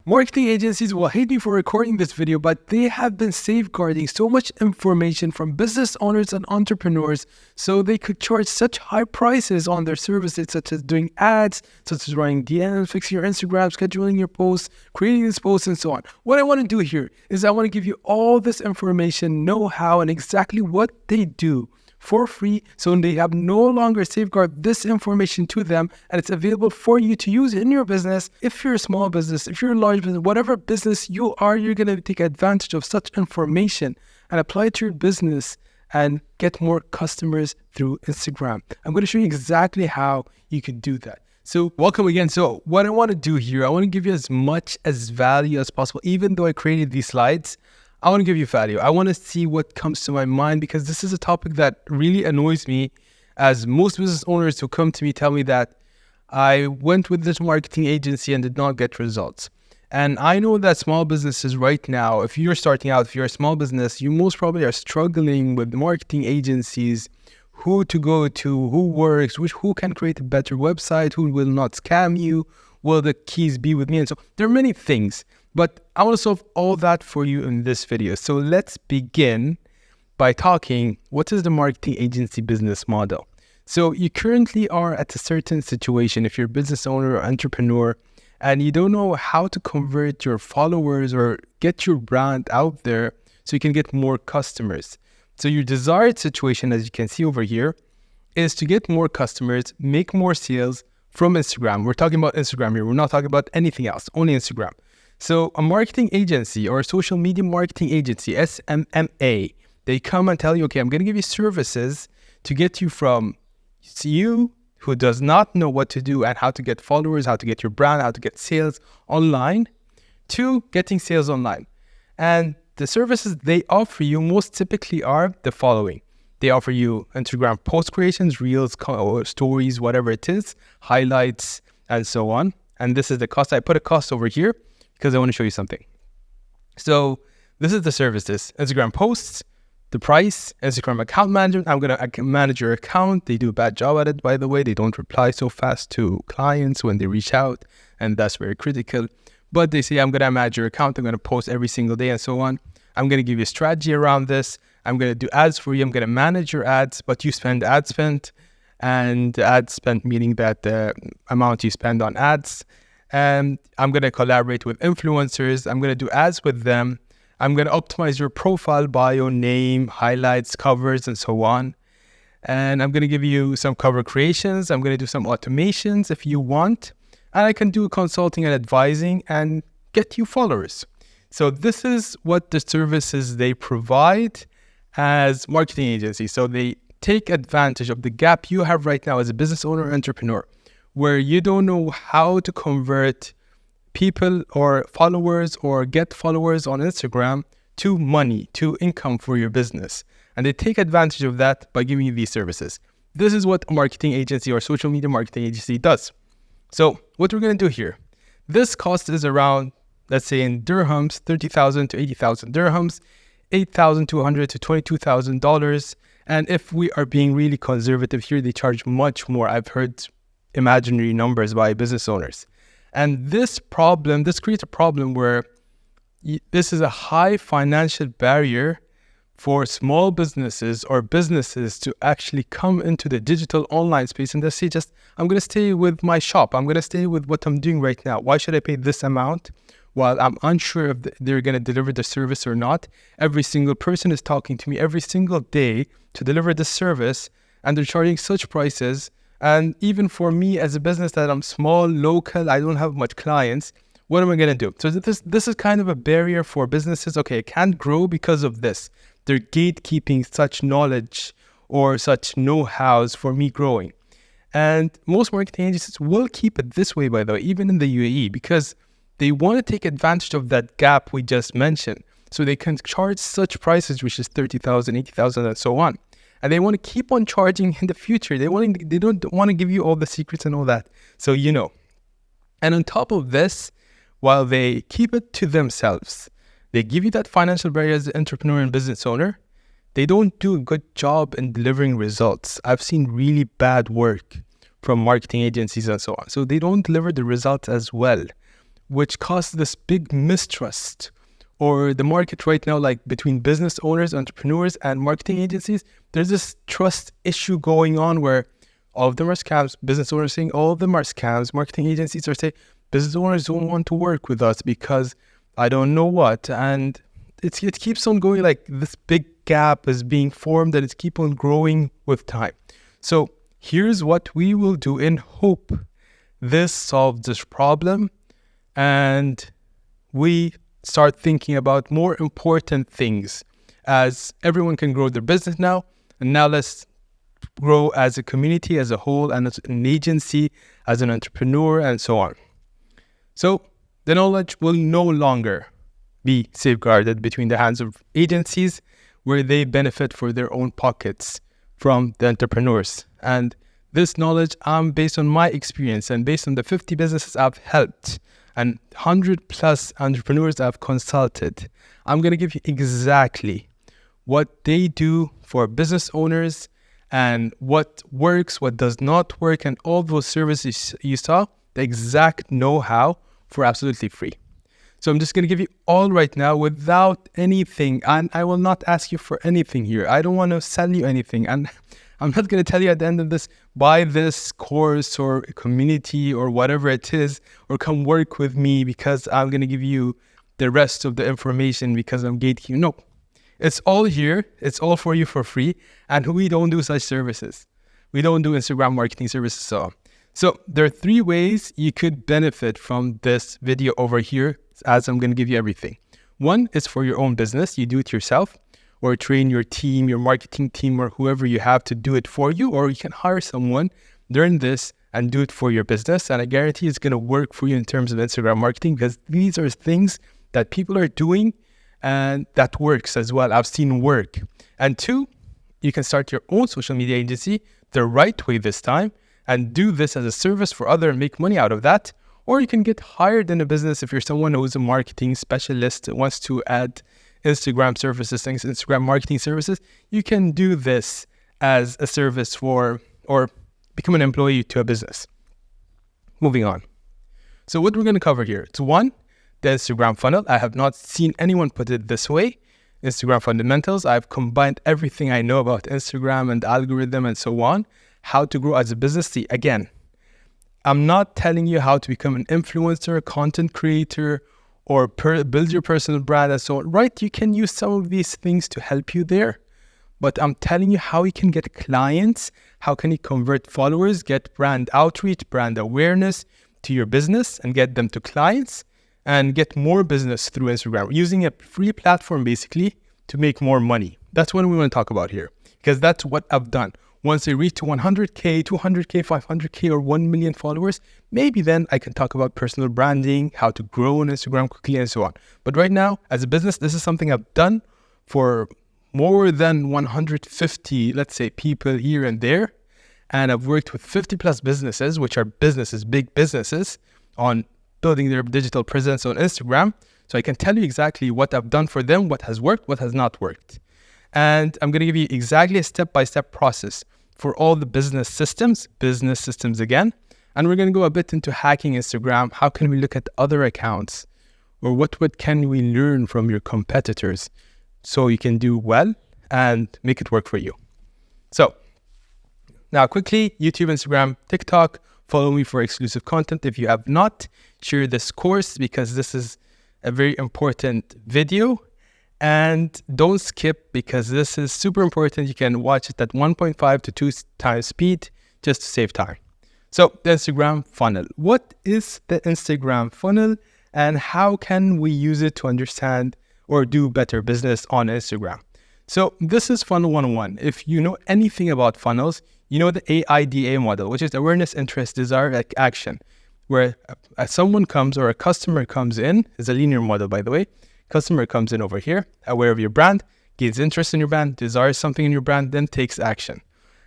Marketing agencies will hate me for recording this video, but they have been safeguarding so much information from business owners and entrepreneurs so they could charge such high prices on their services, such as doing ads, such as running DMs, fixing your Instagram, scheduling your posts, creating these posts, and so on. What I want to do here is I want to give you all this information, know-how, and exactly what they do for free, so they have no longer safeguard this information to them, and it's available for you to use in your business. If you're a small business, if you're a large business, whatever business you are, you're going to take advantage of such information and apply it to your business and get more customers through Instagram. I'm going to show you exactly how you can do that. So welcome again. So what I want to do here, I want to give you as much as value as possible. Even though I created these slides, I want to give you value. I want to see what comes to my mind, because this is a topic that really annoys me, as most business owners who come to me tell me that I went with this marketing agency and did not get results. And I know that small businesses right now, if you're starting out, if you're a small business, you most probably are struggling with marketing agencies, who to go to, who works, who can create a better website, who will not scam you, will the keys be with me? And so there are many things. But I want to solve all that for you in this video. So let's begin by talking, what is the marketing agency business model? So you currently are at a certain situation, if you're a business owner or entrepreneur, and you don't know how to convert your followers or get your brand out there so you can get more customers. So your desired situation, as you can see over here, is to get more customers, make more sales from Instagram. We're talking about Instagram here. We're not talking about anything else, only Instagram. So a marketing agency or a social media marketing agency, SMMA, they come and tell you, okay, I'm going to give you services to get you from you who does not know what to do and how to get followers, how to get your brand, how to get sales online, to getting sales online. And the services they offer you most typically are the following. They offer you Instagram post creations, reels, stories, whatever it is, highlights, and so on. And this is the cost. I put a cost over here because I want to show you something. So this is the services: Instagram posts, the price, Instagram account management. I'm going to manage your account. They do a bad job at it, by the way. They don't reply so fast to clients when they reach out, and that's very critical. But they say, I'm going to manage your account. I'm going to post every single day and so on. I'm going to give you a strategy around this. I'm going to do ads for you. I'm going to manage your ads, but you spend ad spend, and ad spend meaning that the amount you spend on ads. And I'm going to collaborate with influencers. I'm going to do ads with them. I'm going to optimize your profile, bio, name, highlights, covers, and so on. And I'm going to give you some cover creations. I'm going to do some automations if you want. And I can do consulting and advising and get you followers. So this is what the services they provide as marketing agencies. So they take advantage of the gap you have right now as a business owner or entrepreneur, where you don't know how to convert people or followers or get followers on Instagram to money, to income for your business. And they take advantage of that by giving you these services. This is what a marketing agency or social media marketing agency does. So what we're going to do here, this cost is around, let's say in dirhams, 30,000 to 80,000 dirhams, $8,200 to $22,000. And if we are being really conservative here, they charge much more. I've heard imaginary numbers by business owners. And this creates a problem where this is a high financial barrier for small businesses or businesses to actually come into the digital online space and they say, I'm going to stay with my shop. I'm going to stay with what I'm doing right now. Why should I pay this amount while I'm unsure if they're going to deliver the service or not? Every single person is talking to me every single day to deliver the service, and they're charging such prices. And even for me as a business that I'm small, local, I don't have much clients, what am I going to do? So this is kind of a barrier for businesses. Okay, I can't grow because of this. They're gatekeeping such knowledge or such know-hows for me growing. And most marketing agencies will keep it this way, by the way, even in the UAE, because they want to take advantage of that gap we just mentioned. So they can charge such prices, which is 30,000, 80,000, and so on. And they want to keep on charging in the future. They don't want to give you all the secrets and all that. So, you know. And on top of this, while they keep it to themselves, they give you that financial barrier as an entrepreneur and business owner, they don't do a good job in delivering results. I've seen really bad work from marketing agencies and so on. So they don't deliver the results as well. which caused this big mistrust, or the market right now, like between business owners, entrepreneurs, and marketing agencies, there's this trust issue going on where all of them are scams. Business owners saying all of them are scams. Marketing agencies are saying business owners don't want to work with us because I don't know what. And it keeps on going, like this big gap is being formed and it's keep on growing with time. So here's what we will do in hope this solves this problem and we start thinking about more important things, as everyone can grow their business now. And now let's grow as a community as a whole, and as an agency, as an entrepreneur, and so on. So the knowledge will no longer be safeguarded between the hands of agencies where they benefit for their own pockets from the entrepreneurs. And this knowledge, based on my experience and based on the 50 businesses I've helped and 100 plus entrepreneurs I've consulted, I'm going to give you exactly what they do for business owners and what works, what does not work, and all those services you saw, the exact know-how for absolutely free. So I'm just going to give you all right now without anything, and I will not ask you for anything here. I don't want to sell you anything, and I'm not going to tell you at the end of this, buy this course or community or whatever it is, or come work with me because I'm going to give you the rest of the information because I'm gatekeeping. No, it's all here. It's all for you for free. And we don't do such services. We don't do Instagram marketing services. So there are 3 ways you could benefit from this video over here, as I'm going to give you everything. One is for your own business. You do it yourself, or train your team, your marketing team, or whoever you have to do it for you, or you can hire someone, learn this, and do it for your business. And I guarantee it's going to work for you in terms of Instagram marketing, because these are things that people are doing and that works as well. I've seen work. And 2, you can start your own social media agency the right way this time and do this as a service for others and make money out of that. Or you can get hired in a business if you're someone who's a marketing specialist that wants to add Instagram services, things, Instagram marketing services. You can do this as a service for, or become an employee to a business. Moving on. So what we're going to cover here, it's 1, the Instagram funnel. I have not seen anyone put it this way. Instagram fundamentals. I've combined everything I know about Instagram and algorithm and so on, how to grow as a business. See, again, I'm not telling you how to become an influencer, content creator, or build your personal brand and so on. Right? You can use some of these things to help you there. But I'm telling you how you can get clients, how can you convert followers, get brand outreach, brand awareness to your business and get them to clients and get more business through Instagram, using a free platform basically to make more money. That's what we want to talk about here, because that's what I've done. Once I reach to 100K, 200K, 500K, or 1 million followers, maybe then I can talk about personal branding, how to grow on Instagram quickly and so on. But right now, as a business, this is something I've done for more than 150, let's say, people here and there. And I've worked with 50 plus businesses, which are businesses, big businesses, on building their digital presence on Instagram. So I can tell you exactly what I've done for them, what has worked, what has not worked. And I'm going to give you exactly a step-by-step process for all the business systems again. And we're going to go a bit into hacking Instagram. How can we look at other accounts? Or what can we learn from your competitors so you can do well and make it work for you? So now quickly, YouTube, Instagram, TikTok, follow me for exclusive content. If you have not, share this course because this is a very important video. And don't skip because this is super important. You can watch it at 1.5 to 2 times speed just to save time. So the Instagram funnel. What is the Instagram funnel and how can we use it to understand or do better business on Instagram? So this is funnel 101. If you know anything about funnels, you know the AIDA model, which is awareness, interest, desire, action, where someone comes or a customer comes in. It's a linear model, by the way. Customer comes in over here, aware of your brand, gains interest in your brand, desires something in your brand, then takes action.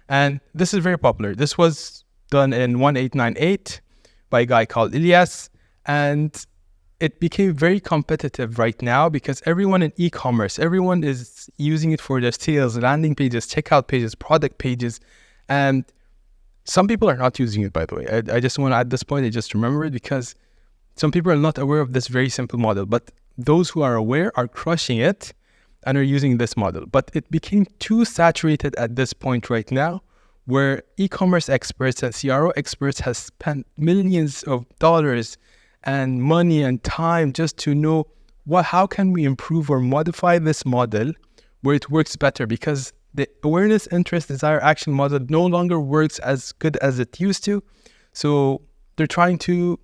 And this is very popular. This was done in 1898 by a guy called Elias. And it became very competitive right now because everyone in e-commerce, everyone is using it for their sales, landing pages, checkout pages, product pages. And some people are not using it, by the way. I just want to, at this point, I just remember it because some people are not aware of this very simple model, but those who are aware are crushing it and are using this model. But it became too saturated at this point right now, where e-commerce experts and CRO experts have spent millions of dollars and money and time just to know how can we improve or modify this model where it works better, because the awareness, interest, desire, action model no longer works as good as it used to. So they're trying to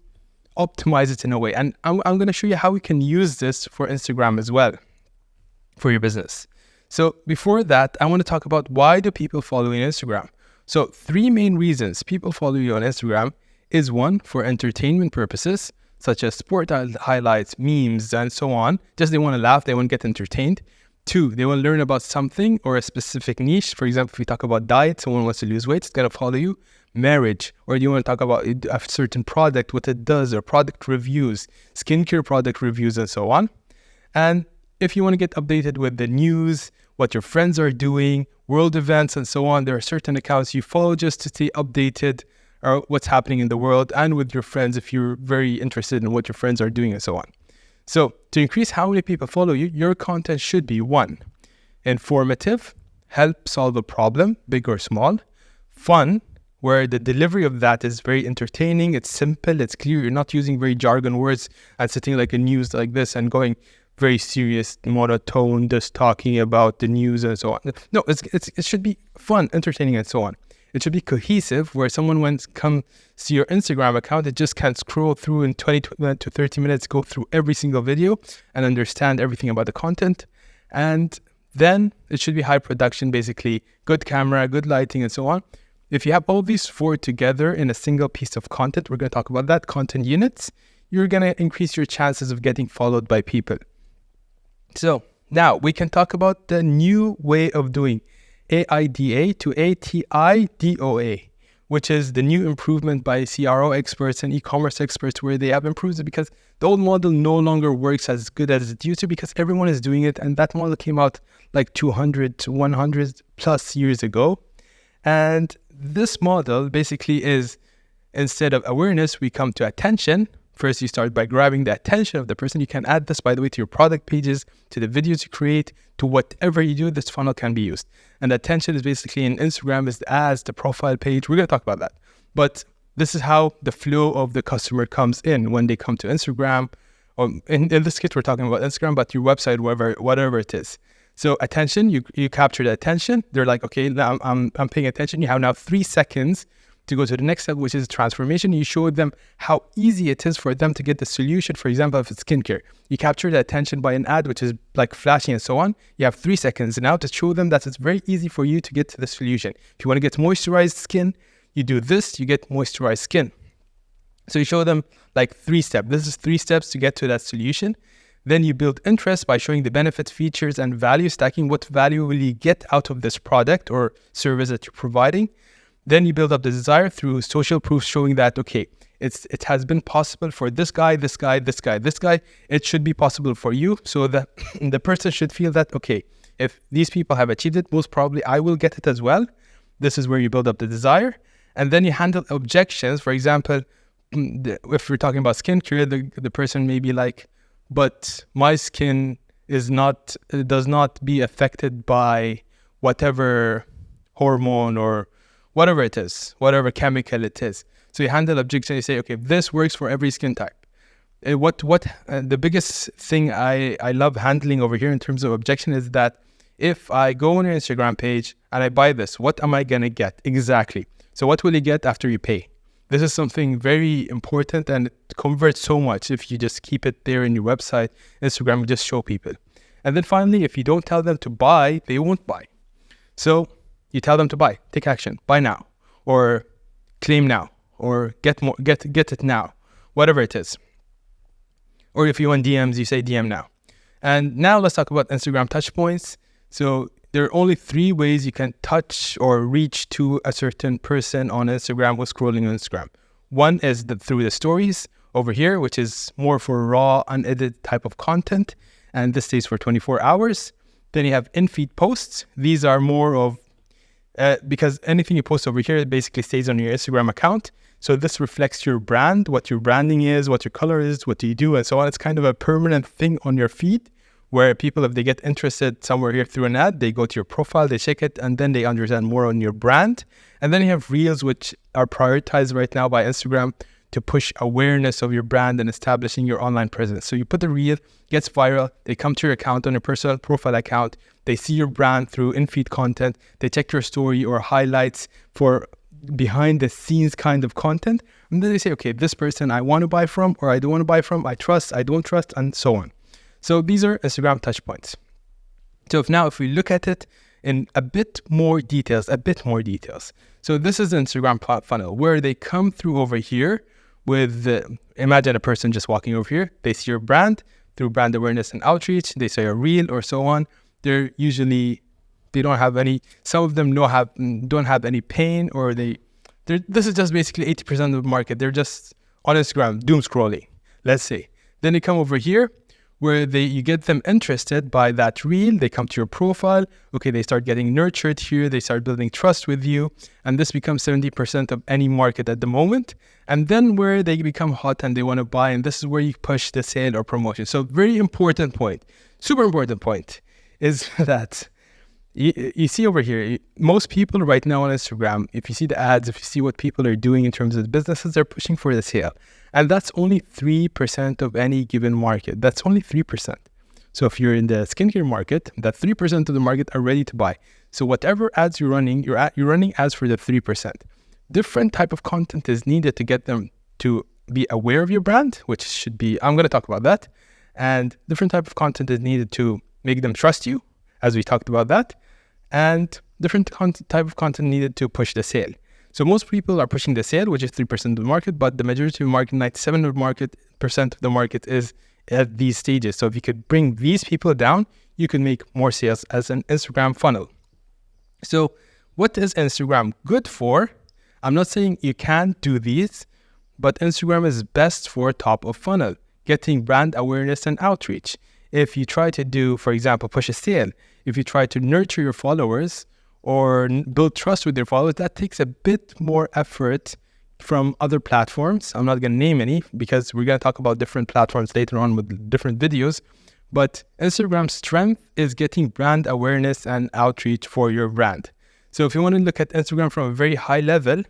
optimize it in a way. And I'm going to show you how we can use this for Instagram as well for your business. So before that, I want to talk about why do people follow you on Instagram? So 3 main reasons people follow you on Instagram is 1, for entertainment purposes, such as sport highlights, memes, and so on. Just they want to laugh, they want to get entertained. 2, they want to learn about something or a specific niche. For example, if we talk about diet, someone wants to lose weight, it's going to follow you. Marriage, or you want to talk about a certain product, what it does, or product reviews, skincare product reviews, and so on. And if you want to get updated with the news, what your friends are doing, world events, and so on, there are certain accounts you follow just to stay updated or what's happening in the world, and with your friends if you're very interested in what your friends are doing and so on. So to increase how many people follow you, your content should be 1, informative, help solve a problem, big or small, fun, where the delivery of that is very entertaining, it's simple, it's clear, you're not using very jargon words and sitting like a news like this and going very serious, monotone, just talking about the news and so on. No, it should be fun, entertaining, and so on. It should be cohesive, where someone when come see your Instagram account, it just can't scroll through in 20 to 30 minutes, go through every single video and understand everything about the content. And then it should be high production, basically good camera, good lighting, and so on. If you have all these 4 together in a single piece of content, we're going to talk about that, content units, you're going to increase your chances of getting followed by people. So now we can talk about the new way of doing AIDA to ATIDOA, which is the new improvement by CRO experts and e-commerce experts, where they have improved it because the old model no longer works as good as it used to, because everyone is doing it. And that model came out like 200 to 100 plus years ago. And this model basically is, instead of awareness, we come to attention. First, you start by grabbing the attention of the person. You can add this, by the way, to your product pages, to the videos you create, to whatever you do. This funnel can be used. And attention is basically in Instagram is the ads, the profile page. We're going to talk about that. But this is how the flow of the customer comes in when they come to Instagram. Or in this case, we're talking about Instagram, but your website, whatever it is. So attention, you capture the attention. They're like, okay, now I'm paying attention. You have now 3 seconds to go to the next step, which is transformation. You show them how easy it is for them to get the solution. For example, if it's skincare, you capture the attention by an ad, which is like flashing and so on. You have 3 seconds now to show them that it's very easy for you to get to the solution. If you want to get moisturized skin, you do this, you get moisturized skin. So you show them like 3 steps. This is 3 steps to get to that solution. Then you build interest by showing the benefits, features, and value stacking. What value will you get out of this product or service that you're providing? Then you build up the desire through social proof, showing that, okay, it has been possible for this guy, this guy, this guy, this guy. It should be possible for you, so that the person should feel that, okay, if these people have achieved it, most probably I will get it as well. This is where you build up the desire. And then you handle objections. For example, if we're talking about skincare, the person may be like, but my skin does not be affected by whatever hormone or whatever it is, whatever chemical it is. So you handle objection. You say, okay, this works for every skin type. The biggest thing I love handling over here in terms of objection is that if I go on your Instagram page and I buy this, what am I gonna get exactly? So what will you get after you pay? This is something very important, and it converts so much if you just keep it there in your website, Instagram, just show people. And then finally, if you don't tell them to buy, they won't buy. So you tell them to buy, take action, buy now, or claim now, or get it now, whatever it is. Or if you want DMs, you say DM now. And now let's talk about Instagram touch points. So there are only 3 ways you can touch or reach to a certain person on Instagram with scrolling on Instagram. One is through the stories over here, which is more for raw, unedited type of content. And this stays for 24 hours. Then you have in-feed posts. These are more of, because anything you post over here basically stays on your Instagram account. So this reflects your brand, what your branding is, what your color is, what do you do, and so on. It's kind of a permanent thing on your feed where people, if they get interested somewhere here through an ad, they go to your profile, they check it, and then they understand more on your brand. And then you have Reels, which are prioritized right now by Instagram to push awareness of your brand and establishing your online presence. So you put the reel, gets viral, they come to your account on your personal profile account, they see your brand through in-feed content, they check your story or highlights for behind the scenes kind of content, and then they say, okay, this person I want to buy from or I don't want to buy from, I trust, I don't trust, and so on. So these are Instagram touch points. So if we look at it in a bit more details. So this is the Instagram funnel where they come through over here with, imagine a person just walking over here. They see your brand through brand awareness and outreach. They say a reel or so on. They don't have any, some of them don't have any pain, or this is just basically 80% of the market. They're just on Instagram, doom scrolling, let's say. Then they come over here where you get them interested by that reel. They come to your profile. Okay, they start getting nurtured here. They start building trust with you. And this becomes 70% of any market at the moment. And then where they become hot and they want to buy, and this is where you push the sale or promotion. So very important point, super important point is that you see over here, most people right now on Instagram, if you see the ads, if you see what people are doing in terms of businesses, they're pushing for the sale. And that's only 3% of any given market. That's only 3%. So if you're in the skincare market, that 3% of the market are ready to buy. So whatever ads you're running, you're running ads for the 3%. Different type of content is needed to get them to be aware of your brand, which should be, I'm going to talk about that. And different type of content is needed to make them trust you, as we talked about that. And different type of content needed to push the sale. So most people are pushing the sale, which is 3% of the market, but the majority of the market, 97% of the market is at these stages. So if you could bring these people down, you can make more sales as an Instagram funnel. So what is Instagram good for? I'm not saying you can't do these, but Instagram is best for top of funnel, getting brand awareness and outreach. If you try to do, for example, push a sale, if you try to nurture your followers or build trust with your followers, that takes a bit more effort from other platforms. I'm not going to name any because we're going to talk about different platforms later on with different videos. But Instagram's strength is getting brand awareness and outreach for your brand. So if you want to look at Instagram from a very high level,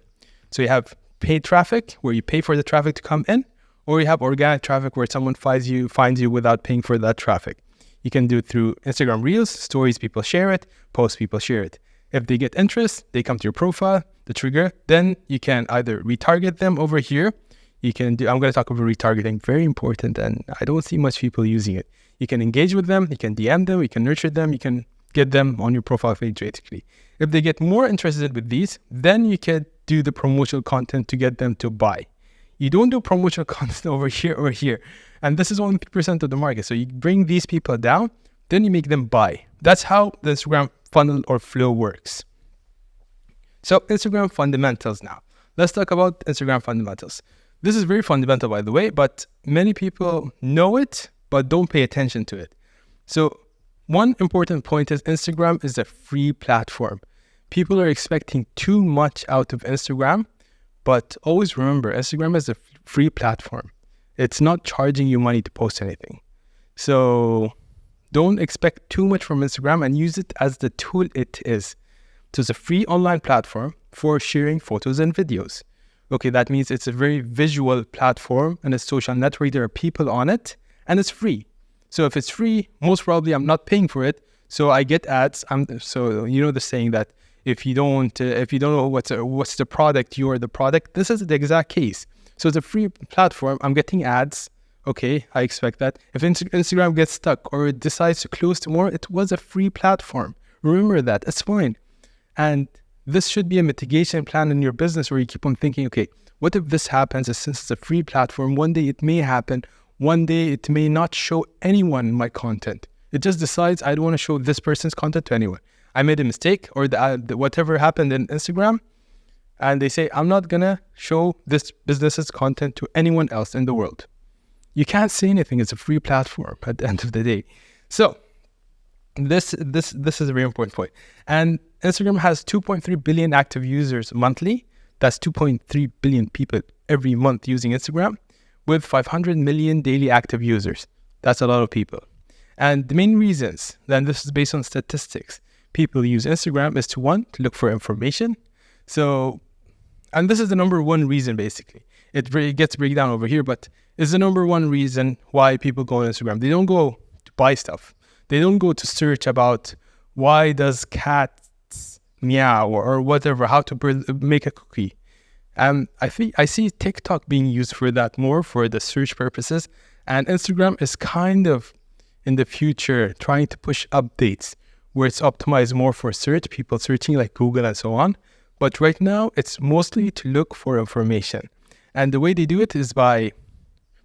so you have paid traffic where you pay for the traffic to come in, or you have organic traffic where someone finds you without paying for that traffic. You can do it through Instagram Reels, stories, people share it, posts, people share it. If they get interest, they come to your profile, the trigger, then you can either retarget them over here. I'm going to talk about retargeting, very important, and I don't see much people using it. You can engage with them, you can DM them, you can nurture them, you can get them on your profile page basically. If they get more interested with these, then you can do the promotional content to get them to buy. You don't do promotional content over here or here. And this is only 3% of the market. So you bring these people down, then you make them buy. That's how the Instagram funnel or flow works. So Instagram fundamentals now. Let's talk about Instagram fundamentals. This is very fundamental, by the way, but many people know it, but don't pay attention to it. So one important point is Instagram is a free platform. People are expecting too much out of Instagram, but always remember, Instagram is a free platform. It's not charging you money to post anything. So don't expect too much from Instagram and use it as the tool it is. So it's a free online platform for sharing photos and videos. Okay, that means it's a very visual platform and a social network. There are people on it and it's free. So if it's free, most probably I'm not paying for it. So I get ads. So you know the saying that if you don't know what's the product, you are the product. This is the exact case. So it's a free platform. I'm getting ads. Okay, I expect that. If Instagram gets stuck or it decides to close tomorrow, it was a free platform. Remember that. It's fine. And this should be a mitigation plan in your business where you keep on thinking, okay, what if this happens? Since it's a free platform, one day it may happen. One day it may not show anyone my content. It just decides I don't want to show this person's content to anyone. I made a mistake or whatever happened in Instagram. And they say, I'm not going to show this business's content to anyone else in the world. You can't say anything. It's a free platform at the end of the day. So this is a very important point. And Instagram has 2.3 billion active users monthly. That's 2.3 billion people every month using Instagram with 500 million daily active users. That's a lot of people. And the main reasons, then this is based on statistics, people use Instagram is to look for information. So, and this is the number one reason basically. It gets breakdown over here, but it's the number one reason why people go on Instagram. They don't go to buy stuff. They don't go to search about why does cats meow or whatever, how to make a cookie. I see TikTok being used for that more for the search purposes, and Instagram is kind of in the future trying to push updates where it's optimized more for search, people searching like Google and so on. But right now it's mostly to look for information. And the way they do it is by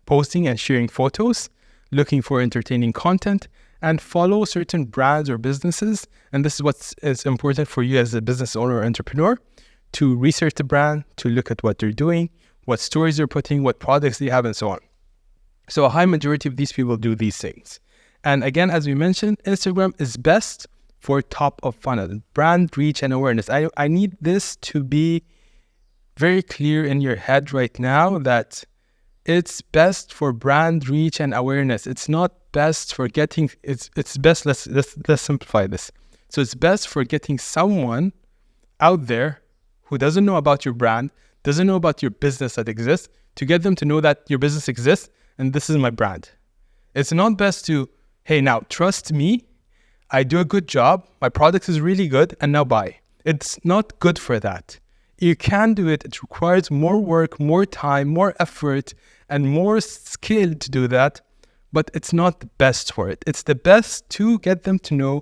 posting and sharing photos, looking for entertaining content, and follow certain brands or businesses. And this is what is important for you as a business owner or entrepreneur, to research the brand, to look at what they're doing, what stories they're putting, what products they have, and so on. So a high majority of these people do these things. And again, as we mentioned, Instagram is best for top of funnel, brand reach and awareness. I need this to be very clear in your head right now that it's best for brand reach and awareness. It's not best for getting, it's best, let's simplify this. So it's best for getting someone out there who doesn't know about your brand, doesn't know about your business that exists, to get them to know that your business exists and this is my brand. It's not best to, hey, now trust me, I do a good job, my product is really good, and now buy. It's not good for that. You can do it. It requires more work, more time, more effort, and more skill to do that, but it's not the best for it. It's the best to get them to know,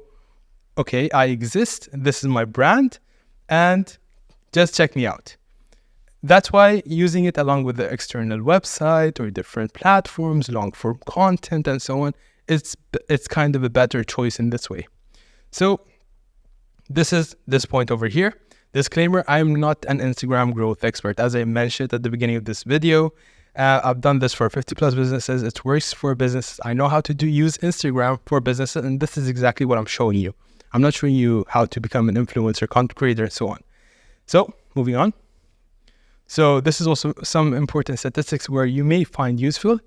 okay, I exist, this is my brand, and just check me out. That's why using it along with the external website or different platforms, long form content, and so on, it's kind of a better choice in this way. So this is this point over here. Disclaimer, I'm not an Instagram growth expert. As I mentioned at the beginning of this video, I've done this for 50 plus businesses. It works for business. I know how to use Instagram for businesses, and this is exactly what I'm showing you. I'm not showing you how to become an influencer, content creator, and so on. So moving on. So this is also some important statistics where you may find useful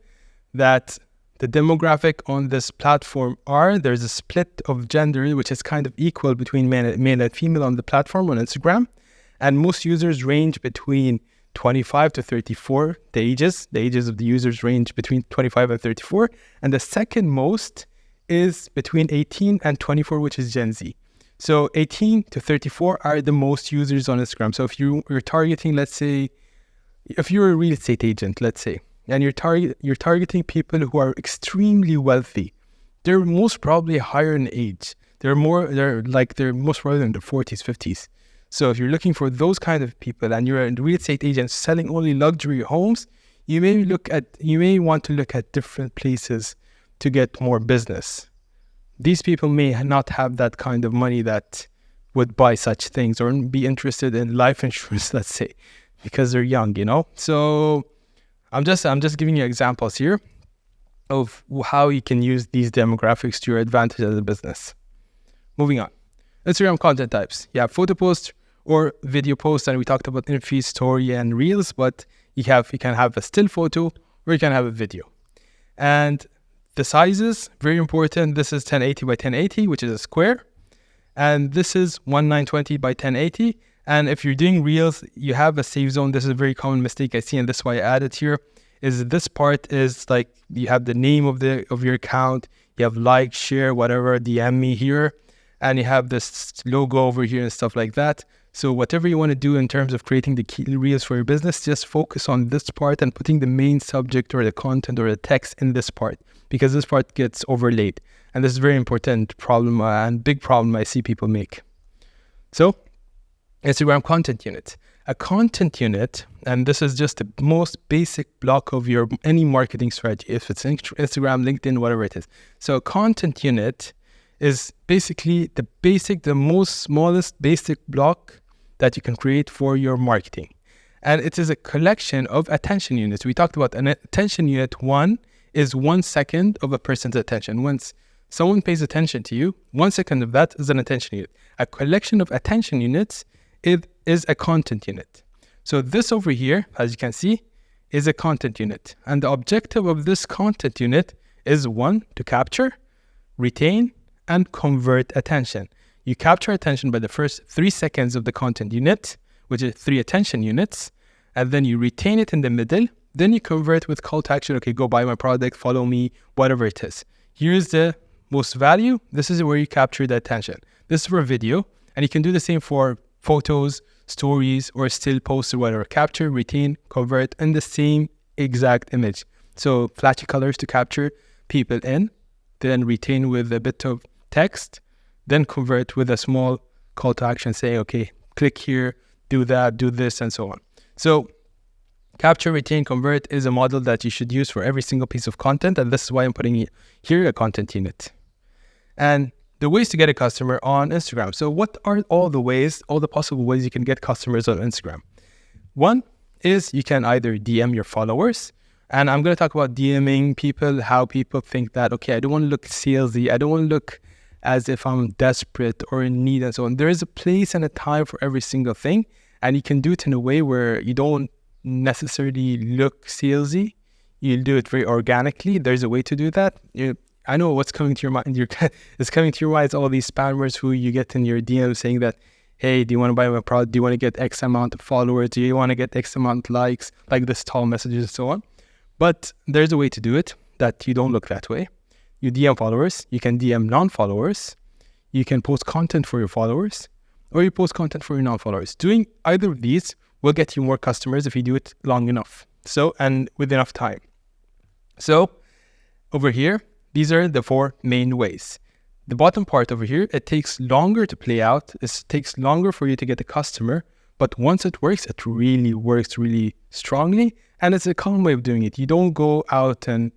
that the demographic on this platform there's a split of gender, which is kind of equal between male and female on the platform on Instagram. And most users range between 25 to 34, the ages of the users range between 25 and 34. And the second most is between 18 and 24, which is Gen Z. So 18 to 34 are the most users on Instagram. So if you're targeting, let's say, if you're a real estate agent, let's say, and you're targeting people who are extremely wealthy, they're most probably higher in age. They're most probably in their 40s, 50s. So if you're looking for those kind of people and you're a real estate agent selling only luxury homes, you may want to look at different places to get more business. These people may not have that kind of money that would buy such things or be interested in life insurance, let's say, because they're young, So I'm just giving you examples here of how you can use these demographics to your advantage as a business. Moving on. Instagram content types. You have photo posts or video posts, and we talked about in-feed, story, and reels, but you can have a still photo or you can have a video. And the sizes, very important. This is 1080 by 1080, which is a square. And this is 1920 by 1080. And if you're doing reels, you have a save zone. This is a very common mistake I see, and that's why I added here. Is this part is like you have the name of your account, you have like, share, whatever, DM me here, and you have this logo over here and stuff like that. So whatever you want to do in terms of creating the key reels for your business, just focus on this part and putting the main subject or the content or the text in this part, because this part gets overlaid. And this is a very important problem and big problem I see people make. So Instagram content unit. A content unit, and this is just the most basic block of your any marketing strategy, if it's Instagram, LinkedIn, whatever it is. So a content unit is basically the most smallest basic block that you can create for your marketing. And it is a collection of attention units. We talked about an attention unit. One is 1 second of a person's attention. Once someone pays attention to you, 1 second of that is an attention unit. A collection of attention units is a content unit. So this over here, as you can see, is a content unit. And the objective of this content unit is one, to capture, retain, and convert attention. You capture attention by the first 3 seconds of the content unit, which is 3 attention units, and then you retain it in the middle. Then you convert with call to action. Okay, go buy my product, follow me, whatever it is. Here's the most value. This is where you capture the attention. This is for video, and you can do the same for photos, stories, or still posts or whatever. Capture, retain, convert in the same exact image. So flashy colors to capture people in, then retain with a bit of text, then convert with a small call to action saying, okay, click here, do that, do this, and so on. So capture, retain, convert is a model that you should use for every single piece of content. And this is why I'm putting here a content unit. And the ways to get a customer on Instagram. So what are all the ways, all the possible ways you can get customers on Instagram? One is you can either DM your followers. And I'm going to talk about DMing people, how people think that, okay, I don't want to look salesy. I don't want to look as if I'm desperate or in need and so on. There is a place and a time for every single thing. And you can do it in a way where you don't necessarily look salesy. You'll do it very organically. There's a way to do that. I know what's coming to your mind. It's coming to your mind. It's all these spammers who you get in your DM saying that, hey, do you want to buy my product? Do you want to get X amount of followers? Do you want to get X amount of likes? Like this tall messages and so on. But there's a way to do it that you don't look that way. You DM followers. You can DM non-followers. You can post content for your followers, or you post content for your non-followers. Doing either of these will get you more customers if you do it long enough. So, and with enough time. So over here, these are the 4 main ways. The bottom part over here, it takes longer to play out. It takes longer for you to get a customer. But once it works, it really works really strongly. And it's a common way of doing it. You don't go out and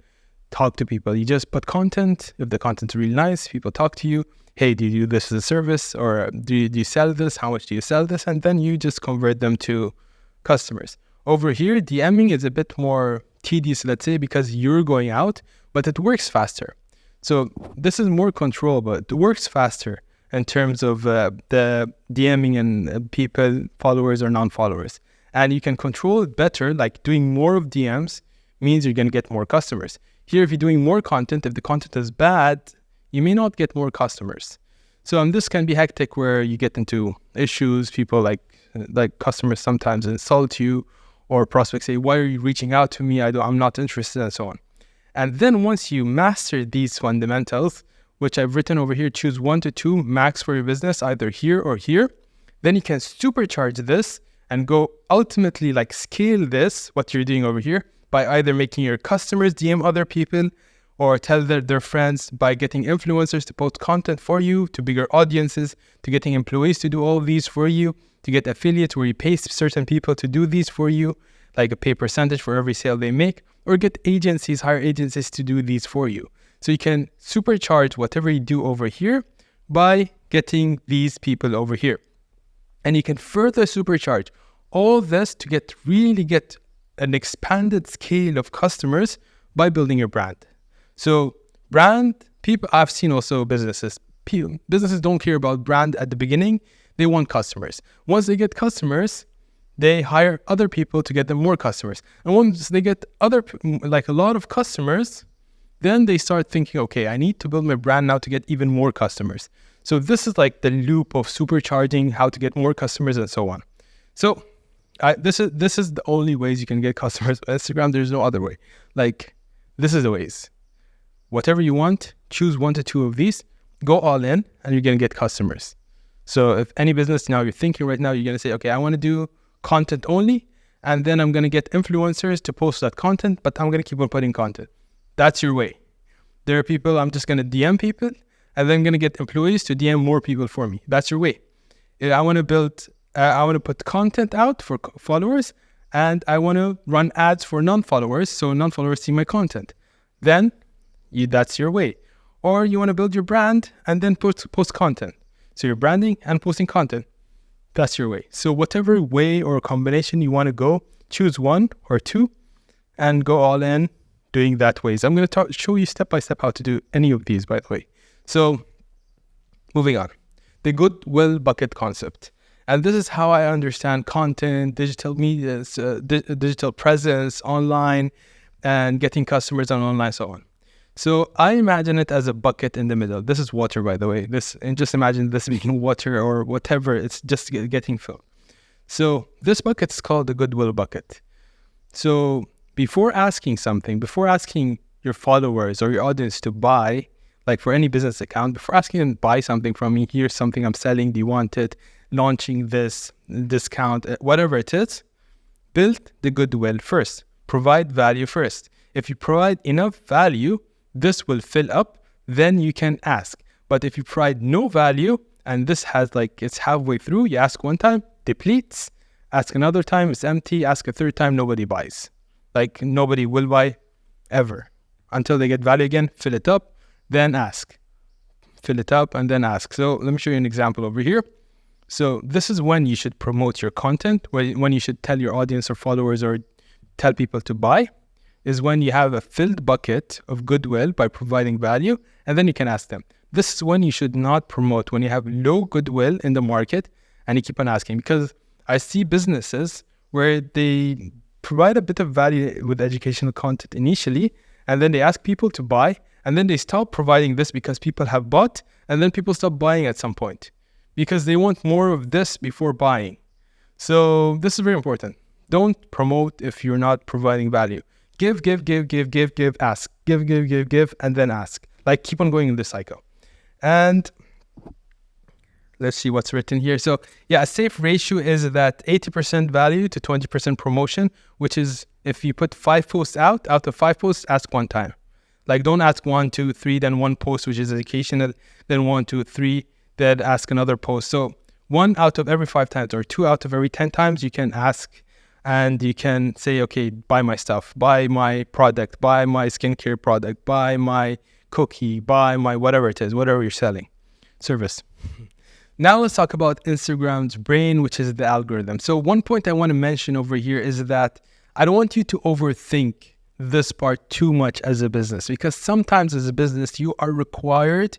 talk to people. You just put content. If the content's really nice, people talk to you. Hey, do you do this as a service? Or do you sell this? How much do you sell this? And then you just convert them to customers. Over here, DMing is a bit more tedious, let's say, because you're going out, but it works faster. So this is more controllable. It works faster in terms of the DMing and people, followers or non-followers. And you can control it better, like doing more of DMs means you're going to get more customers. Here, if you're doing more content, if the content is bad, you may not get more customers. So this can be hectic where you get into issues. People like customers sometimes insult you, or prospects say, why are you reaching out to me? I'm not interested, and so on. And then once you master these fundamentals, which I've written over here, choose 1 to 2 max for your business, either here or here. Then you can supercharge this and go ultimately like scale this, what you're doing over here, by either making your customers DM other people or tell their friends, by getting influencers to post content for you, to bigger audiences, to getting employees to do all these for you, to get affiliates where you pay certain people to do these for you, like a pay percentage for every sale they make, or get agencies, hire agencies to do these for you. So you can supercharge whatever you do over here by getting these people over here. And you can further supercharge all this to really get an expanded scale of customers by building your brand. So brand, people, I've seen also businesses don't care about brand at the beginning. They want customers. Once they get customers, they hire other people to get them more customers. And once they get a lot of customers, then they start thinking, okay, I need to build my brand now to get even more customers. So this is like the loop of supercharging, how to get more customers and so on. So this is the only ways you can get customers on Instagram. There's no other way. Like, this is the ways. Whatever you want, choose 1 to 2 of these, go all in, and you're going to get customers. So if any business now you're thinking right now, you're going to say, okay, I want to do content only, and then I'm going to get influencers to post that content, but I'm going to keep on putting content. That's your way. There are people, I'm just going to DM people, and then I'm going to get employees to DM more people for me. That's your way. I want to put content out for followers, and I want to run ads for non-followers, so non-followers see my content. Then that's your way. Or you want to build your brand and then post content. So you're branding and posting content. That's your way. So whatever way or combination you want to go, choose 1 or 2 and go all in doing that ways. I'm going to show you step by step how to do any of these, by the way. So moving on, the goodwill bucket concept. And this is how I understand content, digital media, digital presence online, and getting customers on online, so on. So I imagine it as a bucket in the middle. This is water, by the way. And just imagine this being water or whatever. It's just getting filled. So this bucket is called the goodwill bucket. So before asking your followers or your audience to buy, like for any business account, before asking them to buy something from me, here's something I'm selling, do you want it, launching this, discount, whatever it is, build the goodwill first. Provide value first. If you provide enough value, this will fill up, then you can ask. But if you provide no value and this has it's halfway through, you ask one time, depletes, ask another time, it's empty, ask a third time, nobody buys. Nobody will buy ever until they get value again. Fill it up, then ask. Fill it up and then ask. So let me show you an example over here. So this is when you should promote your content, when you should tell your audience or followers or tell people to buy, is when you have a filled bucket of goodwill by providing value, and then you can ask them. This is when you should not promote, when you have low goodwill in the market and you keep on asking. Because I see businesses where they provide a bit of value with educational content initially, and then they ask people to buy, and then they stop providing this because people have bought, and then people stop buying at some point because they want more of this before buying. So this is very important. Don't promote if you're not providing value. Give, ask. Give, and then ask. Keep on going in this cycle. And let's see what's written here. So a safe ratio is that 80% value to 20% promotion, which is if you put 5 posts out of 5 posts, ask one time. Don't ask 1, 2, 3, then one post, which is educational, then 1, 2, 3, then ask another post. So 1 out of every 5 times or 2 out of every 10 times, you can ask. And you can say, okay, buy my stuff, buy my product, buy my skincare product, buy my cookie, buy my whatever it is, whatever you're selling, service. Now let's talk about Instagram's brain, which is the algorithm. So one point I want to mention over here is that I don't want you to overthink this part too much as a business, because sometimes as a business, you are required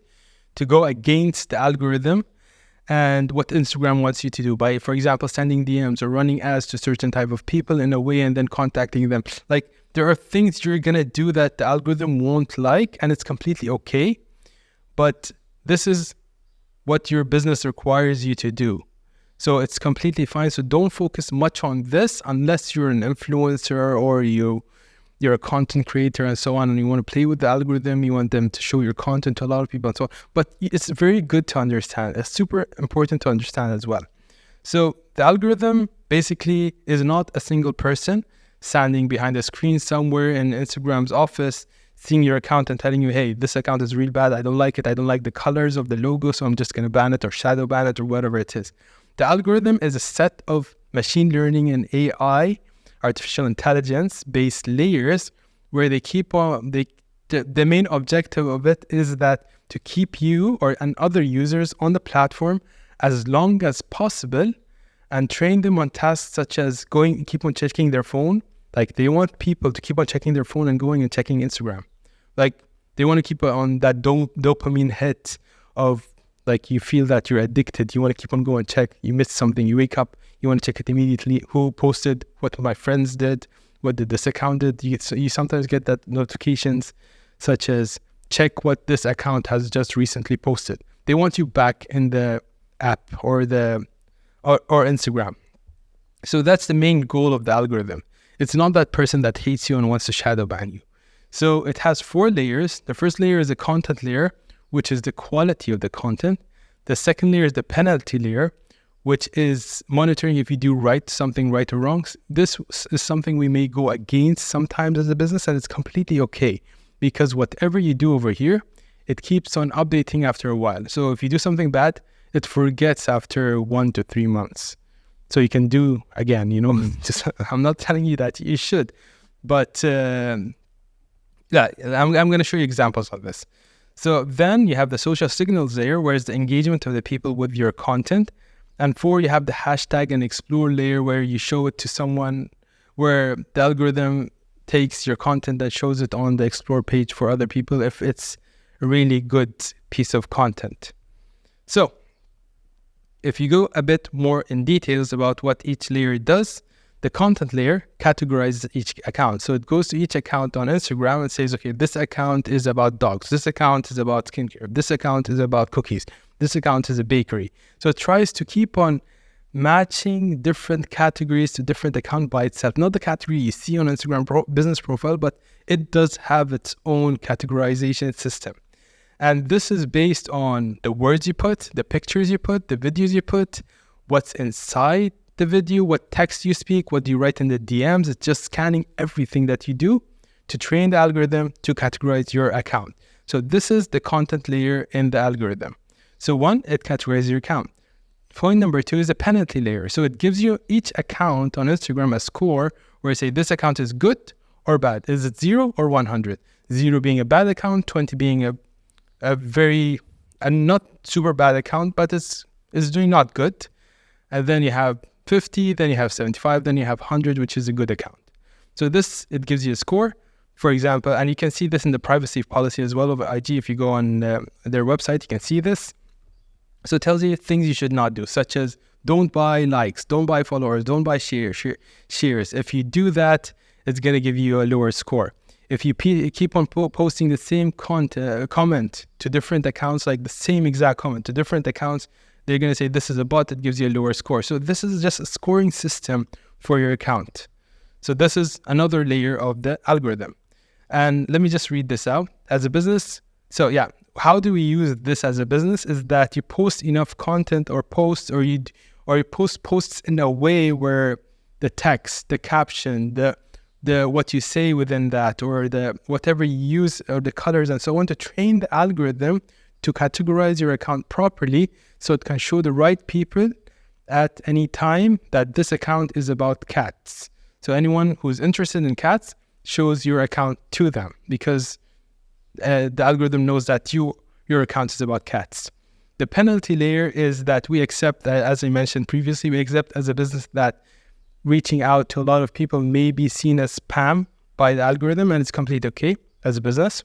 to go against the algorithm and what Instagram wants you to do by, for example, sending DMs or running ads to certain type of people in a way and then contacting them. There are things you're going to do that the algorithm won't like, and it's completely okay. But this is what your business requires you to do. So it's completely fine. So don't focus much on this unless you're an influencer or you're a content creator and so on, and you want to play with the algorithm, you want them to show your content to a lot of people and so on. But it's very good to understand. It's super important to understand as well. So the algorithm basically is not a single person standing behind a screen somewhere in Instagram's office, seeing your account and telling you, hey, this account is real bad. I don't like it. I don't like the colors of the logo, so I'm just going to ban it or shadow ban it or whatever it is. The algorithm is a set of machine learning and AI, artificial intelligence based layers, where they keep on the main objective of it is that to keep you and other users on the platform as long as possible and train them on tasks such as keep on checking their phone. They want people to keep on checking their phone and going and checking Instagram. They want to keep on that dopamine hit of you feel that you're addicted. You want to keep on going, check. You missed something. You wake up, you want to check it immediately. Who posted? What my friends did? What did this account did? You sometimes get that notifications such as check what this account has just recently posted. They want you back in the app or Instagram. So that's the main goal of the algorithm. It's not that person that hates you and wants to shadow ban you. So it has 4 layers. The first layer is the content layer, which is the quality of the content. The second layer is the penalty layer, which is monitoring if you do something right or wrong. This is something we may go against sometimes as a business, and it's completely okay, because whatever you do over here, it keeps on updating after a while. So if you do something bad, it forgets after 1 to 3 months. So you can do again, I'm not telling you that you should, but I'm going to show you examples of this. So then you have the social signals layer, where it's the engagement of the people with your content. And 4, you have the hashtag and explore layer, where you show it to someone, where the algorithm takes your content and shows it on the explore page for other people if it's a really good piece of content. So If you go a bit more in details about what each layer does, the content layer categorizes each account. So it goes to each account on Instagram and says, okay, this account is about dogs. This account is about skincare. This account is about cookies. This account is a bakery. So it tries to keep on matching different categories to different account by itself. Not the category you see on Instagram business profile, but it does have its own categorization system. And this is based on the words you put, the pictures you put, the videos you put, what's inside the video, what text you speak, what you write in the DMs. It's just scanning everything that you do to train the algorithm to categorize your account. So this is the content layer in the algorithm. So one, it categorizes your account. Point number two is a penalty layer. So it gives you each account on Instagram a score where you say this account is good or bad. Is it 0 or 100? 0 being a bad account, 20 being a not super bad account, but it's doing not good. And then you have 50, then you have 75, then you have 100, which is a good account. So this, it gives you a score, for example, and you can see this in the privacy policy as well of IG. If you go on their website, you can see this. So it tells you things you should not do, such as don't buy likes, don't buy followers, don't buy shares. If you do that, it's going to give you a lower score. If you keep on posting the same comment to different accounts, like the same exact comment to different accounts, they're going to say this is a bot, that gives you a lower score. So this is just a scoring system for your account. So this is another layer of the algorithm. And let me just read this out. As a business, so yeah, how do we use this as a business is that you post enough content or posts, or you post posts in a way where the text, the caption, the what you say within that, or the whatever you use, or the colors and so on, to train the algorithm to categorize your account properly, so it can show the right people at any time that this account is about cats. So anyone who's interested in cats shows your account to them, because the algorithm knows that your account is about cats. The penalty layer is that we accept, as I mentioned previously, we accept as a business that reaching out to a lot of people may be seen as spam by the algorithm, and it's completely okay as a business.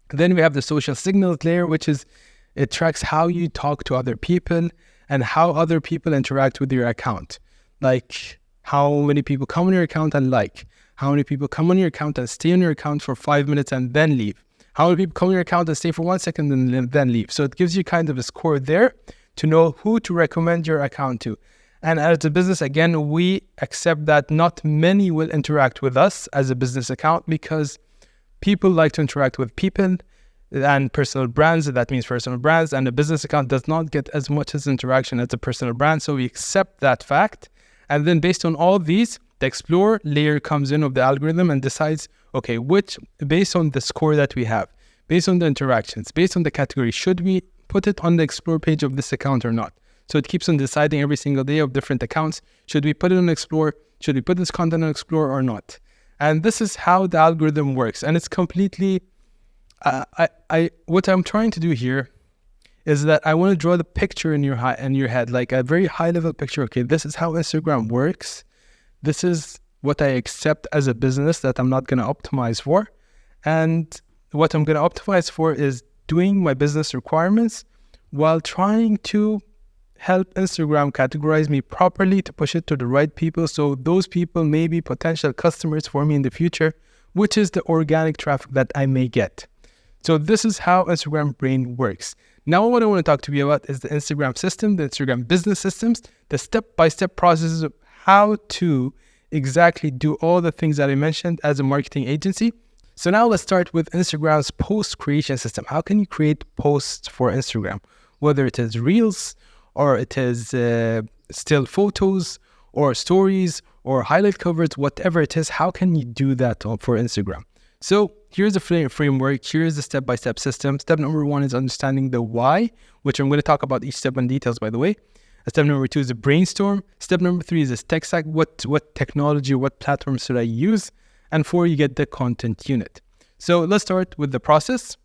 Then we have the social signals layer, which is, it tracks how you talk to other people and how other people interact with your account. Like how many people come on your account and like, how many people come on your account and stay on your account for 5 minutes and then leave, how many people come on your account and stay for 1 second and then leave. So it gives you kind of a score there to know who to recommend your account to. And as a business, again, we accept that not many will interact with us as a business account, because people like to interact with people, and personal brands, that means personal brands, and a business account does not get as much as interaction as a personal brand. So we accept that fact. And then based on all these, the explore layer comes in of the algorithm and decides, okay, based on the score that we have, based on the interactions, based on the category, should we put it on the explore page of this account or not? So it keeps on deciding every single day of different accounts. Should we put it on explore? Should we put this content on explore or not? And this is how the algorithm works. And it's completely, what I'm trying to do here is that I want to draw the picture in your head, like a very high level picture. Okay, this is how Instagram works. This is what I accept as a business that I'm not going to optimize for. And what I'm going to optimize for is doing my business requirements while trying to help Instagram categorize me properly to push it to the right people, so those people may be potential customers for me in the future, which is the organic traffic that I may get. So this is how Instagram brain works. Now what I want to talk to you about is the Instagram system, the Instagram business systems, the step-by-step processes of how to exactly do all the things that I mentioned as a marketing agency. So now let's start with Instagram's post creation system. How can you create posts for Instagram? Whether it is Reels, or it is still photos, or stories, or highlight covers, whatever it is, how can you do that for Instagram? So here's the framework, here's the step-by-step system. Step number 1 is understanding the why, which I'm going to talk about each step in details, by the way. Step number 2 is the brainstorm. Step number 3 is this tech stack, what technology, what platform should I use? And 4, you get the content unit. So let's start with the process.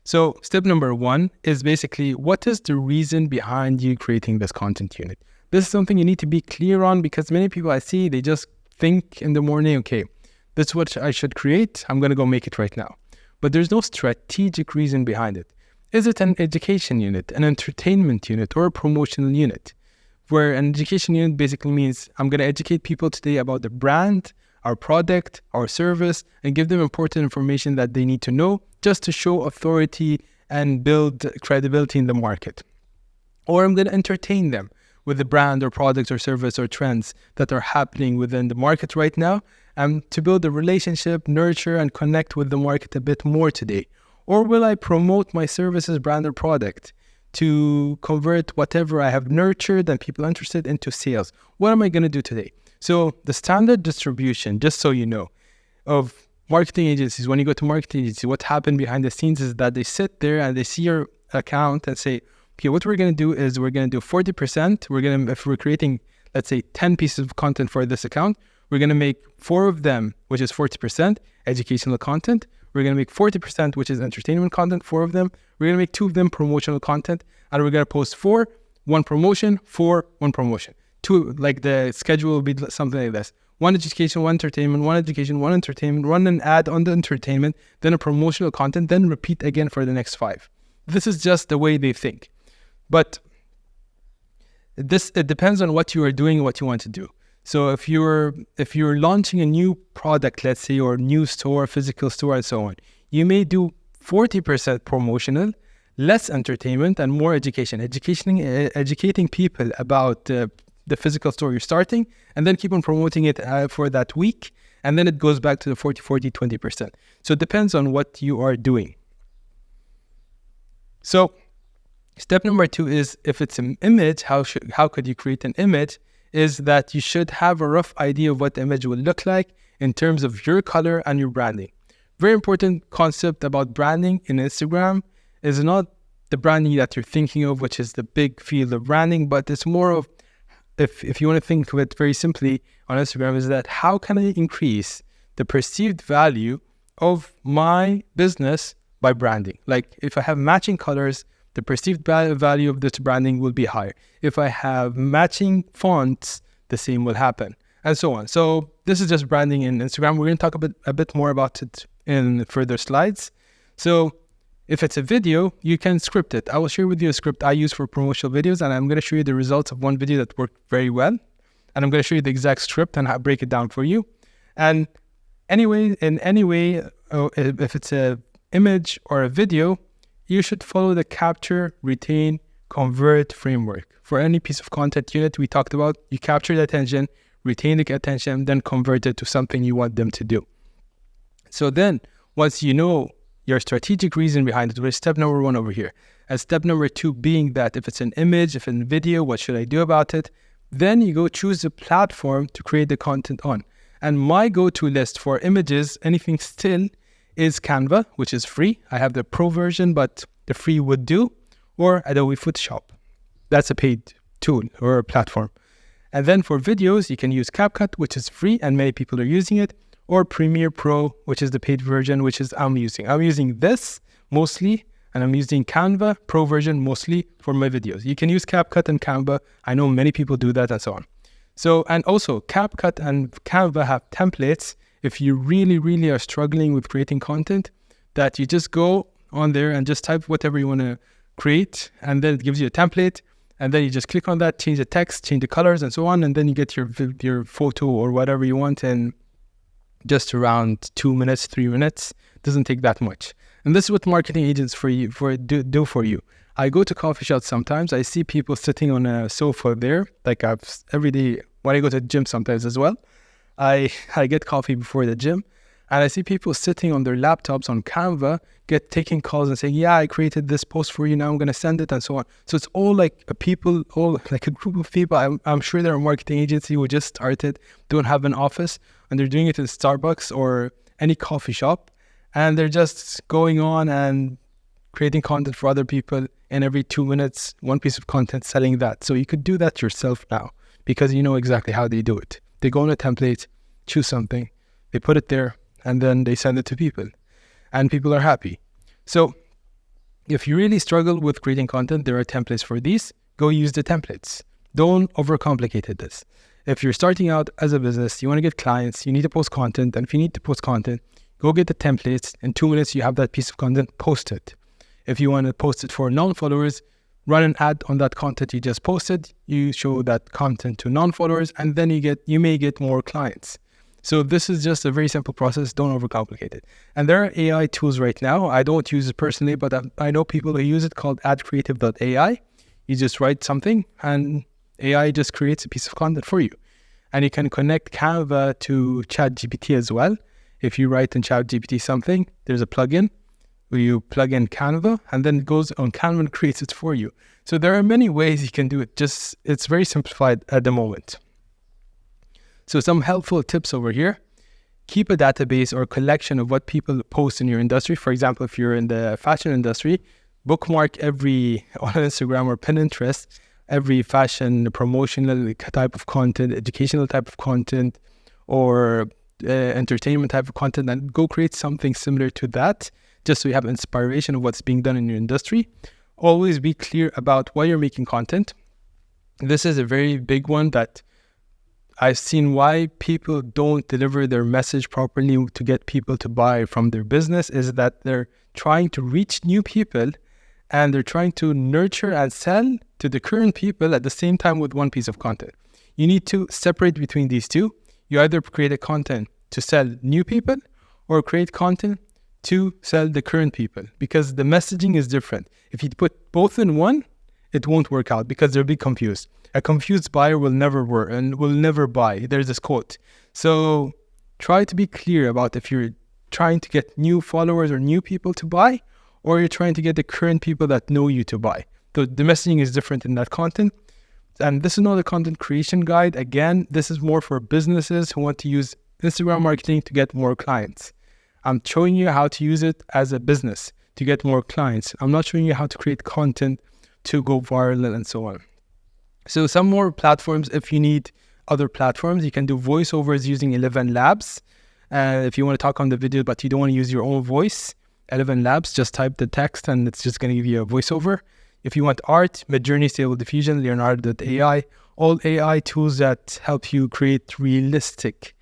So step number 1 is basically, what is the reason behind you creating this content unit? This is something you need to be clear on, because many people I see, they just think in the morning, okay, this is what I should create. I'm going to go make it right now. But there's no strategic reason behind it. Is it an education unit, an entertainment unit, or a promotional unit? where an education unit basically means I'm going to educate people today about the brand, our product, our service, and give them important information that they need to know just to show authority and build credibility in the market. Or I'm going to entertain them with the brand or products or service or trends that are happening within the market right now, and to build a relationship, nurture, and connect with the market a bit more today. Or will I promote my services, brand, or product to convert whatever I have nurtured and people interested into sales? What am I going to do today? So the standard distribution, just so you know, of marketing agencies, when you go to marketing agency, what happened behind the scenes is that they sit there and they see your account and say, okay, what we're going to do is we're going to do 40%. If we're creating, let's say, 10 pieces of content for this account, we're going to make 4 of them, which is 40% educational content. We're going to make 40%, which is entertainment content, 4 of them. We're going to make 2 of them promotional content. And we're going to post 4, 1 promotion, 4, 1 promotion. 2, like the schedule will be something like this. 1 education, 1 entertainment, 1 education, 1 entertainment, run an ad on the entertainment, then a promotional content, then repeat again for the next 5. This is just the way they think. But it depends on what you are doing and what you want to do. So if you're launching a new product, let's say, or new store, physical store, and so on, you may do 40% promotional, less entertainment, and more education. Educating people about the physical store you're starting, and then keep on promoting it for that week, and then it goes back to the 40-40-20%. So it depends on what you are doing. So step number 2 is, if it's an image, how could you create an image? Is that you should have a rough idea of what the image will look like in terms of your color and your branding. Very important concept about branding in Instagram is not the branding that you're thinking of, which is the big field of branding, but it's more of, if you want to think of it very simply on Instagram, is that how can I increase the perceived value of my business by branding? Like if I have matching colors, the perceived value of this branding will be higher. If I have matching fonts, the same will happen, and so on. So this is just branding in Instagram. We're going to talk a bit more about it in further slides. So if it's a video, you can script it. I will share with you a script I use for promotional videos, and I'm going to show you the results of one video that worked very well. And I'm going to show you the exact script and break it down for you. And anyway, if it's a image or a video, you should follow the capture, retain, convert framework. For any piece of content unit we talked about, you capture the attention, retain the attention, then convert it to something you want them to do. So then, once you know your strategic reason behind it, we're step number 1 over here. And step number 2 being that if it's an image, if it's a video, what should I do about it? Then you go choose a platform to create the content on. And my go-to list for images, anything still, is Canva, which is free. I have the pro version, but the free would do, or Adobe Photoshop. That's a paid tool or a platform. And then for videos, you can use CapCut, which is free and many people are using it, or Premiere Pro, which is the paid version, which is I'm using. I'm using this mostly, and I'm using Canva Pro version mostly for my videos. You can use CapCut and Canva. I know many people do that and so on. So, and also CapCut and Canva have templates. If you really are struggling with creating content, that you just go on there and just type whatever you want to create, and then it gives you a template, and then you just click on that, change the text, change the colors, and so on, and then you get your photo or whatever you want in just around 2 minutes, 3 minutes. Doesn't take that much. And this is what marketing agents do for you. I go to coffee shops sometimes. I see people sitting on a sofa there, like every day when I go to the gym sometimes as well. I get coffee before the gym, and I see people sitting on their laptops on Canva, taking calls and saying, yeah, I created this post for you, now I'm going to send it, and so on. So it's all like a group of people. I'm sure they're a marketing agency who just started, don't have an office, and they're doing it in Starbucks or any coffee shop, and they're just going on and creating content for other people, and every 2 minutes, 1 piece of content, selling that. So you could do that yourself now, because you know exactly how they do it. They go on a template, choose something, they put it there, and then they send it to people, and people are happy. So if you really struggle with creating content, there are templates for these. Go use the templates. Don't overcomplicate this. If you're starting out as a business, you want to get clients, you need to post content, and if you need to post content, go get the templates. In 2 minutes, you have that piece of content, post it. If you want to post it for non-followers, run an ad on that content you just posted, you show that content to non-followers, and then you may get more clients. So this is just a very simple process. Don't overcomplicate it. And there are AI tools right now. I don't use it personally, but I know people who use it, called adcreative.ai. You just write something and AI just creates a piece of content for you. And you can connect Canva to ChatGPT as well. If you write in ChatGPT something, there's a plugin where you plug in Canva and then it goes on Canva and creates it for you. So there are many ways you can do it. Just it's very simplified at the moment. So some helpful tips over here. Keep a database or collection of what people post in your industry. For example, if you're in the fashion industry, bookmark every on Instagram or Pinterest, every fashion promotional type of content, educational type of content, or entertainment type of content, and go create something similar to that, just so you have inspiration of what's being done in your industry. Always be clear about why you're making content. This is a very big one that I've seen why people don't deliver their message properly to get people to buy from their business, is that they're trying to reach new people and they're trying to nurture and sell to the current people at the same time with one piece of content. You need to separate between these two. You either create a content to sell new people or create content to sell the current people, because the messaging is different. If you put both in one, it won't work out because they'll be confused. A confused buyer will never work and will never buy. There's this quote. So try to be clear about if you're trying to get new followers or new people to buy, or you're trying to get the current people that know you to buy. So the messaging is different in that content. And this is not a content creation guide. Again, this is more for businesses who want to use Instagram marketing to get more clients. I'm showing you how to use it as a business to get more clients. I'm not showing you how to create content to go viral and so on. So some more platforms, if you need other platforms, you can do voiceovers using 11 Labs. If you want to talk on the video, but you don't want to use your own voice, 11 Labs, just type the text and it's just going to give you a voiceover. If you want art, Midjourney, Stable Diffusion, Leonardo.ai, all AI tools that help you create realistic.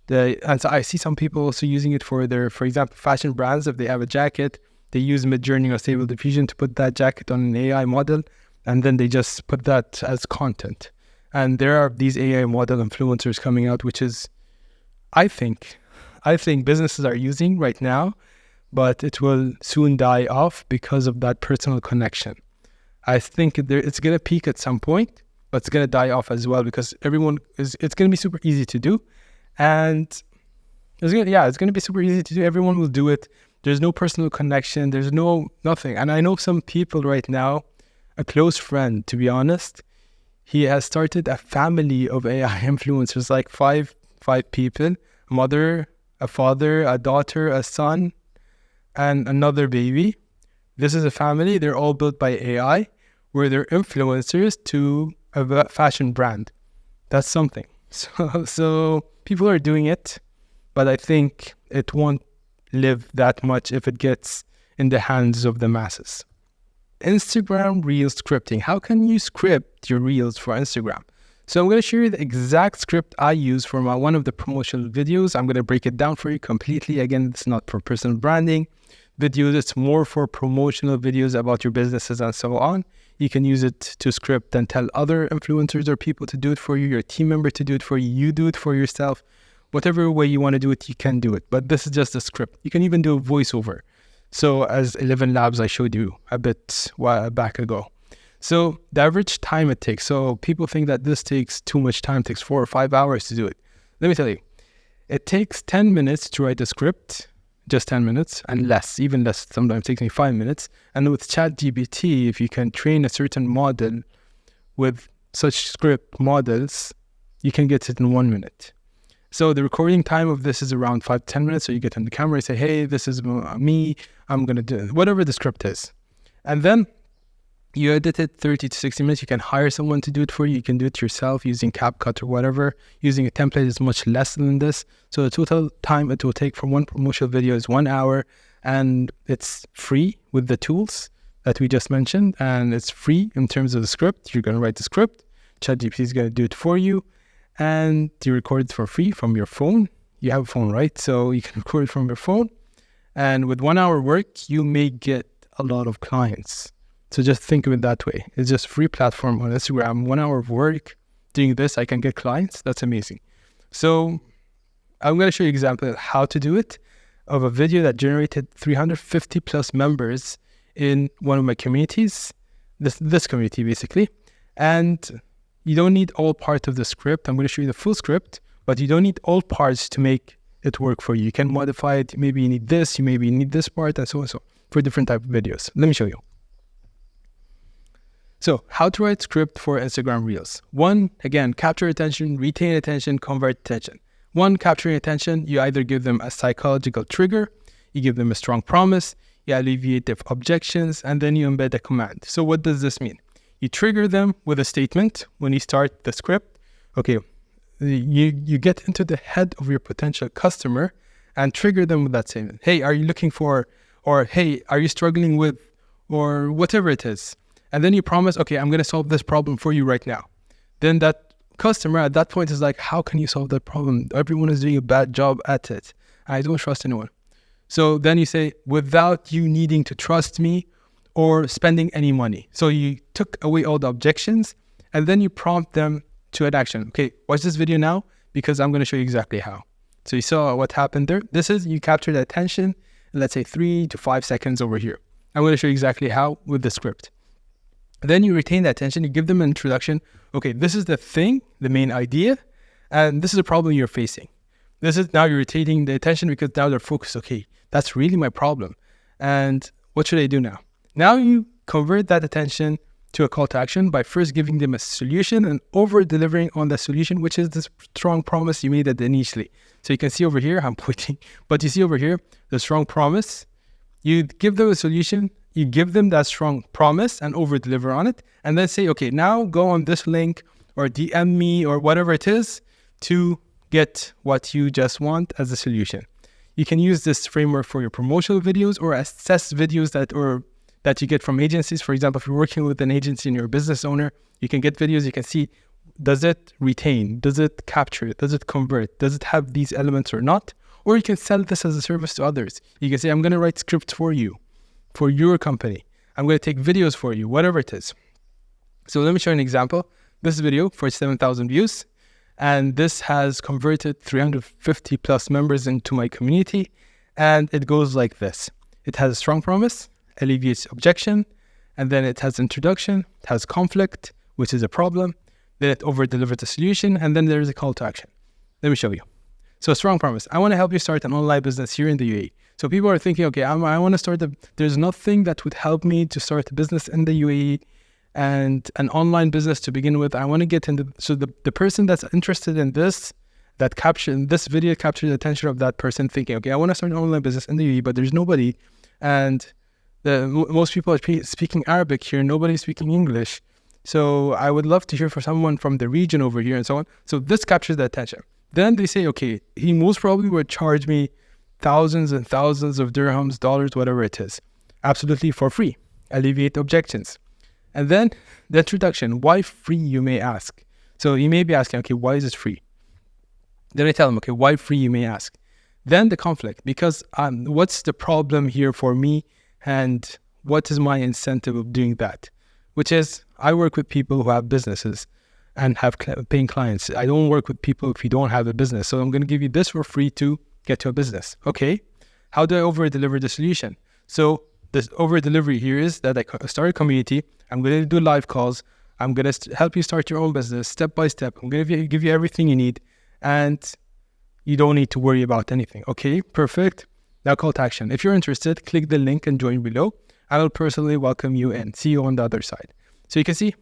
And so I see some people also using it for example, fashion brands. If they have a jacket, they use Midjourney or Stable Diffusion to put that jacket on an AI model, and then they just put that as content. And there are these AI model influencers coming out, which is, I think businesses are using right now, but it will soon die off because of that personal connection. I think it's going to peak at some point, but it's going to die off as well because it's going to be super easy to do. And it's going to be super easy to do. Everyone will do it. There's no personal connection. There's nothing. And I know some people right now, a close friend, to be honest, he has started a family of AI influencers, like five people, a mother, a father, a daughter, a son, and another baby. This is a family. They're all built by AI, where they're influencers to a fashion brand. That's something. So people are doing it, but I think it won't live that much if it gets in the hands of the masses. Instagram Reel scripting. How can you script your Reels for Instagram? So I'm going to show you the exact script I use for one of the promotional videos. I'm going to break it down for you completely. Again, it's not for personal branding videos. It's more for promotional videos about your businesses and so on. You can use it to script and tell other influencers or people to do it for you, your team member to do it for you, you do it for yourself. Whatever way you want to do it, you can do it. But this is just a script. You can even do a voiceover. So as 11 Labs I showed you a bit back ago. So the average time it takes. So people think that this takes too much time, it takes 4 or 5 hours to do it. Let me tell you, it takes 10 minutes to write a script, just 10 minutes, and less, even less. Sometimes it takes me 5 minutes. And with ChatGPT, if you can train a certain model with such script models, you can get it in 1 minute. So the recording time of this is around 5 to 10 minutes. So you get on the camera and say, hey, this is me. I'm going to do whatever the script is. And then you edit it 30 to 60 minutes. You can hire someone to do it for you. You can do it yourself using CapCut or whatever. Using a template is much less than this. So the total time it will take for one promotional video is 1 hour. And it's free with the tools that we just mentioned. And it's free in terms of the script. You're going to write the script. ChatGPT is going to do it for you. And you record it for free from your phone. You have a phone, right? So you can record it from your phone. And with 1 hour work, you may get a lot of clients. So just think of it that way. It's just free platform on Instagram, 1 hour of work. Doing this, I can get clients. That's amazing. So I'm going to show you an example of how to do it of a video that generated 350 plus members in one of my communities, this community basically. And you don't need all part of the script. I'm going to show you the full script, but you don't need all parts to make it work for you. You can modify it. Maybe you need this, you maybe need this part, and so on, so for different type of videos. Let me show you. So how to write script for Instagram Reels. 1, again, capture attention, retain attention, convert attention. 1, capturing attention, you either give them a psychological trigger, you give them a strong promise, you alleviate their objections, and then you embed a command. So what does this mean? You trigger them with a statement when you start the script. Okay, you get into the head of your potential customer and trigger them with that statement. Hey, are you looking for, or hey, are you struggling with, or whatever it is. And then you promise, okay, I'm going to solve this problem for you right now. Then that customer at that point is like, how can you solve that problem? Everyone is doing a bad job at it. I don't trust anyone. So then you say, without you needing to trust me or spending any money. So you took away all the objections and then you prompt them to an action. Okay, watch this video now because I'm going to show you exactly how. So you saw what happened there. This is, you captured attention in, let's say 3 to 5 seconds over here. I'm going to show you exactly how with the script. Then you retain the attention, you give them an introduction. Okay, this is the thing, the main idea, and this is a problem you're facing. This is now you're retaining the attention because now they're focused. Okay, that's really my problem. And what should I do now? Now you convert that attention to a call to action by first giving them a solution and over-delivering on the solution, which is this strong promise you made at the initially. So you can see over here, I'm pointing, but you see over here, the strong promise. You give them a solution, you give them that strong promise and over-deliver on it, and then say, okay, now go on this link or DM me or whatever it is to get what you just want as a solution. You can use this framework for your promotional videos or assess videos that you get from agencies. For example, if you're working with an agency and you're a business owner, you can get videos, you can see, does it retain? Does it capture? Does it convert? Does it have these elements or not? Or you can sell this as a service to others. You can say, I'm going to write scripts for you, for your company. I'm going to take videos for you, whatever it is. So let me show you an example. This video for 7,000 views, and this has converted 350 plus members into my community. And it goes like this. It has a strong promise, alleviates objection, and then it has introduction, it has conflict, which is a problem. Then it over-delivers the solution, and then there's a call to action. Let me show you. So a strong promise. I want to help you start an online business here in the UAE. So people are thinking, okay, I want to start there's nothing that would help me to start a business in the UAE and an online business to begin with. I want to get into, so the person that's interested in this, this video captured the attention of that person thinking, okay, I want to start an online business in the UAE, but there's nobody. And most people are speaking Arabic here, nobody's speaking English. So I would love to hear from someone from the region over here and so on. So this captures the attention. Then they say, okay, he most probably would charge me thousands and thousands of dirhams, dollars, whatever it is, absolutely for free, alleviate objections. And then the introduction, why free, you may ask. So you may be asking, okay, why is it free? Then I tell them, okay, why free, you may ask. Then the conflict, because what's the problem here for me and what is my incentive of doing that? Which is, I work with people who have businesses and have paying clients. I don't work with people if you don't have a business. So I'm going to give you this for free to get to a business. Okay, how do I over-deliver the solution? So this over-delivery here is that I start a community. I'm going to do live calls. I'm going to help you start your own business step by step. I'm going to give you everything you need and you don't need to worry about anything. Okay, perfect. Now call to action. If you're interested, click the link and join below. I will personally welcome you in. See you on the other side. So you can see,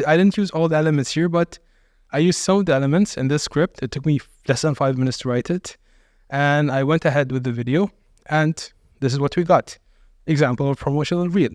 I didn't use all the elements here, but I used some of the elements in this script. It took me less than 5 minutes to write it. And I went ahead with the video and this is what we got. Example of promotional reel.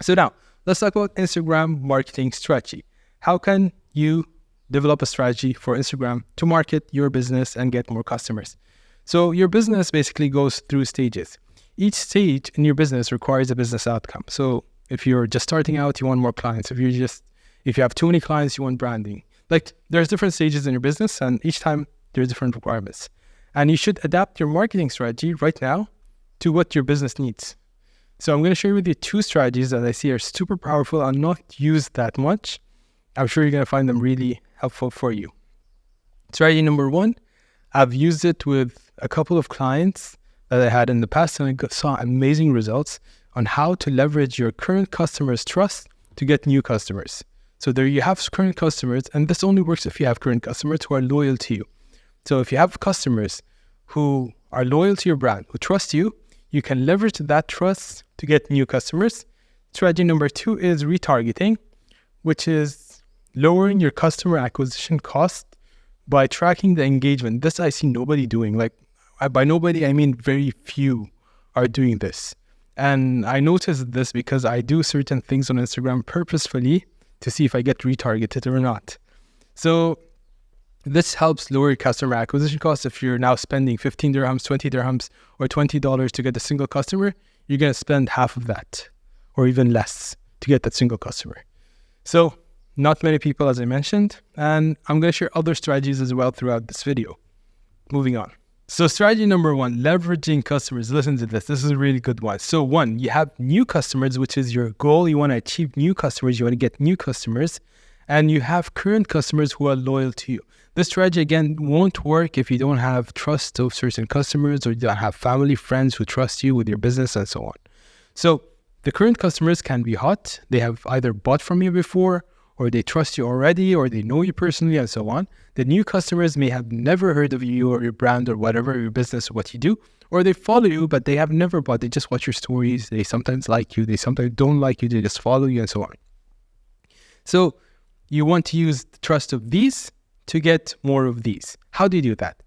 So now let's talk about Instagram marketing strategy. How can you develop a strategy for Instagram to market your business and get more customers? So your business basically goes through stages. Each stage in your business requires a business outcome. So if you're just starting out, you want more clients. If you have too many clients, you want branding. Like there's different stages in your business and each time there's different requirements. And you should adapt your marketing strategy right now to what your business needs. So I'm going to share with you 2 strategies that I see are super powerful and not used that much. I'm sure you're going to find them really helpful for you. Strategy number 1, I've used it with a couple of clients that I had in the past, and I saw amazing results on how to leverage your current customers' trust to get new customers. So there you have current customers, and this only works if you have current customers who are loyal to you. So if you have customers who are loyal to your brand, who trust you, you can leverage that trust to get new customers. Strategy number 2 is retargeting, which is lowering your customer acquisition cost by tracking the engagement. This I see nobody doing. Like, by nobody, I mean very few are doing this. And I noticed this because I do certain things on Instagram purposefully to see if I get retargeted or not. So this helps lower your customer acquisition costs. If you're now spending 15 dirhams, 20 dirhams, or $20 to get a single customer, you're going to spend half of that or even less to get that single customer. So not many people, as I mentioned, and I'm going to share other strategies as well throughout this video. Moving on. So strategy number 1, leveraging customers. Listen to this. This is a really good one. So 1, you have new customers, which is your goal. You want to achieve new customers. You want to get new customers. And you have current customers who are loyal to you. This strategy, again, won't work if you don't have trust of certain customers or you don't have family, friends who trust you with your business and so on. So the current customers can be hot. They have either bought from you before, or they trust you already, or they know you personally and so on. The new customers may have never heard of you or your brand or whatever, your business or what you do, or they follow you, but they have never bought. They just watch your stories. They sometimes like you. They sometimes don't like you. They just follow you and so on. So you want to use the trust of these to get more of these. How do you do that?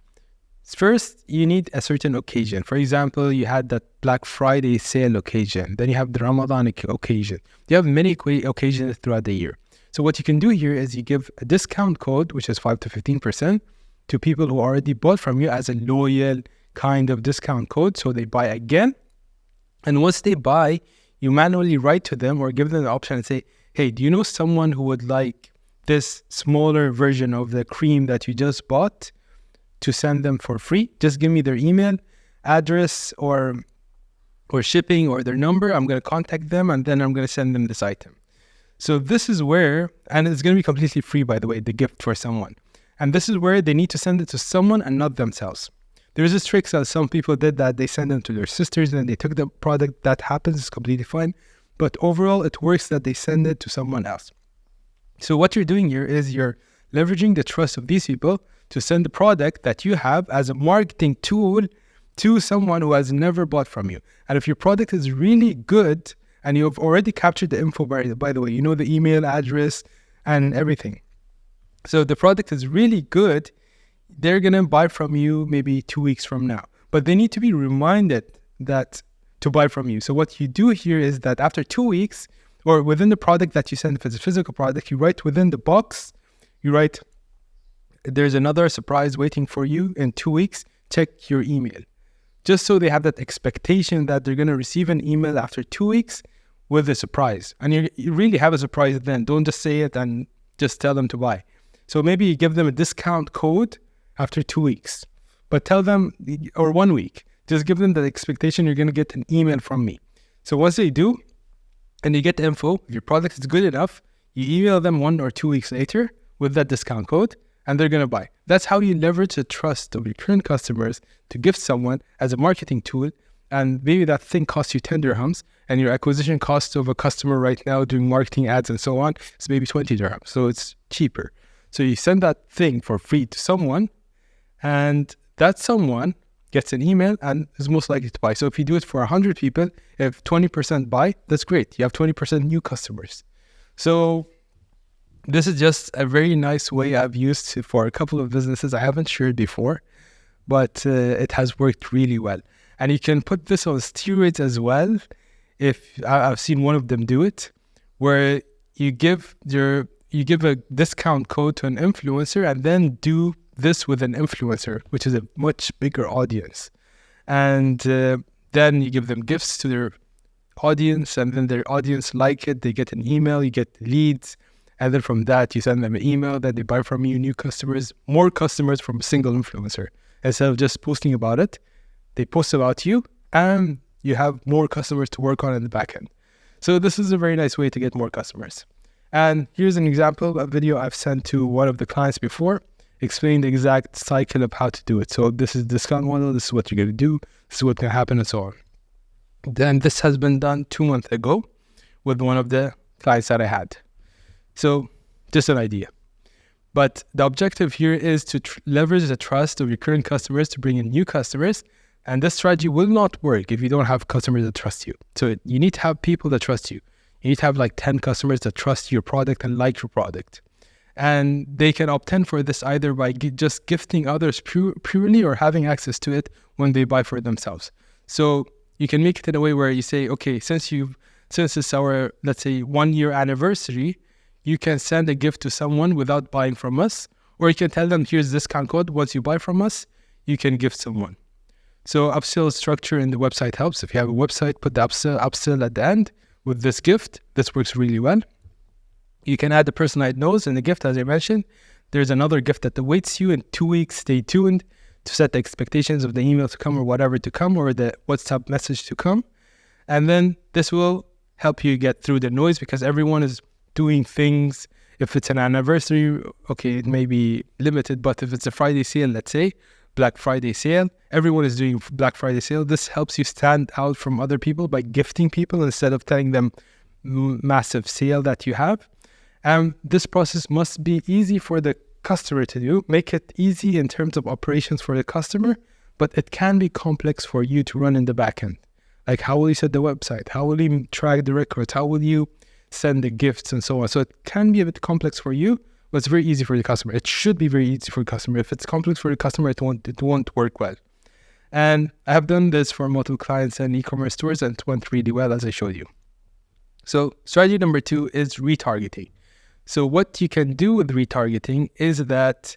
First, you need a certain occasion. For example, you had that Black Friday sale occasion. Then you have the Ramadan occasion. You have many occasions throughout the year. So what you can do here is you give a discount code, which is 5 to 15%, to people who already bought from you as a loyal kind of discount code. So they buy again. And once they buy, you manually write to them or give them the option and say, hey, do you know someone who would like this smaller version of the cream that you just bought to send them for free? Just give me their email, address, or shipping, or their number. I'm going to contact them and then I'm going to send them this item. So this is where, and it's going to be completely free, by the way, the gift for someone. And this is where they need to send it to someone and not themselves. There's this trick that some people did that they send them to their sisters and they took the product. That happens, it's completely fine. But overall, it works that they send it to someone else. So what you're doing here is you're leveraging the trust of these people to send the product that you have as a marketing tool to someone who has never bought from you. And if your product is really good and you've already captured the info, by the way, you know the email address and everything. So the product is really good, they're going to buy from you maybe 2 weeks from now. But they need to be reminded that to buy from you. So what you do here is that after 2 weeks, or within the product that you send, if it's a physical product, you write within the box, you write, there's another surprise waiting for you in 2 weeks, check your email. Just so they have that expectation that they're going to receive an email after 2 weeks with a surprise. And you really have a surprise then. Don't just say it and just tell them to buy. So maybe you give them a discount code after 2 weeks, but tell them, or 1 week, just give them the expectation you're going to get an email from me. So once they do, and you get the info, if your product is good enough, you email them 1 or 2 weeks later with that discount code, and they're going to buy. That's how you leverage the trust of your current customers to gift someone as a marketing tool. And maybe that thing costs you 10 dirhams, and your acquisition cost of a customer right now doing marketing ads and so on is maybe 20 dirhams. So it's cheaper. So you send that thing for free to someone, and that someone gets an email and is most likely to buy. So if you do it for 100 people, if 20% buy, that's great. You have 20% new customers. So this is just a very nice way I've used for a couple of businesses I haven't shared before, but it has worked really well. And you can put this on steroids as well. If I've seen one of them do it, where you give a discount code to an influencer and then do this with an influencer, which is a much bigger audience. And then you give them gifts to their audience, and then their audience like it. They get an email, you get leads. And then from that, you send them an email that they buy from you, new customers, more customers from a single influencer. Instead of just posting about it, they post about you, and you have more customers to work on in the back end. So this is a very nice way to get more customers. And here's an example, a video I've sent to one of the clients before, explaining the exact cycle of how to do it. So this is discount model, this is what you're going to do, this is what's going to happen, and so on. Then this has been done 2 months ago with one of the clients that I had. So just an idea. But the objective here is to leverage the trust of your current customers to bring in new customers. And this strategy will not work if you don't have customers that trust you. So you need to have people that trust you. You need to have like 10 customers that trust your product and like your product. And they can obtain for this either by just gifting others purely or having access to it when they buy for themselves. So you can make it in a way where you say, okay, since it's our, let's say, 1 year anniversary, you can send a gift to someone without buying from us, or you can tell them, here's discount code. Once you buy from us, you can gift someone. So upsell structure in the website helps. If you have a website, put the upsell at the end with this gift. This works really well. You can add the personalized notes in the gift, as I mentioned. There's another gift that awaits you in 2 weeks. Stay tuned to set the expectations of the email to come or whatever to come or the WhatsApp message to come. And then this will help you get through the noise because everyone is doing things. If it's an anniversary, okay, it may be limited, but if it's a Friday sale, let's say, Black Friday sale, everyone is doing Black Friday sale. This helps you stand out from other people by gifting people instead of telling them massive sale that you have. And this process must be easy for the customer to do. Make it easy in terms of operations for the customer, but it can be complex for you to run in the backend. Like how will you set the website? How will you track the records? How will you send the gifts and so on? So it can be a bit complex for you, but it's very easy for the customer. It should be very easy for the customer. If it's complex for the customer, it won't work well. And I have done this for multiple clients and e-commerce stores, and it went really well, as I showed you. So strategy number 2 is retargeting. So what you can do with retargeting is that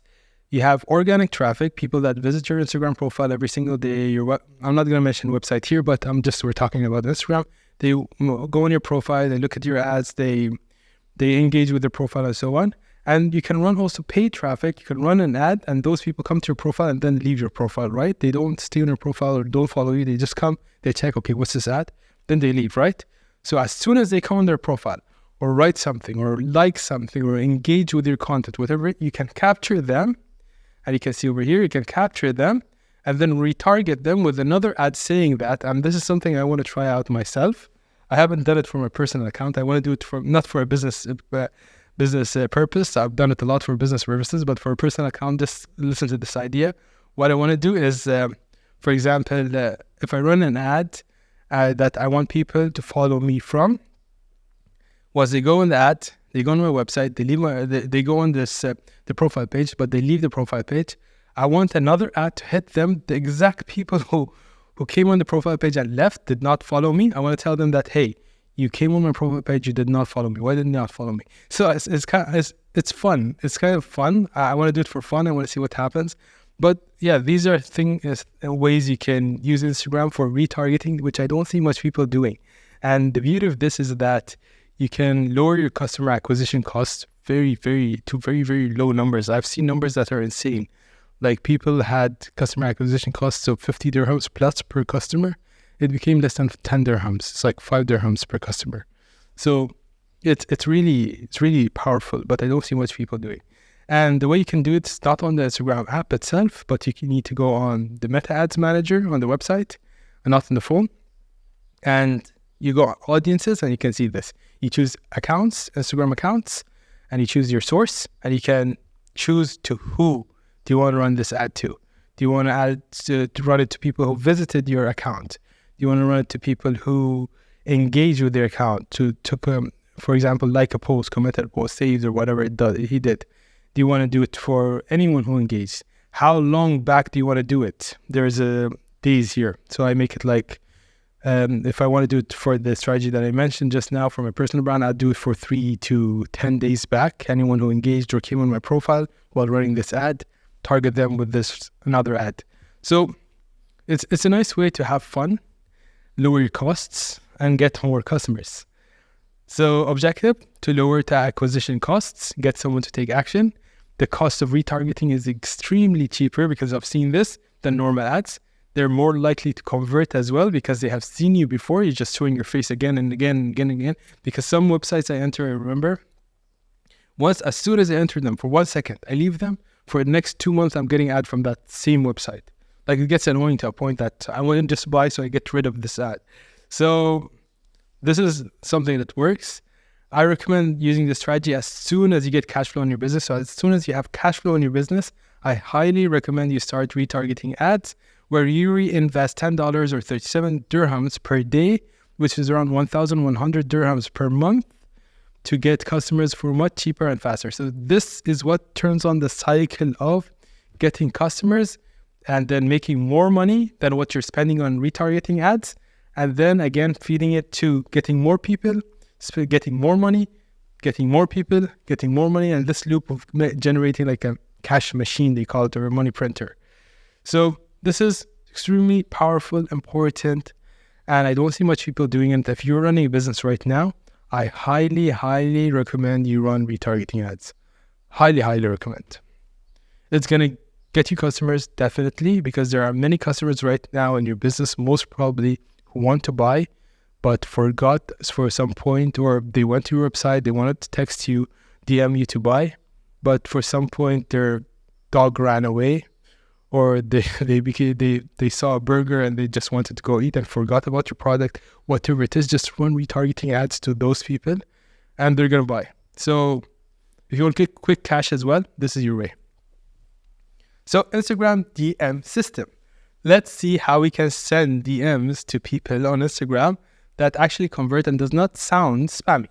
you have organic traffic, people that visit your Instagram profile every single day. I'm not going to mention website here, but we're talking about Instagram. They go on your profile, they look at your ads, they engage with their profile and so on. And you can run also paid traffic. You can run an ad and those people come to your profile and then leave your profile, right? They don't stay on your profile or don't follow you. They just come, they check, okay, what's this ad? Then they leave, right? So as soon as they come on their profile or write something or like something or engage with your content, whatever, you can capture them. And you can see over here, you can capture them and then retarget them with another ad saying that. And this is something I want to try out myself. I haven't done it for my personal account. I want to do it not for a business purpose. I've done it a lot for business purposes, but for a personal account, just listen to this idea. What I want to do is, for example, if I run an ad that I want people to follow me from, once they go in the ad, they go on my website, they go on this the profile page, but they leave the profile page. I want another ad to hit them, the exact people who came on the profile page and left, did not follow me. I want to tell them that, hey, you came on my profile page, you did not follow me. Why did you not follow me? So it's fun. It's kind of fun. I want to do it for fun. I want to see what happens. But yeah, these are ways you can use Instagram for retargeting, which I don't see much people doing. And the beauty of this is that you can lower your customer acquisition costs to very, very low numbers. I've seen numbers that are insane. Like people had customer acquisition costs of 50 dirhams plus per customer. It became less than 10 dirhams. It's like 5 dirhams per customer. So it's really powerful, but I don't see much people doing. And the way you can do it is not on the Instagram app itself, but you need to go on the Meta Ads Manager on the website and not on the phone. And you go audiences and you can see this. You choose accounts, Instagram accounts, and you choose your source, and you can choose to who do you want to run this ad to. Do you want to run it to people who visited your account? Do you want to run it to people who engage with their account, for example, like a post, commented a post, saved, or whatever he did? Do you want to do it for anyone who engaged? How long back do you want to do it? There's days here. So I make it like, if I want to do it for the strategy that I mentioned just now for my personal brand, I'll do it for 3 to 10 days back. Anyone who engaged or came on my profile while running this ad, target them with this another ad. So it's a nice way to have fun, lower your costs, and get more customers. So objective, to lower the acquisition costs, get someone to take action. The cost of retargeting is extremely cheaper because I've seen this than normal ads. they're more likely to convert as well because they have seen you before. You're just showing your face again and again and again and again. Because some websites I enter, I remember, as soon as I enter them for 1 second, I leave them. For the next 2 months, I'm getting ad from that same website. Like, it gets annoying to a point that I want to just buy, so I get rid of this ad. So this is something that works. I recommend using this strategy as soon as you get cash flow in your business. So as soon as you have cash flow in your business, I highly recommend you start retargeting ads where you reinvest $10 or 37 dirhams per day, which is around 1,100 dirhams per month, to get customers for much cheaper and faster. So this is what turns on the cycle of getting customers and then making more money than what you're spending on retargeting ads. And then again, feeding it to getting more people, getting more money, getting more people, getting more money, and this loop of generating like a cash machine, they call it, or a money printer. So this is extremely powerful, important, and I don't see much people doing it. If you're running a business right now, I highly, highly recommend you run retargeting ads. Highly, highly recommend. It's going to get you customers, definitely, because there are many customers right now in your business, most probably, who want to buy, but forgot for some point, or they went to your website, they wanted to text you, DM you to buy, but for some point their dog ran away, or they saw a burger and they just wanted to go eat and forgot about your product. Whatever it is, just run retargeting ads to those people and they're going to buy. So if you want to get quick cash as well, this is your way. So Instagram DM system. Let's see how we can send DMs to people on Instagram that actually convert and does not sound spammy.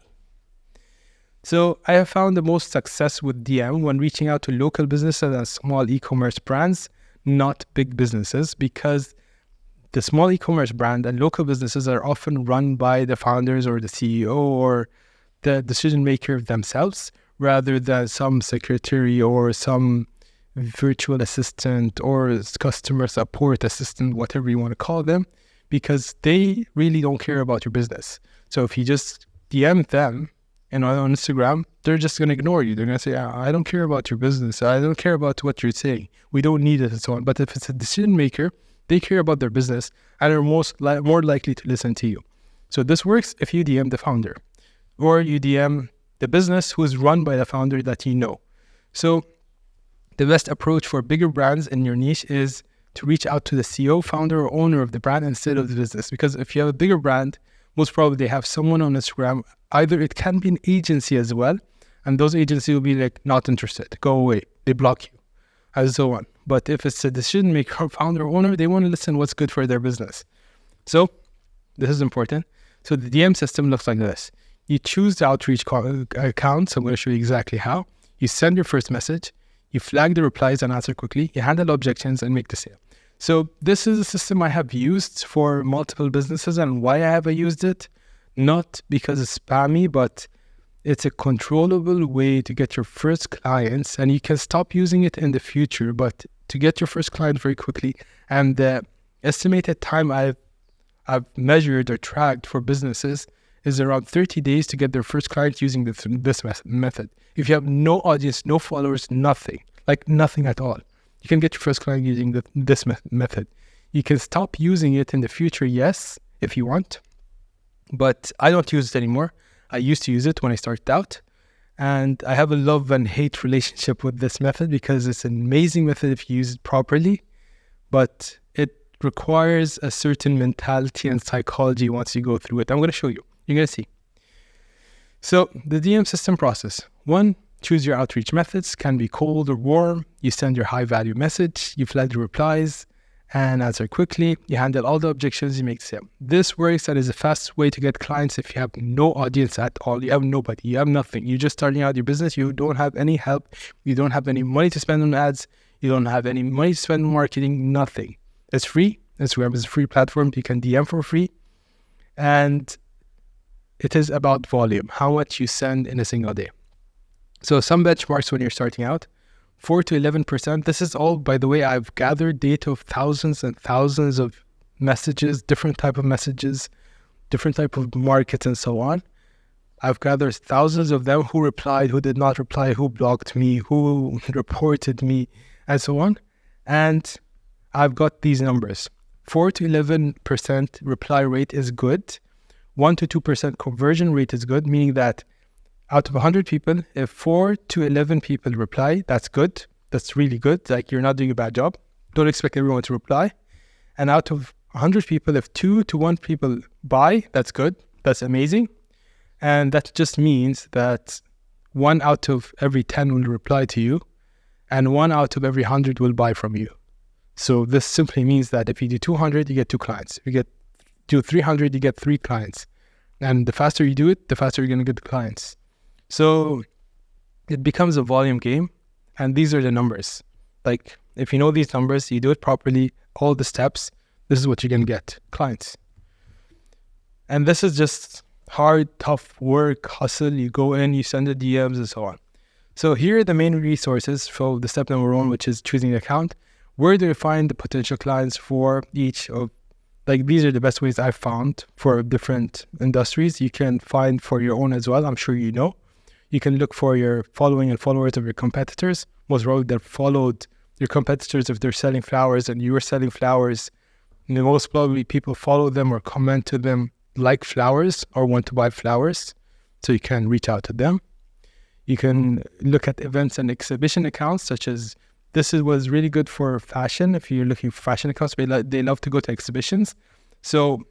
So I have found the most success with DM when reaching out to local businesses and small e-commerce brands, not big businesses, because the small e-commerce brand and local businesses are often run by the founders or the CEO or the decision maker themselves, rather than some secretary or some virtual assistant or customer support assistant, whatever you want to call them, because they really don't care about your business. So if you just DM them and on Instagram, they're just going to ignore you. They're going to say, I don't care about your business. I don't care about what you're saying. We don't need it and so on. But if it's a decision maker, they care about their business and are more likely to listen to you. So this works if you DM the founder or you DM the business who is run by the founder that you know. So the best approach for bigger brands in your niche is to reach out to the CEO, founder, or owner of the brand instead of the business. Because if you have a bigger brand, most probably they have someone on Instagram. Either it can be an agency as well, and those agencies will be like, not interested, go away, they block you, and so on. But if it's a decision maker, founder, owner, they want to listen what's good for their business. So this is important. So the DM system looks like this. You choose the outreach accounts. I'm going to show you exactly how. You send your first message. You flag the replies and answer quickly. You handle objections and make the sale. So this is a system I have used for multiple businesses, and why I have used it, not because it's spammy, but it's a controllable way to get your first clients, and you can stop using it in the future, but to get your first client very quickly. And the estimated time I've measured or tracked for businesses is around 30 days to get their first client using this method. If you have no audience, no followers, nothing, like nothing at all, you can get your first client using this method. You can stop using it in the future, yes, if you want, but I don't use it anymore. I used to use it when I started out, and I have a love and hate relationship with this method because it's an amazing method if you use it properly, but it requires a certain mentality and psychology once you go through it. I'm going to show you. You're going to see. So the DM system process. 1, choose your outreach methods, can be cold or warm. You send your high value message, you flag the replies and answer quickly. You handle all the objections, you make the sale. This works and is a fast way to get clients if you have no audience at all. You have nobody, you have nothing. You're just starting out your business. You don't have any help. You don't have any money to spend on ads. You don't have any money to spend on marketing, nothing. It's free. Instagram is a free platform. You can DM for free. And it is about volume, how much you send in a single day. So some benchmarks when you're starting out, 4 to 11%. This is all, by the way, I've gathered data of thousands and thousands of messages, different type of messages, different type of markets and so on. I've gathered thousands of them, who replied, who did not reply, who blocked me, who reported me, and so on. And I've got these numbers. 4 to 11% reply rate is good. 1 to 2% conversion rate is good, meaning that out of 100 people, if 4 to 11 people reply, that's good. That's really good. Like, you're not doing a bad job. Don't expect everyone to reply. And out of 100 people, if 2 to 1 people buy, that's good. That's amazing. And that just means that 1 out of every 10 will reply to you, and 1 out of every 100 will buy from you. So this simply means that if you do 200, you get 2 clients. If you do 300, you get 3 clients. And the faster you do it, the faster you're going to get the clients. So it becomes a volume game. And these are the numbers. Like, if you know these numbers, you do it properly, all the steps, this is what you're going to get, clients. And this is just hard, tough work, hustle. You go in, you send the DMs and so on. So here are the main resources for the step number 1, which is choosing the account. Where do you find the potential clients for each of, like, these are the best ways I've found for different industries. You can find for your own as well. I'm sure you know. You can look for your following and followers of your competitors. Most probably that followed your competitors if they're selling flowers and you were selling flowers. Most probably people follow them or comment to them like flowers or want to buy flowers. So you can reach out to them. You can look at events and exhibition accounts, such as was really good for fashion. If you're looking for fashion accounts, they love to go to exhibitions. So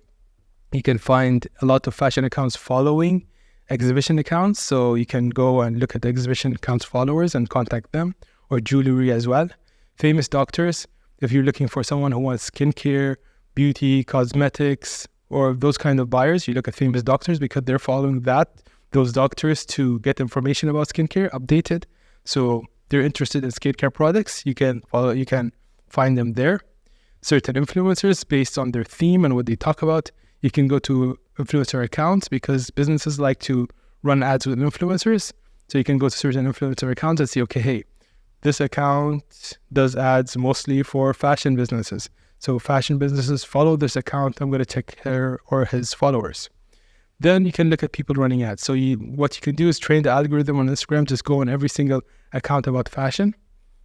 you can find a lot of fashion accounts following exhibition accounts. So you can go and look at the exhibition accounts followers and contact them, or jewelry as well. Famous doctors, if you're looking for someone who wants skincare, beauty, cosmetics, or those kind of buyers, you look at famous doctors because they're following those doctors to get information about skincare updated. So they're interested in skincare products. You can find them there. Certain influencers, based on their theme and what they talk about, you can go to influencer accounts because businesses like to run ads with influencers. So you can go to certain influencer accounts and see, okay, hey, this account does ads mostly for fashion businesses. So fashion businesses follow this account. I'm going to check her or his followers. Then you can look at people running ads. So what you can do is train the algorithm on Instagram. Just go on every single account about fashion.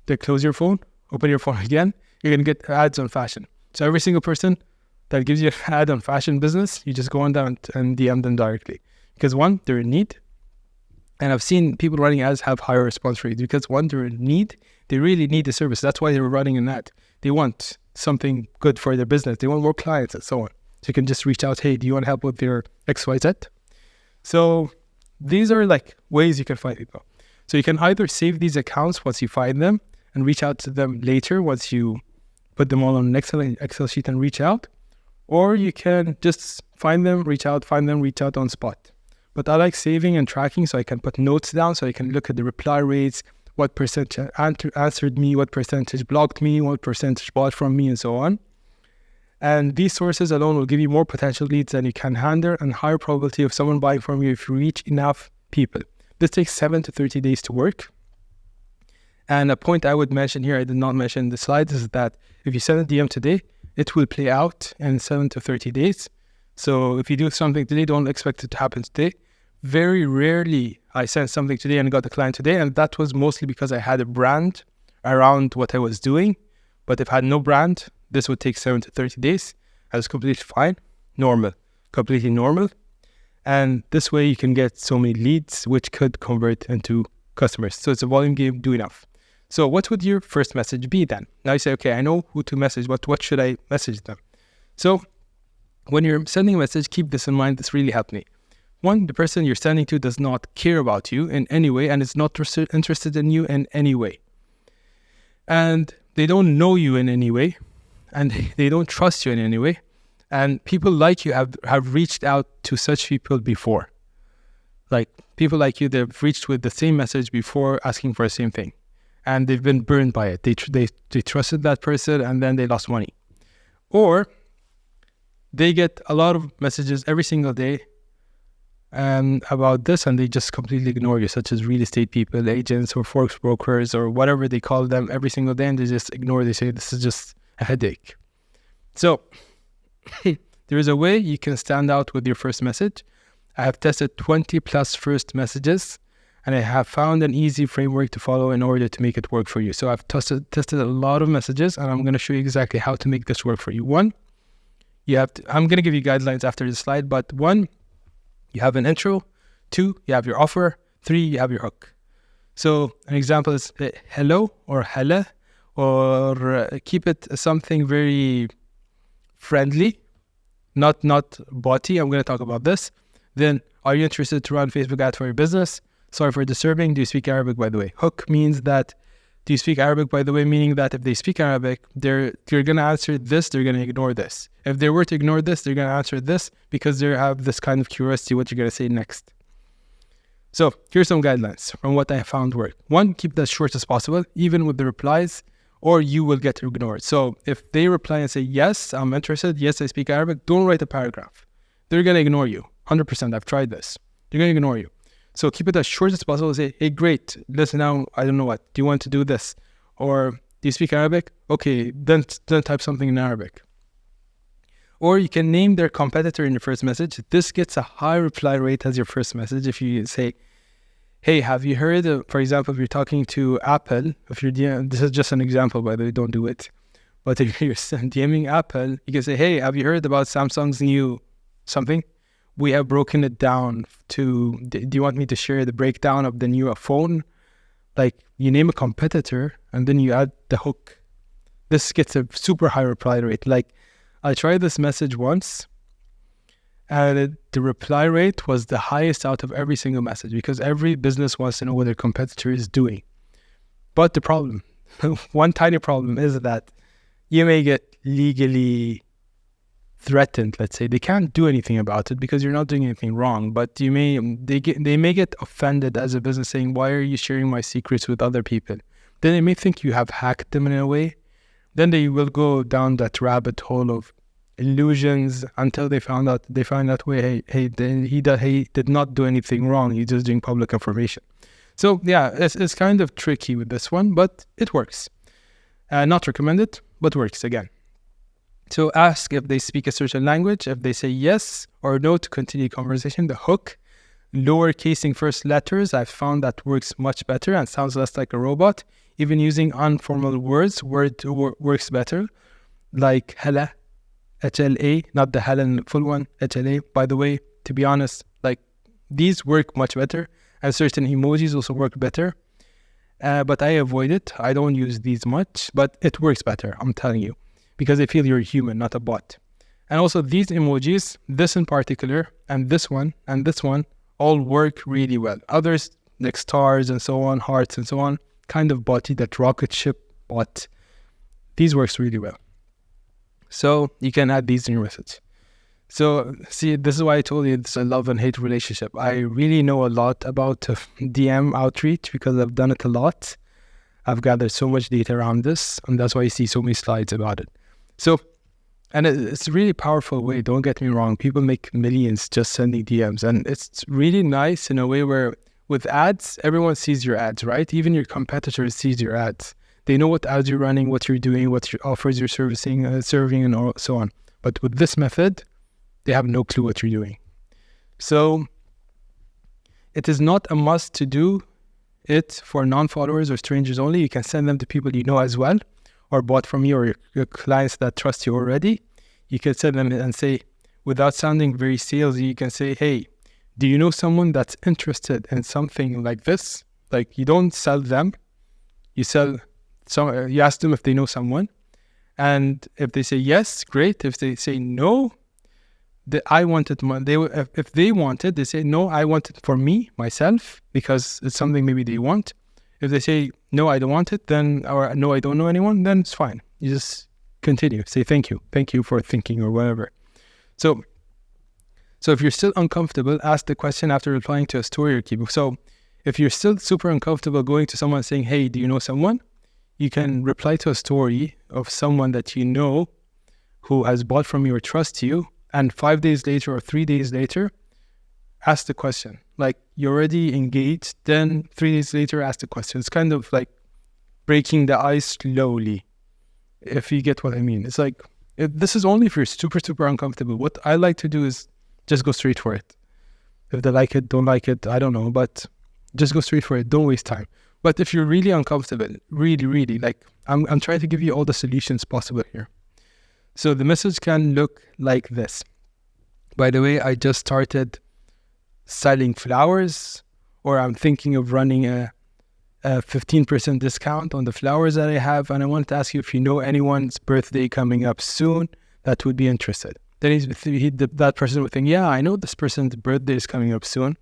Then close your phone, open your phone again. You're going to get ads on fashion. So every single person that gives you an ad on fashion business, you just go on down and DM them directly. Because 1, they're in need. And I've seen people running ads have higher response rates because 1, they're in need. They really need the service. That's why they're running an ad. They want something good for their business. They want more clients and so on. So you can just reach out, hey, do you want help with your XYZ? So these are like ways you can find people. So you can either save these accounts once you find them and reach out to them later once you put them all on an Excel sheet and reach out. Or you can just find them, reach out on spot. But I like saving and tracking so I can put notes down so I can look at the reply rates, what percentage answered me, what percentage blocked me, what percentage bought from me, and so on. And these sources alone will give you more potential leads than you can handle and higher probability of someone buying from you if you reach enough people. This takes 7 to 30 days to work. And a point I would mention here, I did not mention in the slides, is that if you send a DM today, it will play out in 7 to 30 days. So if you do something today, don't expect it to happen today. Very rarely I sent something today and got a client today, and that was mostly because I had a brand around what I was doing. But if I had no brand, this would take 7 to 30 days. That's completely fine, completely normal. And this way you can get so many leads, which could convert into customers. So it's a volume game, do enough. So what would your first message be then? Now you say, okay, I know who to message, but what should I message them? So when you're sending a message, keep this in mind. This really helped me. 1, the person you're sending to does not care about you in any way and is not interested in you in any way. And they don't know you in any way, and they don't trust you in any way. And people like you have reached out to such people before. Like people like you, they've reached with the same message before asking for the same thing. And they've been burned by it. They trusted that person and then they lost money. Or they get a lot of messages every single day about this and they just completely ignore you, such as real estate people, agents, or forex brokers, or whatever they call them every single day, and they just ignore. They say this is just a headache. So there is a way you can stand out with your first message. I have tested 20 plus first messages, and I have found an easy framework to follow in order to make it work for you. So I've tested a lot of messages, and I'm going to show you exactly how to make this work for you. 1, you have to, I'm going to give you guidelines after the slide, but 1, you have an intro. 2, you have your offer. 3, you have your hook. So an example is hello or hella, or keep it something very friendly, not botty. I'm going to talk about this. Then, are you interested to run Facebook ads for your business? Sorry for disturbing. Do you speak Arabic, by the way? Hook means that, do you speak Arabic, by the way? Meaning that if they speak Arabic, you're going to answer this, they're going to ignore this. If they were to ignore this, they're going to answer this because they have this kind of curiosity what you're going to say next. So here's some guidelines from what I found work. 1, keep it as short as possible, even with the replies, or you will get ignored. So if they reply and say, yes, I'm interested, yes, I speak Arabic, don't write a paragraph. They're going to ignore you. 100%. I've tried this. They're going to ignore you. So keep it as short as possible. Say, hey, great. Listen now, I don't know what. Do you want to do this? Or do you speak Arabic? Okay, then type something in Arabic. Or you can name their competitor in your first message. This gets a high reply rate as your first message. If you say, hey, have you heard of, for example, if you're talking to Apple, if you're this is just an example, by the way, don't do it. But if you're DMing Apple, you can say, hey, have you heard about Samsung's new something? We have broken it down to, do you want me to share the breakdown of the new phone? Like, you name a competitor and then you add the hook. This gets a super high reply rate. Like, I tried this message once and the reply rate was the highest out of every single message because every business wants to know what their competitor is doing. But the problem, one tiny problem is that you may get legally threatened. Let's say they can't do anything about it because you're not doing anything wrong, but they may get offended as a business saying, why are you sharing my secrets with other people? Then they may think you have hacked them in a way. Then they will go down that rabbit hole of illusions until they find out he did not do anything wrong. He's just doing public information. So yeah, it's kind of tricky with this one, but it works. Not recommended, but works again. So ask if they speak a certain language. If they say yes or no to continue conversation, the hook, lowercasing first letters, I've found that works much better and sounds less like a robot. Even using informal words, works better, like hella, HLA, not the Helen full one, HLA. By the way, to be honest, like these work much better, and certain emojis also work better. But I avoid it. I don't use these much, but it works better, I'm telling you, because I feel you're a human, not a bot. And also these emojis, this in particular, and this one, all work really well. Others, like stars and so on, hearts and so on, kind of botty, that rocket ship bot. These works really well. So you can add these in your message. So see, this is why I told you it's a love and hate relationship. I really know a lot about DM outreach because I've done it a lot. I've gathered so much data around this, and that's why you see so many slides about it. So, and it's a really powerful way, don't get me wrong. People make millions just sending DMs, and it's really nice in a way where with ads, everyone sees your ads, right? Even your competitors sees your ads. They know what ads you're running, what you're doing, what your offers you're serving, and so on. But with this method, they have no clue what you're doing. So it is not a must to do it for non-followers or strangers only. You can send them to people you know as well, or bought from you, or your clients that trust you already. You can send them and say, without sounding very salesy, you can say, hey, do you know someone that's interested in something like this? Like, you don't sell them, you ask them if they know someone. And if they say yes, great. If they say no, if they want it, they say no, I want it for me, myself, because it's something maybe they want. If they say no, I don't want it, then, or no, I don't know anyone, then it's fine. You just continue. Say thank you for thinking, or whatever. So if you're still uncomfortable, ask the question after replying to a story or keep. So if you're still super uncomfortable going to someone saying, hey, do you know someone? You can reply to a story of someone that you know who has bought from you or trusts you, and 5 days later or 3 days later, ask the question. Like, you're already engaged, then 3 days later, ask the question. It's kind of like breaking the ice slowly, if you get what I mean. It's like, this is only if you're super, super uncomfortable. What I like to do is just go straight for it. If they like it, don't like it, I don't know, but just go straight for it. Don't waste time. But if you're really uncomfortable, really, really, like, I'm trying to give you all the solutions possible here. So the message can look like this. By the way, I just started selling flowers, or I'm thinking of running a 15% discount on the flowers that I have, and I wanted to ask you if you know anyone's birthday coming up soon that would be interested. Then that person would think, yeah, I know this person's birthday is coming up soon.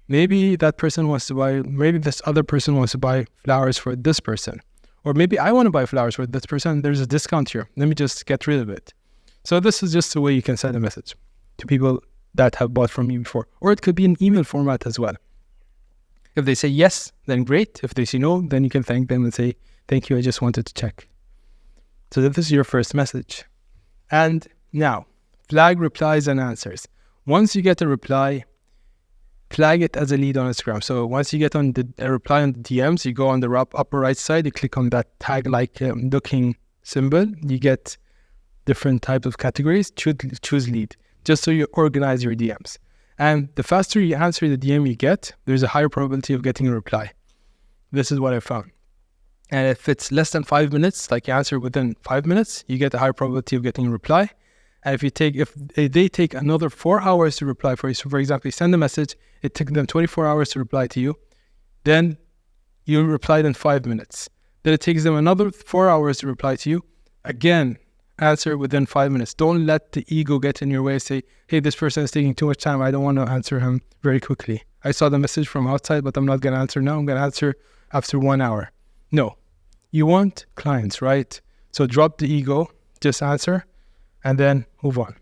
Maybe that person wants to buy, maybe this other person wants to buy flowers for this person. Or maybe I want to buy flowers for this person. There's a discount here. Let me just get rid of it. So this is just a way you can send a message to people that have bought from you before. Or it could be an email format as well. If they say yes, then great. If they say no, then you can thank them and say, thank you, I just wanted to check. So this is your first message. And now, flag replies and answers. Once you get a reply, flag it as a lead on Instagram. So once you get on a reply on the DMs, you go on the upper right side, you click on that tag-like looking symbol. You get different types of categories. Choose lead, just so you organize your DMs. And the faster you answer the DM you get, there's a higher probability of getting a reply. This is what I found. And if it's less than 5 minutes, like you answer within 5 minutes, you get a higher probability of getting a reply. And if they take another 4 hours to reply for you, so for example, you send a message, it took them 24 hours to reply to you, then you replied in 5 minutes. Then it takes them another 4 hours to reply to you. Again, answer within 5 minutes. Don't let the ego get in your way. Say, hey, this person is taking too much time. I don't want to answer him very quickly. I saw the message from outside, but I'm not going to answer now. I'm going to answer after 1 hour. No, you want clients, right? So drop the ego, just answer, and then move on.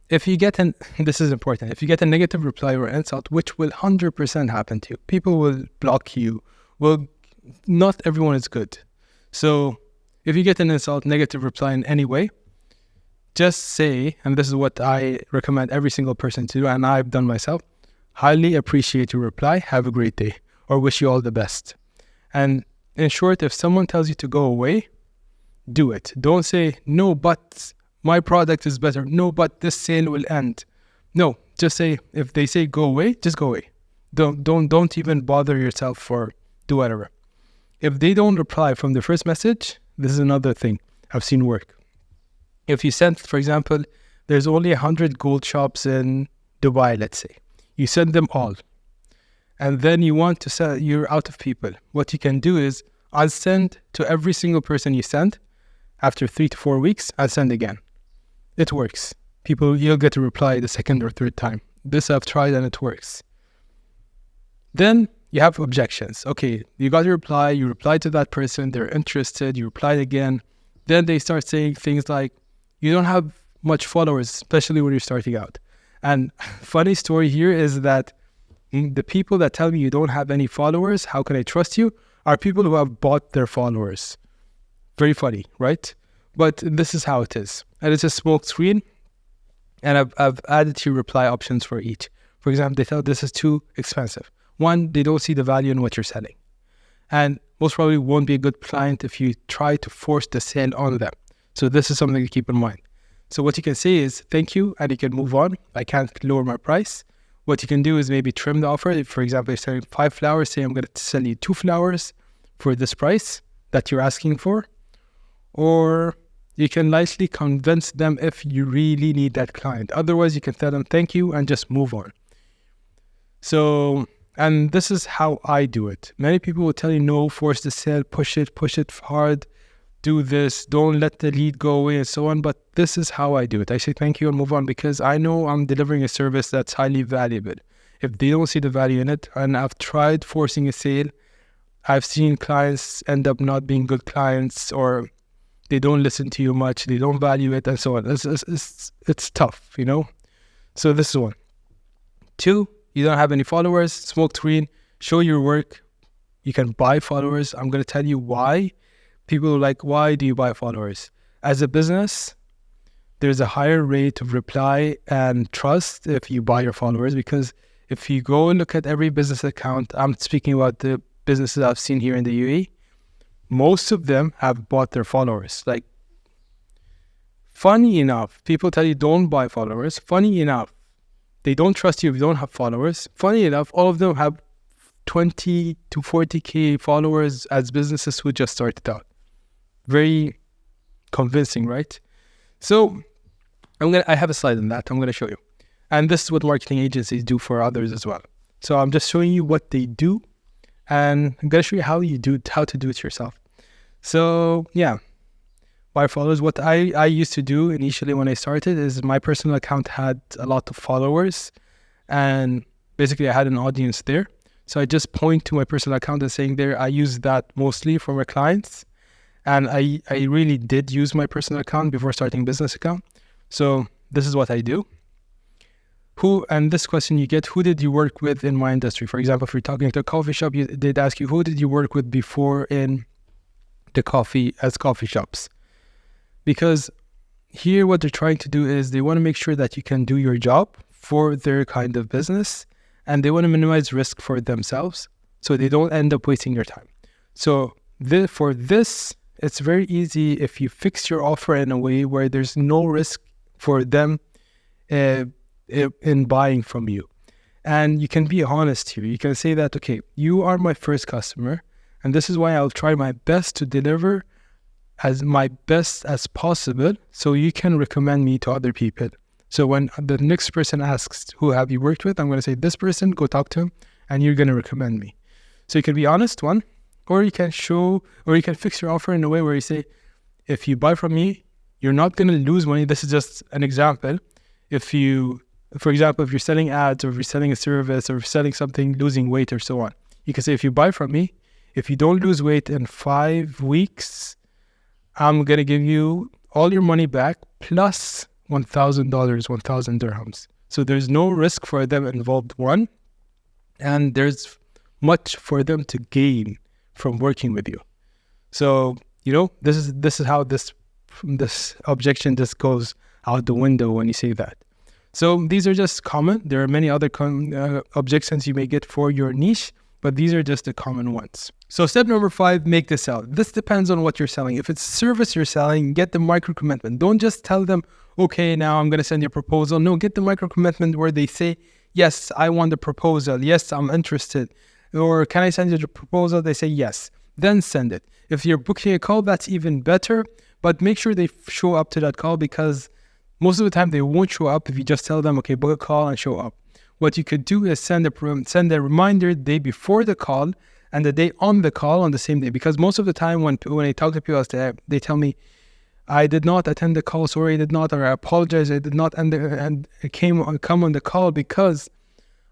If you get this is important, if you get a negative reply or insult, which will 100% happen to you, people will block you. Well, not everyone is good. So if you get an insult, negative reply in any way, just say, and this is what I recommend every single person to do, and I've done myself, highly appreciate your reply, have a great day, or wish you all the best. And in short, if someone tells you to go away, do it. Don't say, no, but my product is better. No, but this sale will end. No, just say, if they say go away, just go away. Don't even bother yourself or do whatever. If they don't reply from the first message, this is another thing I've seen work. If you send, for example, there's only 100 gold shops in Dubai, let's say. You send them all. And then you want to sell, you're out of people. What you can do is, I'll send to every single person you send. After 3 to 4 weeks, I'll send again. It works. You'll get a reply the second or third time. This I've tried and it works. Then you have objections. Okay, you got a reply, you replied to that person, they're interested, you replied again. Then they start saying things like, you don't have much followers, especially when you're starting out. And funny story here is that the people that tell me you don't have any followers, how can I trust you, are people who have bought their followers. Very funny, right? But this is how it is. And it's a smoke screen. And I've added 2 reply options for each. For example, they tell this is too expensive. 1, they don't see the value in what you're selling. And most probably won't be a good client if you try to force the sale on them. So this is something to keep in mind. So what you can say is, thank you, and you can move on. I can't lower my price. What you can do is maybe trim the offer. If, for example, you're selling 5 flowers, say I'm going to sell you 2 flowers for this price that you're asking for. Or you can lightly convince them if you really need that client. Otherwise, you can tell them thank you and just move on. So, and this is how I do it. Many people will tell you, no, force the sale, push it hard, do this, don't let the lead go away and so on. But this is how I do it. I say thank you and move on because I know I'm delivering a service that's highly valuable. If they don't see the value in it, and I've tried forcing a sale, I've seen clients end up not being good clients, or they don't listen to you much, they don't value it, and so on. It's tough, you know? So this is 1. 2, you don't have any followers, smoke screen, show your work. You can buy followers. I'm going to tell you why. People are like, why do you buy followers? As a business, there's a higher rate of reply and trust if you buy your followers, because if you go and look at every business account, I'm speaking about the businesses I've seen here in the UAE, most of them have bought their followers. Like, funny enough, people tell you don't buy followers. Funny enough, they don't trust you if you don't have followers. Funny enough, all of them have 20 to 40K followers as businesses who just started out. Very convincing, right? So I have a slide on that. I'm going to show you. And this is what marketing agencies do for others as well. So I'm just showing you what they do, and I'm going to show you how to do it yourself. So yeah, my followers, what I used to do initially when I started is my personal account had a lot of followers, and basically I had an audience there. So I just point to my personal account and saying there, I use that mostly for my clients. And I really did use my personal account before starting business account. So this is what I do. And this question you get, who did you work with in my industry? For example, if you're talking to a coffee shop, they'd ask you, who did you work with before in the coffee shops? Because here what they're trying to do is they want to make sure that you can do your job for their kind of business, and they want to minimize risk for themselves so they don't end up wasting your time. So for this, it's very easy if you fix your offer in a way where there's no risk for them in buying from you. And you can be honest here. You can say that, okay, you are my first customer, and this is why I'll try my best to deliver as my best as possible so you can recommend me to other people. So when the next person asks, who have you worked with? I'm going to say, this person, go talk to him, and you're going to recommend me. So you can be honest, one, or you can fix your offer in a way where you say, if you buy from me, you're not going to lose money. This is just an example. For example, if you're selling ads, or if you're selling a service, or if you're selling something, losing weight or so on, you can say, if you buy from me, if you don't lose weight in 5 weeks, I'm going to give you all your money back plus $1,000, 1,000 dirhams. So there's no risk for them involved, one, and there's much for them to gain from working with you. So, this is how this objection just goes out the window when you say that. So these are just common. There are many other objections you may get for your niche, but these are just the common ones. So step number 5, make the sell. This depends on what you're selling. If it's a service you're selling, get the micro commitment. Don't just tell them, okay, now I'm going to send you a proposal. No, get the micro commitment where they say, yes, I want the proposal. Yes, I'm interested. Or can I send you the proposal? They say yes. Then send it. If you're booking a call, that's even better. But make sure they show up to that call, because most of the time they won't show up if you just tell them, okay, book a call and show up. What you could do is send a reminder the day before the call and the day on the call on the same day. Because most of the time when I talk to people, they tell me, I did not attend the call, sorry, I did not, or I apologize, I did not come on the call because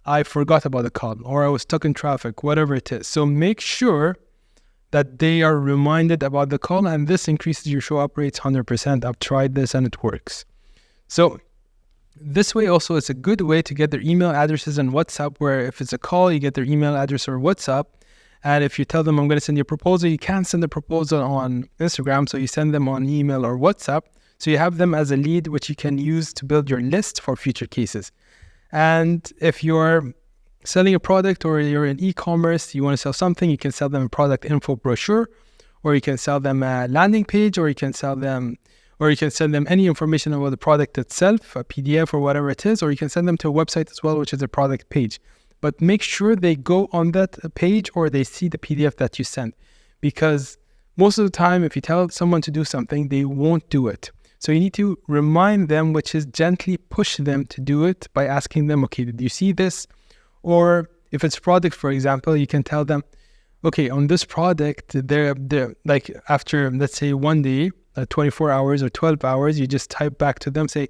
I forgot about the call, or I was stuck in traffic, whatever it is. So make sure that they are reminded about the call, and this increases your show up rates 100%. I've tried this and it works. So this way also, it's a good way to get their email addresses and WhatsApp, where if it's a call, you get their email address or WhatsApp. And if you tell them, I'm going to send you a proposal, you can't send the proposal on Instagram, so you send them on email or WhatsApp. So you have them as a lead, which you can use to build your list for future cases. And if you're selling a product, or you're in e-commerce, you want to sell something, you can sell them a product info brochure, or you can sell them a landing page, or you can send them any information about the product itself, a PDF or whatever it is, or you can send them to a website as well, which is a product page. But make sure they go on that page or they see the PDF that you send, because most of the time, if you tell someone to do something, they won't do it. So you need to remind them, which is gently push them to do it by asking them, okay, did you see this? Or if it's product, for example, you can tell them, okay, on this product, they're like after, let's say 1 day, 24 hours or 12 hours, you just type back to them, say,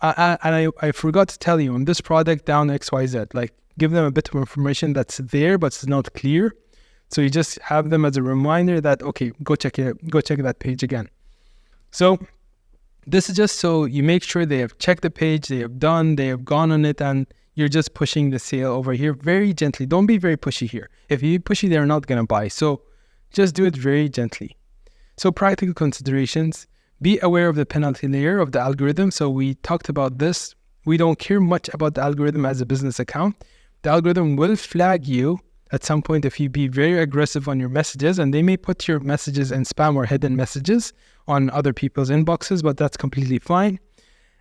I forgot to tell you on this product down XYZ, like give them a bit of information that's there, but it's not clear. So you just have them as a reminder that, okay, go check that page again. So this is just so you make sure they have checked the page, they have gone on it, and you're just pushing the sale over here very gently. Don't be very pushy here. If you're pushy, they're not going to buy. So just do it very gently. So practical considerations, be aware of the penalty layer of the algorithm. So we talked about this. We don't care much about the algorithm as a business account. The algorithm will flag you at some point if you be very aggressive on your messages, and they may put your messages in spam or hidden messages on other people's inboxes, but that's completely fine.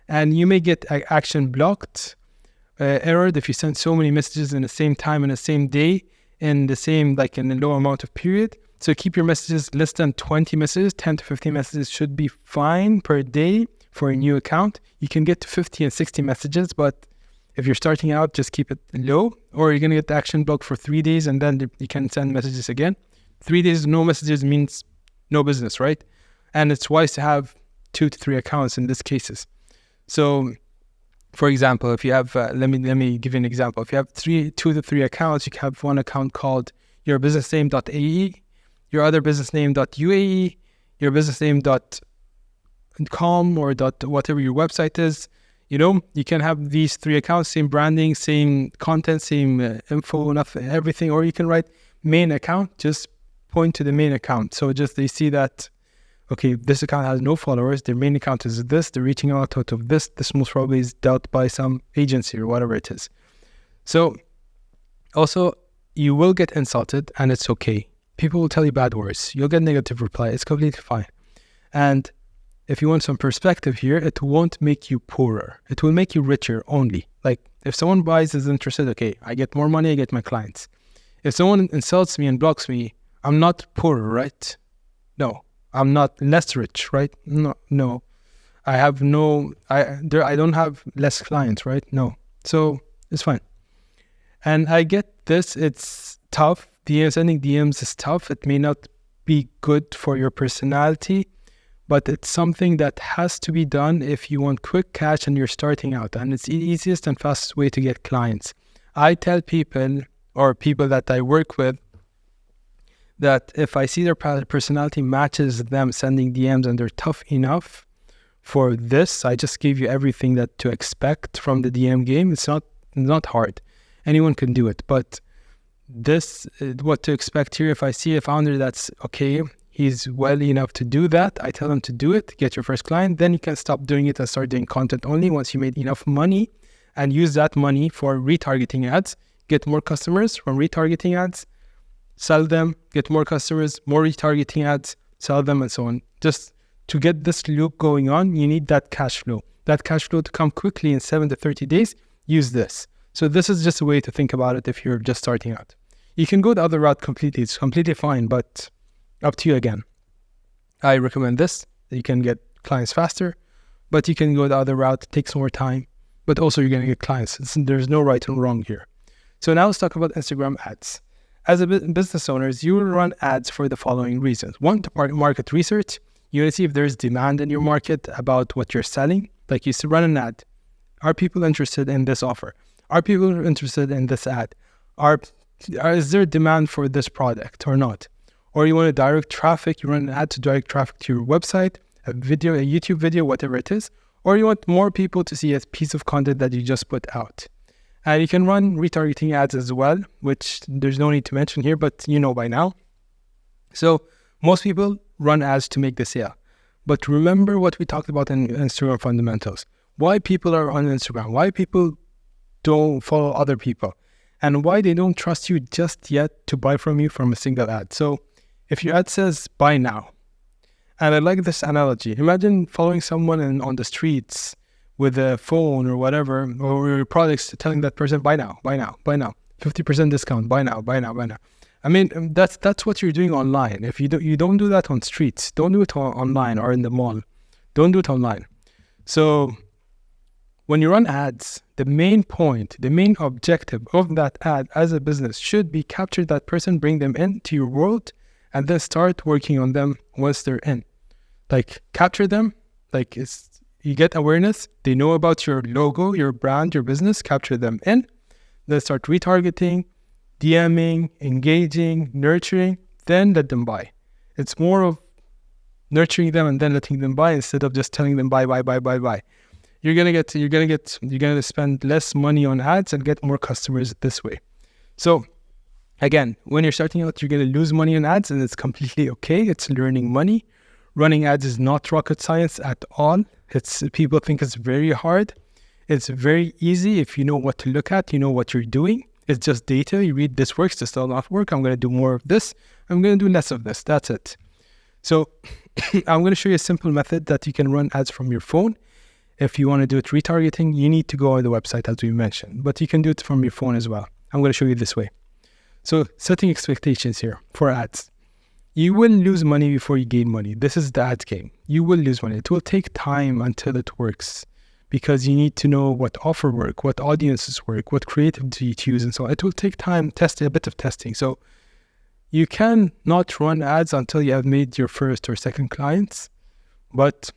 And you may get action blocked, errored if you send so many messages in the same time in the same day, in a low amount of period. So keep your messages less than 20 messages. 10 to 15 messages should be fine per day for a new account. You can get to 50 and 60 messages, but if you're starting out, just keep it low, or you're going to get the action block for 3 days and then you can send messages again. 3 days, no messages means no business, right? And it's wise to have 2 to 3 accounts in these cases. So, for example, if you have, let me give you an example. If you have 2 to 3 accounts, you can have one account called your business name.ae, your other business name.uae, your business name.com or whatever your website is. You can have these 3 accounts, same branding, same content, same info, everything. Or you can write main account, just point to the main account. So just they see that, okay, this account has no followers. Their main account is this. They're reaching out of this. This most probably is dealt by some agency or whatever it is. So also, you will get insulted and it's okay. People will tell you bad words. You'll get negative reply. It's completely fine. And if you want some perspective here, it won't make you poorer. It will make you richer only. Like if someone buys is interested, okay, I get more money, I get my clients. If someone insults me and blocks me, I'm not poorer, right? No. I'm not less rich, right? No. I don't have less clients, right? No. So it's fine. And I get this, it's tough. Sending DMs is tough. It may not be good for your personality, but it's something that has to be done if you want quick cash and you're starting out. And it's the easiest and fastest way to get clients. I tell people or people that I work with that if I see their personality matches them sending DMs and they're tough enough for this, I just give you everything that to expect from the DM game. It's not hard. Anyone can do it. But this, what to expect here, if I see a founder that's okay, he's well enough to do that, I tell them to do it, get your first client, then you can stop doing it and start doing content only once you made enough money and use that money for retargeting ads, get more customers from retargeting ads, sell them, get more customers, more retargeting ads, sell them, and so on. Just to get this loop going on, you need that cash flow. That cash flow to come quickly in 7 to 30 days, use this. So this is just a way to think about it if you're just starting out. You can go the other route completely. It's completely fine, but up to you again. I recommend this. You can get clients faster, but you can go the other route. It takes more time, but also you're going to get clients. There's no right and wrong here. So now let's talk about Instagram ads. As a business owners, you will run ads for the following reasons. 1, to market research. You want to see if there's demand in your market about what you're selling. Like you run an ad. Are people interested in this offer? Are people interested in this ad? Is there demand for this product or not? Or you want to direct traffic, you run an ad to direct traffic to your website, a video, a YouTube video, whatever it is. Or you want more people to see a piece of content that you just put out. And you can run retargeting ads as well, which there's no need to mention here, but you know by now. So most people run ads to make the sale. But remember what we talked about in Instagram fundamentals. Why people are on Instagram, why people don't follow other people, and why they don't trust you just yet to buy from you from a single ad. So if your ad says buy now, and I like this analogy, imagine following someone on the streets with a phone or whatever, or your products, telling that person buy now, 50% discount, buy now. I mean, that's what you're doing online. If you don't do that on streets, don't do it online or in the mall. Don't do it online. So when you run ads, the main point, the main objective of that ad as a business should be capture that person, bring them into your world, and then start working on them once they're in. Like capture them, like you get awareness, they know about your logo, your brand, your business, capture them in, then start retargeting, DMing, engaging, nurturing, then let them buy. It's more of nurturing them and then letting them buy instead of just telling them buy. You're gonna spend less money on ads and get more customers this way. So again, when you're starting out, you're gonna lose money on ads, and it's completely okay. It's learning money. Running ads is not rocket science at all. People think it's very hard. It's very easy if you know what to look at, you know what you're doing. It's just data. You read this works, this does not work. I'm going to do more of this. I'm going to do less of this. That's it. So I'm going to show you a simple method that you can run ads from your phone. If you want to do it retargeting, you need to go on the website as we mentioned, but you can do it from your phone as well. I'm going to show you this way. So setting expectations here for ads. You will lose money before you gain money. This is the ads game. You will lose money. It will take time until it works because you need to know what offer work, what audiences work, what creative do you choose, and so on. It will take time, a bit of testing. So you can not run ads until you have made your first or second clients, but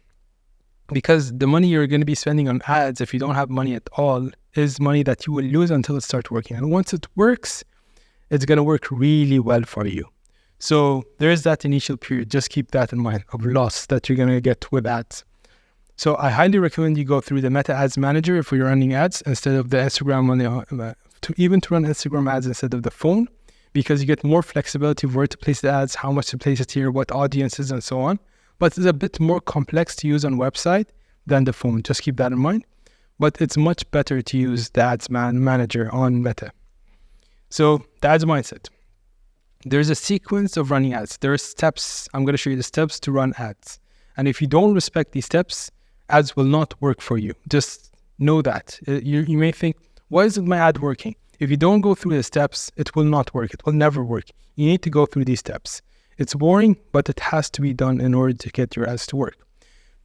because the money you're going to be spending on ads, if you don't have money at all, is money that you will lose until it starts working. And once it works, it's going to work really well for you. So there's that initial period. Just keep that in mind of loss that you're going to get with ads. So I highly recommend you go through the Meta Ads Manager if you're running ads instead of the Instagram to run Instagram ads instead of the phone, because you get more flexibility of where to place the ads, how much to place it here, what audiences, and so on. But it's a bit more complex to use on website than the phone. Just keep that in mind. But it's much better to use the Ads Manager on Meta. So the ads mindset. There's a sequence of running ads. There are steps. I'm going to show you the steps to run ads. And if you don't respect these steps, ads will not work for you. Just know that. You may think, why isn't my ad working? If you don't go through the steps, it will not work. It will never work. You need to go through these steps. It's boring, but it has to be done in order to get your ads to work.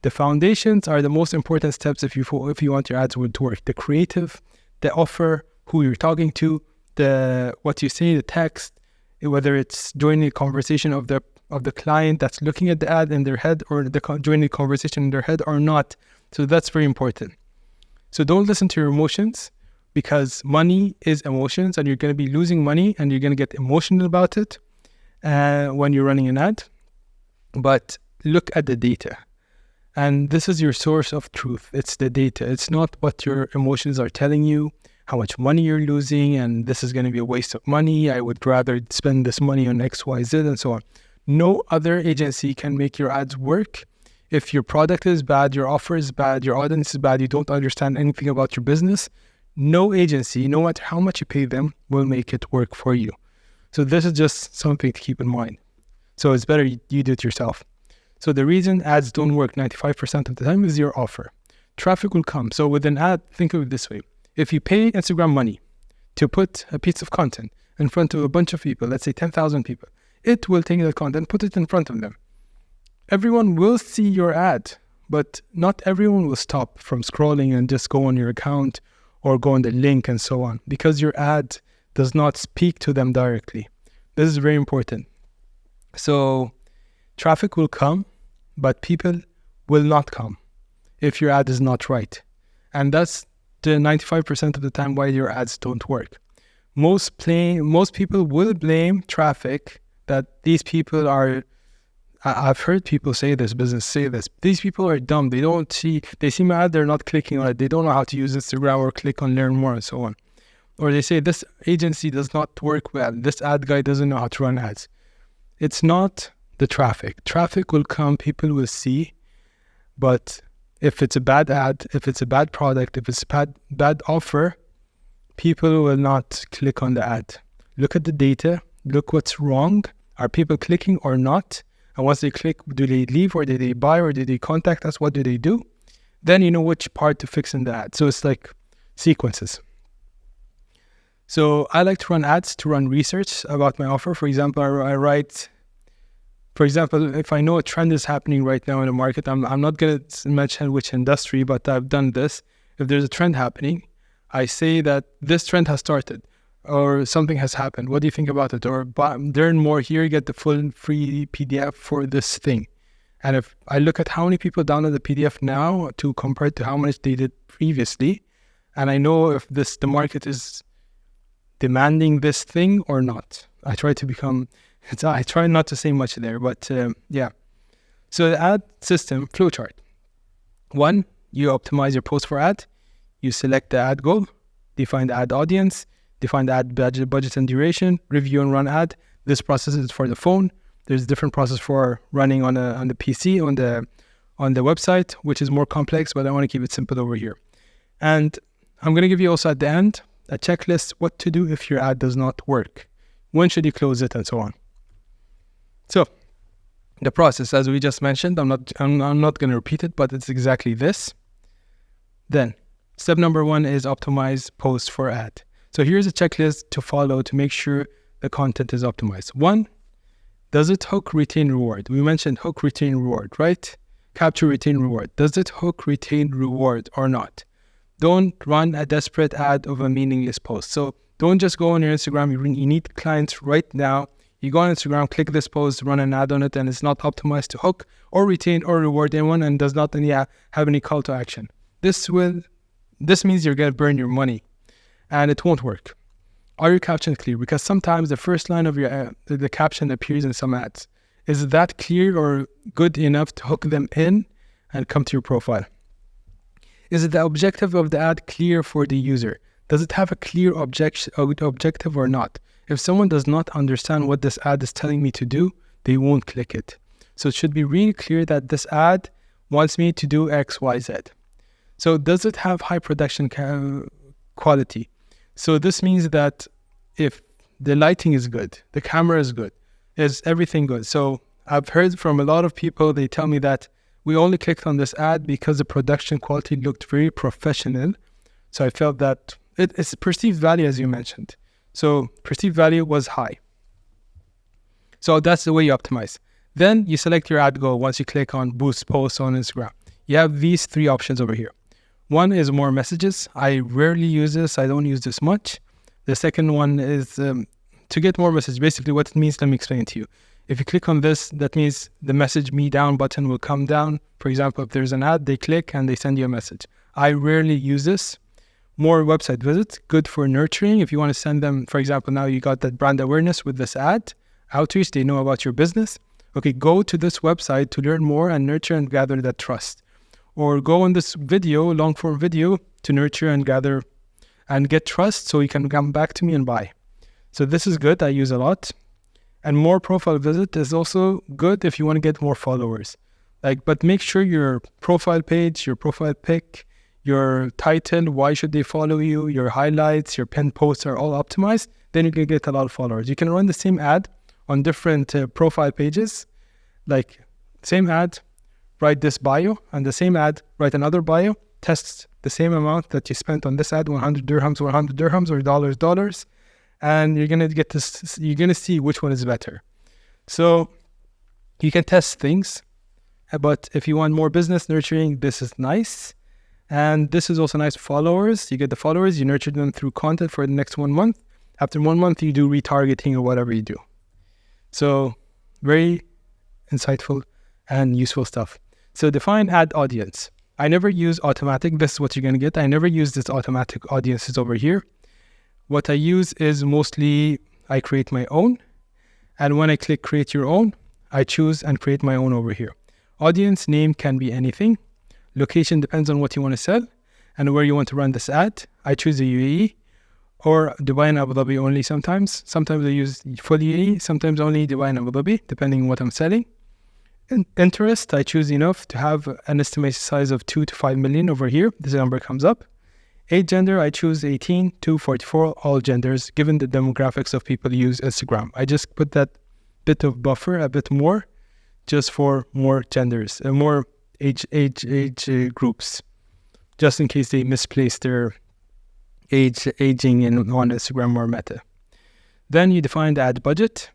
The foundations are the most important steps if you want your ads to work. The creative, the offer, who you're talking to, what you say, the text, whether it's joining the conversation of the client that's looking at the ad in their head, or joining the conversation in their head or not. So that's very important. So don't listen to your emotions, because money is emotions, and you're going to be losing money and you're going to get emotional about it when you're running an ad. But look at the data. And this is your source of truth. It's the data. It's not what your emotions are telling you, how much money you're losing, and this is going to be a waste of money. I would rather spend this money on X, Y, Z, and so on. No other agency can make your ads work. If your product is bad, your offer is bad, your audience is bad, you don't understand anything about your business, no agency, no matter how much you pay them, will make it work for you. So this is just something to keep in mind. So it's better you do it yourself. So the reason ads don't work 95% of the time is your offer. Traffic will come. So with an ad, think of it this way. If you pay Instagram money to put a piece of content in front of a bunch of people, let's say 10,000 people, it will take that content, put it in front of them. Everyone will see your ad, but not everyone will stop from scrolling and just go on your account or go on the link and so on, because your ad does not speak to them directly. This is very important. So traffic will come, but people will not come if your ad is not right. And that's the 95% of the time why your ads don't work. Most people will blame traffic, that these people are, I've heard people say this, business say this, these people are dumb. They see my ad, they're not clicking on it. They don't know how to use Instagram or click on learn more and so on. Or they say this agency does not work well. This ad guy doesn't know how to run ads. It's not the traffic. Traffic will come, people will see, but if it's a bad ad, if it's a bad product, if it's a bad offer, people will not click on the ad. Look at the data, look what's wrong. Are people clicking or not? And once they click, do they leave, or did they buy, or did they contact us? What do they do? Then you know which part to fix in the ad. So it's like sequences. So I like to run ads to run research about my offer. For example, I write, for example, if I know a trend is happening right now in the market, I'm not going to mention which industry, but I've done this. If there's a trend happening, I say that this trend has started or something has happened. What do you think about it? Or learn more here, get the full free PDF for this thing. And if I look at how many people download the PDF now to compare to how much they did previously, and I know if the market is demanding this thing or not. I try not to say much there, but yeah. So the ad system flowchart. 1, you optimize your post for ad. You select the ad goal, define the ad audience, define the ad budget and duration, review and run ad. This process is for the phone. There's a different process for running on the PC, on the website, which is more complex, but I want to keep it simple over here. And I'm going to give you also at the end a checklist what to do if your ad does not work. When should you close it and so on. So the process, as we just mentioned, I'm not going to repeat it, but it's exactly this. Then step number 1 is optimize post for ad. So here's a checklist to follow to make sure the content is optimized. 1, Does it hook, retain, reward? We mentioned hook, retain, reward, right? Capture, retain, reward. Does it hook, retain, reward or not? Don't run a desperate ad of a meaningless post. So don't just go on your Instagram. You need clients right now. You go on Instagram, click this post, run an ad on it, and it's not optimized to hook or retain or reward anyone and does not have any call to action. This means you're going to burn your money and it won't work. Are your captions clear? Because sometimes the first line of your the caption appears in some ads. Is that clear or good enough to hook them in and come to your profile? Is the objective of the ad clear for the user? Does it have a clear objective or not? If someone does not understand what this ad is telling me to do, they won't click it. So it should be really clear that this ad wants me to do X, Y, Z. So does it have high production quality? So this means that if the lighting is good, the camera is good, is everything good? So I've heard from a lot of people, they tell me that we only clicked on this ad because the production quality looked very professional. So I felt that it's perceived value, as you mentioned. So perceived value was high. So that's the way you optimize. Then you select your ad goal once you click on boost posts on Instagram. You have these three options over here. One is more messages. I rarely use this. I don't use this much. The second one is to get more messages. Basically what it means, let me explain to you. If you click on this, that means the message me down button will come down. For example, if there's an ad, they click and they send you a message. I rarely use this. More website visits, good for nurturing. If you want to send them, for example, now you got that brand awareness with this ad, outreach, they know about your business. Okay, go to this website to learn more and nurture and gather that trust. Or go on this video, long form video, to nurture and gather and get trust so you can come back to me and buy. So this is good, I use a lot. And more profile visit is also good if you want to get more followers. But make sure your profile page, your profile pic, your title, why should they follow you, your highlights, your pinned posts are all optimized, then you can get a lot of followers. You can run the same ad on different profile pages, like same ad, write this bio, and the same ad, write another bio, test the same amount that you spent on this ad, 100 dirhams, or dollars, and you're gonna get this, you're gonna see which one is better. So you can test things, but if you want more business nurturing, this is nice. And this is also nice followers. You get the followers, you nurture them through content for the next 1 month. After 1 month, you do retargeting or whatever you do. So very insightful and useful stuff. So define ad audience. I never use automatic. This is what you're going to get. I never use this automatic audiences over here. What I use is mostly I create my own. And when I click create your own, I choose and create my own over here. Audience name can be anything. Location depends on what you want to sell and where you want to run this ad. I choose the UAE or Dubai and Abu Dhabi only sometimes. Sometimes I use full UAE, sometimes only Dubai and Abu Dhabi, depending on what I'm selling. Interest, I choose enough to have an estimated size of 2 to 5 million over here. This number comes up. Age, gender, I choose 18 to 44, all genders, given the demographics of people who use Instagram. I just put that bit of buffer, a bit more, just for more genders, more age groups, just in case they misplace their aging on Instagram or Meta. Then you define the ad budget.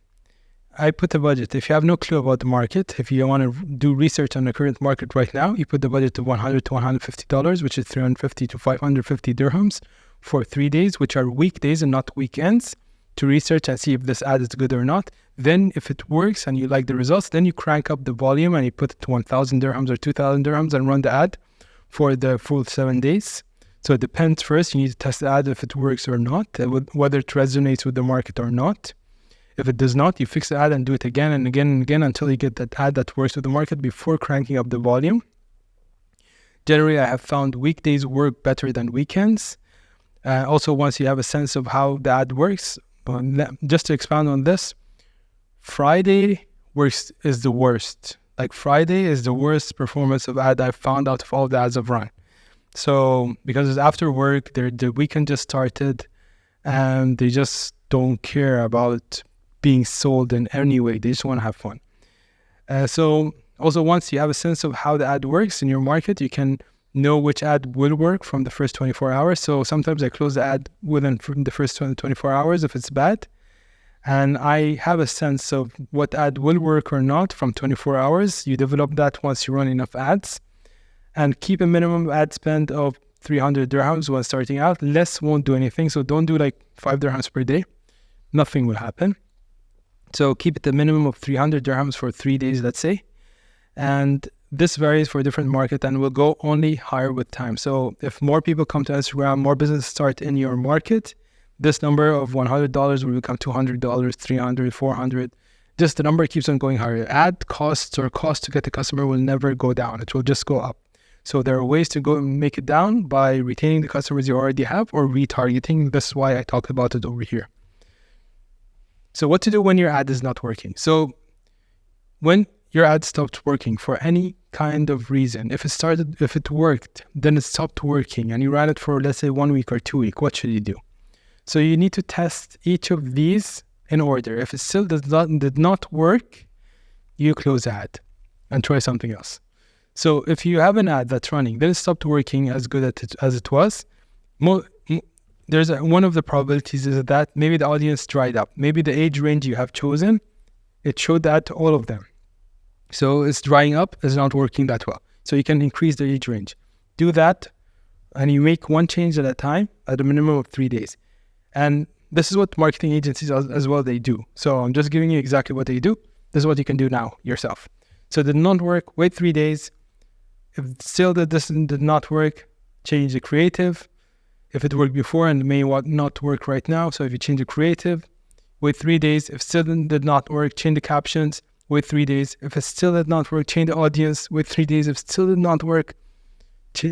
I put a budget. If you have no clue about the market, if you want to do research on the current market right now, you put the budget to $100 to $150, which is 350 to 550 dirhams for 3 days, which are weekdays and not weekends, to research and see if this ad is good or not. Then if it works and you like the results, then you crank up the volume and you put it to 1,000 dirhams or 2,000 dirhams and run the ad for the full 7 days. So it depends first. You need to test the ad if it works or not, whether it resonates with the market or not. If it does not, you fix the ad and do it again and again and again until you get that ad that works with the market before cranking up the volume. Generally, I have found weekdays work better than weekends. Also, once you have a sense of how the ad works, just to expound on this, Friday is the worst. Like Friday is the worst performance of ad I've found out of all the ads I've run. So because it's after work, the weekend just started and they just don't care about being sold in any way. They just want to have fun. So also once you have a sense of how the ad works in your market, you can know which ad will work from the first 24 hours. So sometimes I close the ad within the first 24 hours if it's bad. And I have a sense of what ad will work or not from 24 hours. You develop that once you run enough ads, and keep a minimum ad spend of 300 dirhams when starting out. Less won't do anything. So don't do like 5 dirhams per day. Nothing will happen. So keep it a minimum of 300 dirhams for 3 days, let's say. And this varies for different market and will go only higher with time. So if more people come to Instagram, more businesses start in your market, this number of $100 will become $200, $300, $400. Just the number keeps on going higher. Ad costs or cost to get the customer will never go down. It will just go up. So there are ways to go and make it down by retaining the customers you already have or retargeting. That's why I talked about it over here. So what to do when your ad is not working? So when your ad stopped working for any kind of reason, if it worked, then it stopped working and you ran it for, let's say, 1 week or 2 weeks, what should you do? So you need to test each of these in order. If it still did not work, you close the ad and try something else. So if you have an ad that's running, then it stopped working as good as it was, there's one of the probabilities is that maybe the audience dried up. Maybe the age range you have chosen, it showed that to all of them. So it's drying up, it's not working that well. So you can increase the age range. Do that, and you make one change at a time at a minimum of 3 days. And this is what marketing agencies as well, they do. So I'm just giving you exactly what they do. This is what you can do now yourself. So it did not work, wait 3 days. If still this did not work, change the creative. If it worked before and may not work right now, so if you change the creative, wait 3 days. If still did not work, change the captions, wait 3 days. If it still did not work, change the audience, wait 3 days. If still did not work,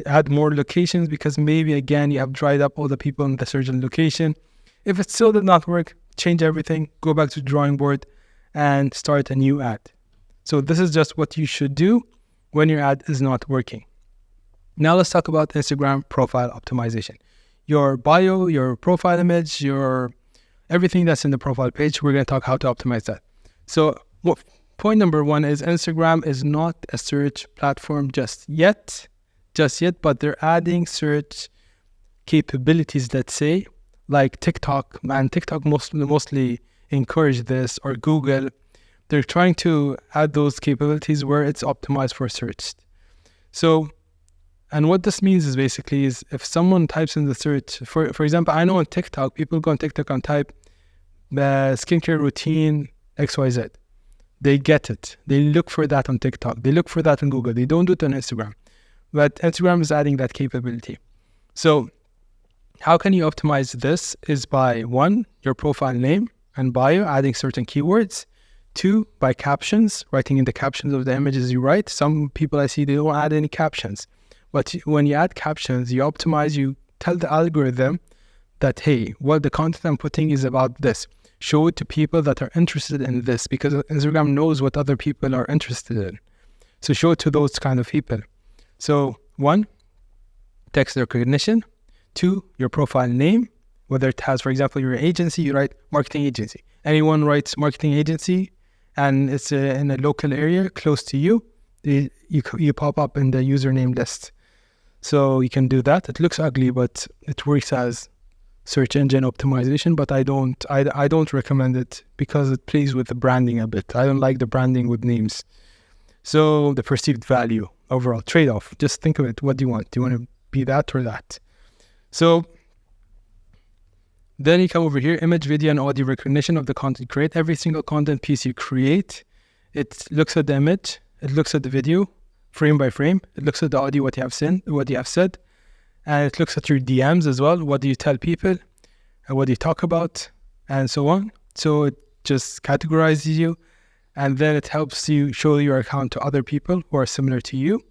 add more locations, because maybe again you have dried up all the people in the certain location. If it still did not work, change everything, go back to the drawing board and start a new ad. So this is just what you should do when your ad is not working. Now let's talk about Instagram profile optimization. Your bio, your profile image, your everything that's in the profile page, we're going to talk how to optimize that. So point number 1 is Instagram is not a search platform just yet, but they're adding search capabilities, let's say, like TikTok, and TikTok mostly encourage this, or Google. They're trying to add those capabilities where it's optimized for search. So, and what this means is basically is if someone types in the search, for example, I know on TikTok, people go on TikTok and type skincare routine XYZ. They get it. They look for that on TikTok. They look for that on Google. They don't do it on Instagram. But Instagram is adding that capability. So how can you optimize this is by 1, your profile name and bio, adding certain keywords. 2, by captions, writing in the captions of the images you write. Some people I see, they don't add any captions. But when you add captions, you optimize, you tell the algorithm that, hey, well, the content I'm putting is about this. Show it to people that are interested in this, because Instagram knows what other people are interested in. So show it to those kind of people. So 1, text recognition. 2, your profile name, whether it has, for example, your agency, you write marketing agency. Anyone writes marketing agency and it's in a local area close to you, you pop up in the username list. So you can do that. It looks ugly, but it works as search engine optimization, but I don't recommend it because it plays with the branding a bit. I don't like the branding with names. So the perceived value, overall trade-off, just think of it. What do you want? Do you want to be that or that? So then you come over here, image, video, and audio recognition of the content create. Every single content piece you create, it looks at the image, it looks at the video, frame by frame. It looks at the audio, what you have said, and it looks at your DMs as well. What do you tell people? And what do you talk about? And so on. So it just categorizes you, and then it helps you show your account to other people who are similar to you.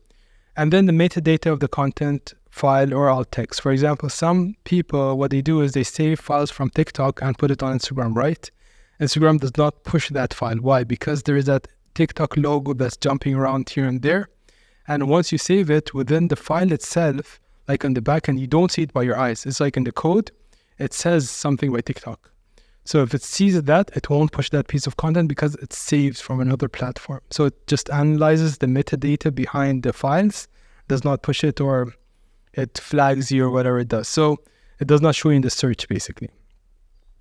And then the metadata of the content file or alt text. For example, some people, what they do is they save files from TikTok and put it on Instagram, right? Instagram does not push that file. Why? Because there is that TikTok logo that's jumping around here and there. And once you save it within the file itself, like on the back end, you don't see it by your eyes. It's like in the code, it says something by TikTok. So if it sees that, it won't push that piece of content because it's saved from another platform. So it just analyzes the metadata behind the files, does not push it, or it flags you or whatever it does. So it does not show you in the search basically.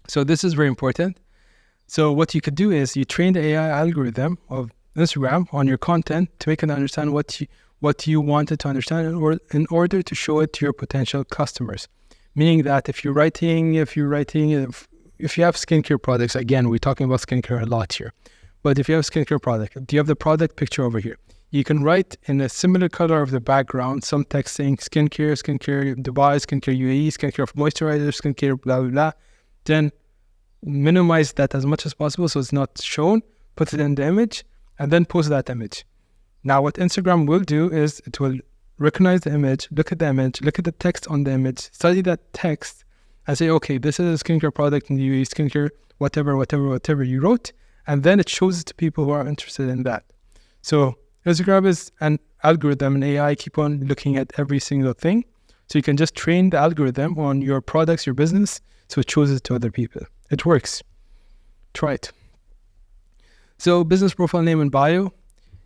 So this is very important. So what you could do is you train the AI algorithm of Instagram on your content to make it understand what you wanted to understand in order to show it to your potential customers. Meaning that if you have skincare products, again, we're talking about skincare a lot here. But if you have a skincare product, do you have the product picture over here? You can write in a similar color of the background, some text saying skincare Dubai, skincare UAE, skincare moisturizer, skincare blah, blah, blah. Then minimize that as much as possible so it's not shown, put it in the image, and then post that image. Now, what Instagram will do is it will recognize the image, look at the text on the image, study that text, and say, okay, this is a skincare product in the UAE, skincare, whatever you wrote, and then it shows it to people who are interested in that. So Instagram is an algorithm, and AI keep on looking at every single thing. So you can just train the algorithm on your products, your business, so it shows it to other people. It works. Try it. So business profile, name, and bio.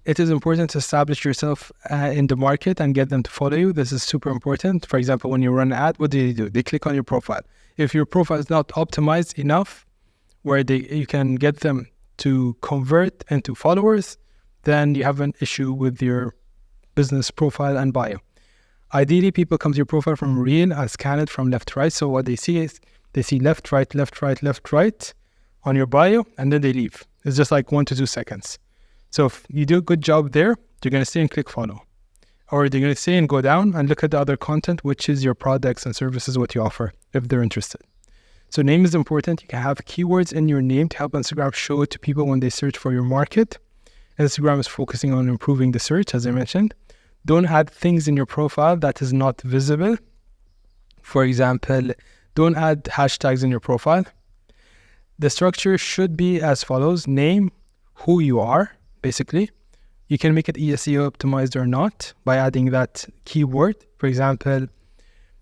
It is important to establish yourself in the market and get them to follow you. This is super important. For example, when you run an ad, what do? They click on your profile. If your profile is not optimized enough where you can get them to convert into followers, then you have an issue with your business profile and bio. Ideally, people come to your profile from reel and scan it from left to right. So what they see is they see left, right on your bio, and then they leave. It's just like 1 to 2 seconds. So if you do a good job there, you're going to stay and click follow. Or they're going to stay and go down and look at the other content, which is your products and services, what you offer, if they're interested. So name is important. You can have keywords in your name to help Instagram show it to people when they search for your market. Instagram is focusing on improving the search, as I mentioned. Don't add things in your profile that is not visible. For example, don't add hashtags in your profile. The structure should be as follows. Name, who you are, basically. You can make it SEO optimized or not by adding that keyword. For example,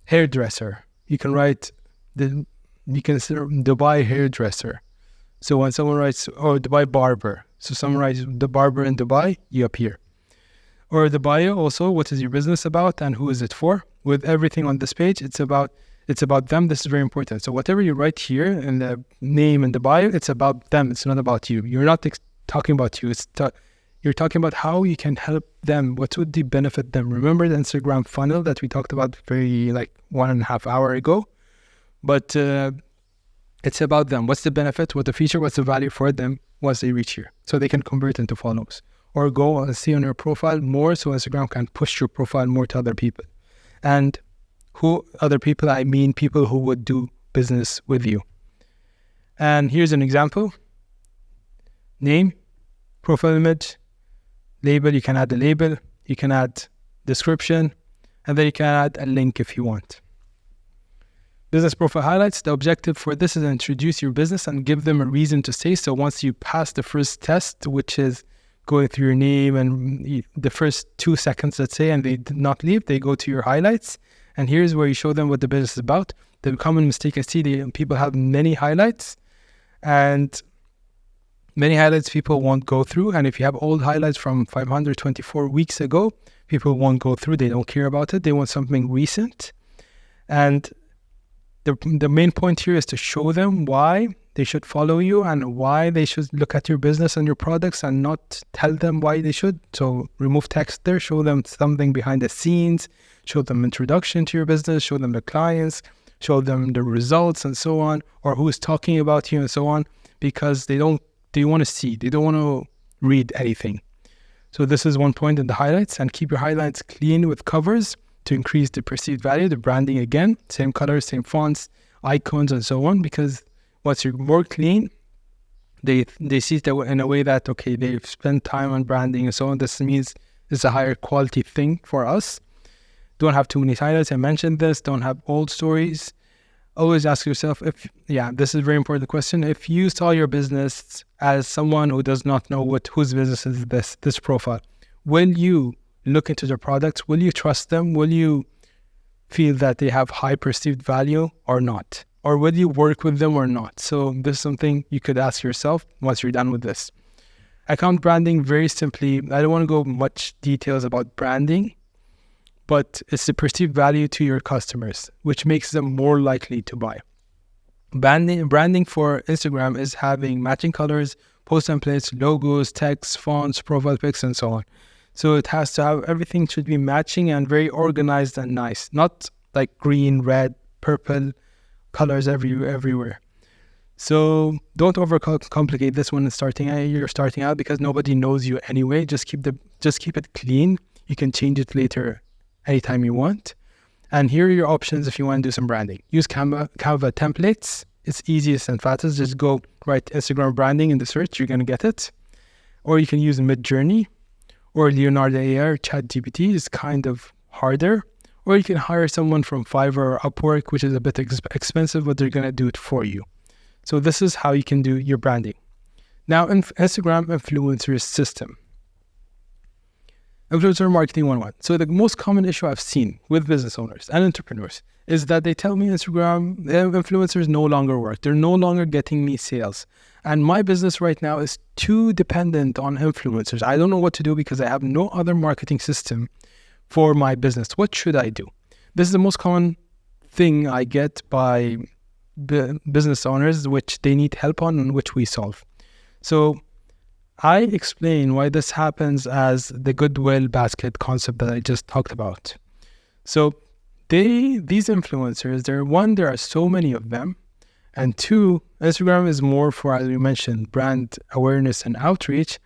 hairdresser. You can write Dubai hairdresser. So when someone writes, Dubai barber. So someone writes the barber in Dubai, you appear. Or the bio also, what is your business about and who is it for? With everything on this page, it's about them. This is very important. So whatever you write here in the name and the bio, it's about them. It's not about you. You're not talking about you. You're talking about how you can help them. What would benefit them? Remember the Instagram funnel that we talked about 1.5 hours ago? But it's about them. What's the benefit? What the feature? What's the value for them once they reach here? So they can convert into follows. Or go and see on your profile more so Instagram can push your profile more to other people. And who other people? I mean people who would do business with you. And here's an example. Name, profile image, label. You can add a label. You can add description. And then you can add a link if you want. Business profile highlights. The objective for this is to introduce your business and give them a reason to stay. So once you pass the first test, which is going through your name and the first 2 seconds, let's say, and they did not leave, they go to your highlights. And here's where you show them what the business is about. The common mistake I see, people have many highlights, and many highlights people won't go through. And if you have old highlights from 524 weeks ago, people won't go through. They don't care about it. They want something recent. And the main point here is to show them why they should follow you and why they should look at your business and your products, and not tell them why they should. So remove text there, show them something behind the scenes, show them introduction to your business, show them the clients, show them the results and so on, or who is talking about you and so on, because they want to see, they don't want to read anything. So this is one point in the highlights. And keep your highlights clean with covers to increase the perceived value. The branding, again, same colors, same fonts, icons and so on, because once you're more clean, they see it in a way that, okay, they've spent time on branding and so on. This means it's a higher quality thing for us. Don't have too many highlights. I mentioned this. Don't have old stories. Always ask yourself this is a very important question. If you saw your business as someone who does not know whose business is this profile, will you look into their products? Will you trust them? Will you feel that they have high perceived value or not? Or will you work with them or not? So this is something you could ask yourself once you're done with this. Account branding, very simply, I don't want to go much details about branding, but it's the perceived value to your customers, which makes them more likely to buy. Branding for Instagram is having matching colors, post templates, logos, text, fonts, profile pics, and so on. So it has to have, everything should be matching and very organized and nice, not like green, red, purple colors everywhere. So don't overcomplicate this when you're starting out, because nobody knows you anyway. Just keep it clean. You can change it later anytime you want. And here are your options if you want to do some branding. Use Canva templates. It's easiest and fastest. Just go write Instagram branding in the search. You're going to get it. Or you can use Midjourney or Leonardo AI or ChatGPT. It's kind of harder. Or you can hire someone from Fiverr or Upwork, which is a bit expensive, but they're going to do it for you. So this is how you can do your branding. Now, Instagram influencer system. Influencer marketing 101. So the most common issue I've seen with business owners and entrepreneurs is that they tell me Instagram influencers no longer work. They're no longer getting me sales. And my business right now is too dependent on influencers. I don't know what to do because I have no other marketing system for my business. What should I do? This is the most common thing I get by business owners, which they need help on and which we solve. So I explain why this happens as the goodwill basket concept that I just talked about. So these influencers, there are so many of them, and two, Instagram is more for, as we mentioned, brand awareness and outreach,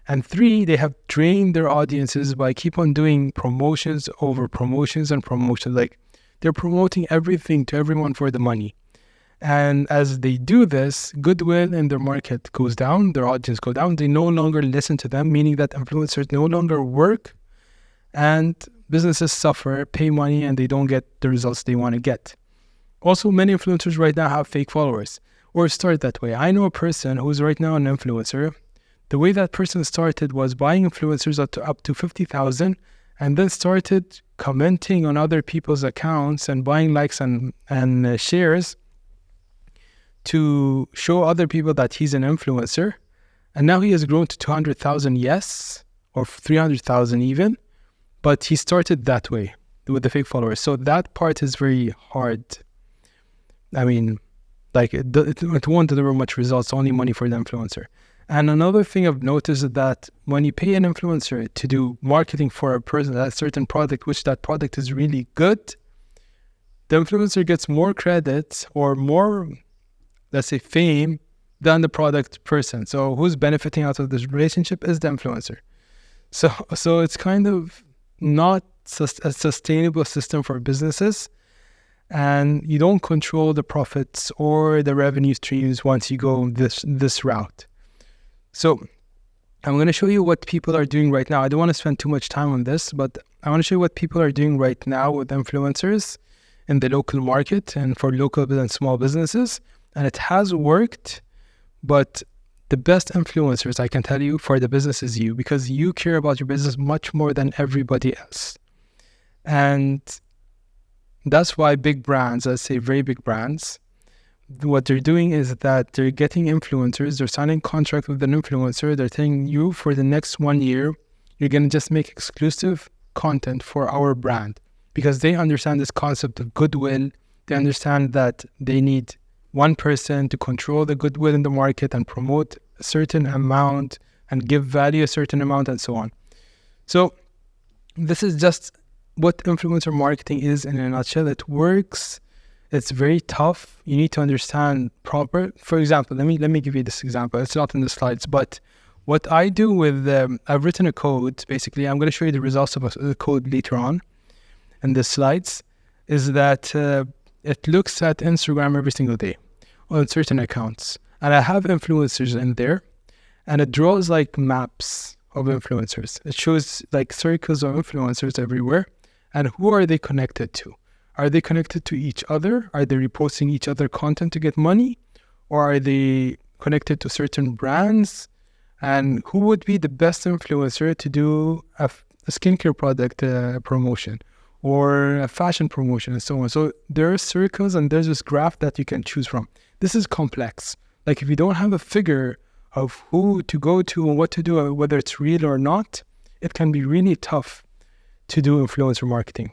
and three, they have drained their audiences by keep on doing promotions over promotions and promotions. Like they're promoting everything to everyone for the money. And as they do this, goodwill in their market goes down, their audience go down. They no longer listen to them, meaning that influencers no longer work and businesses suffer, pay money, and they don't get the results they want to get. Also, many influencers right now have fake followers or start that way. I know a person who's right now an influencer. The way that person started was buying influencers up to 50,000 and then started commenting on other people's accounts and buying likes and shares to show other people that he's an influencer. And now he has grown to 200,000, yes, or 300,000 even. But he started that way with the fake followers. So that part is very hard. I mean, like it won't deliver much results, only money for the influencer. And another thing I've noticed is that when you pay an influencer to do marketing for a certain product, which that product is really good, the influencer gets more credit or more, let's say, fame than the product person. So who's benefiting out of this relationship is the influencer. So it's kind of not a sustainable system for businesses, and you don't control the profits or the revenue streams once you go this route. So I'm going to show you what people are doing right now. I don't want to spend too much time on this, but I want to show you what people are doing right now with influencers in the local market and for local and small businesses. And it has worked, but the best influencers, I can tell you, for the business is you, because you care about your business much more than everybody else. And that's why big brands, let's say very big brands, what they're doing is that they're getting influencers, they're signing contract with an influencer, they're telling you for the next 1 year, you're going to just make exclusive content for our brand, because they understand this concept of goodwill. They understand that they need one person to control the goodwill in the market and promote a certain amount and give value a certain amount and so on. So this is just what influencer marketing is in a nutshell. It works. It's very tough. You need to understand proper. For example, let me give you this example. It's not in the slides, but what I do with, I've written a code. Basically, I'm going to show you the results of the code later on in the slides, is that it looks at Instagram every single day on certain accounts. And I have influencers in there, and it draws like maps of influencers. It shows like circles of influencers everywhere. And who are they connected to? Are they connected to each other? Are they reposting each other content to get money? Or are they connected to certain brands? And who would be the best influencer to do a skincare product promotion or a fashion promotion and so on? So there are circles and there's this graph that you can choose from. This is complex. Like if you don't have a figure of who to go to and what to do, whether it's real or not, it can be really tough to do influencer marketing.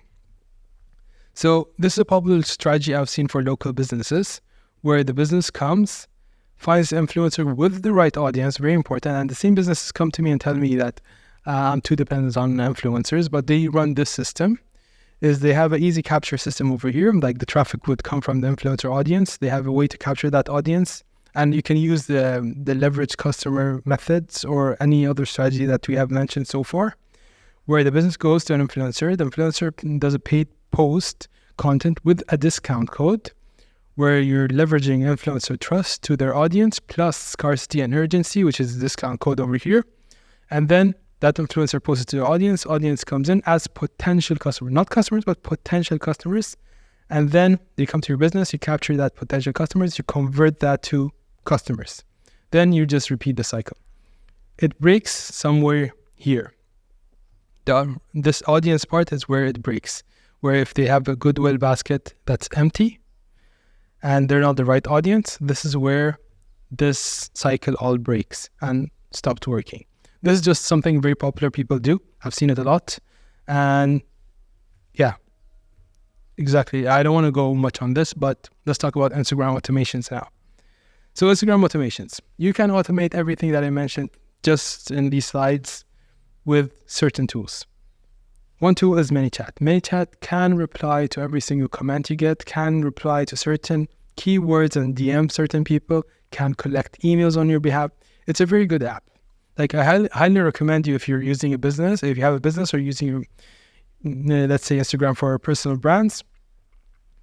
So this is a popular strategy I've seen for local businesses where the business comes, finds the influencer with the right audience, very important. And the same businesses come to me and tell me that I'm too dependent on influencers, but they run this system. Is they have an easy capture system over here, like the traffic would come from the influencer audience. They have a way to capture that audience, and you can use the leverage customer methods or any other strategy that we have mentioned so far, where the business goes to an influencer. The influencer does a paid post content with a discount code, where you're leveraging influencer trust to their audience plus scarcity and urgency, which is the discount code over here, and then that influencer posts it to the audience comes in as potential customers, not customers, but potential customers. And then they come to your business, you capture that potential customers, you convert that to customers. Then you just repeat the cycle. It breaks somewhere here. This audience part is where it breaks, where if they have a goodwill basket that's empty and they're not the right audience, this is where this cycle all breaks and stops working. This is just something very popular people do. I've seen it a lot. And yeah, exactly. I don't want to go much on this, but let's talk about Instagram automations now. So Instagram automations. You can automate everything that I mentioned just in these slides with certain tools. One tool is ManyChat. ManyChat can reply to every single comment you get, can reply to certain keywords and DM certain people, can collect emails on your behalf. It's a very good app. Like I highly recommend you if you're using a business, if you have a business or using, let's say Instagram for personal brands,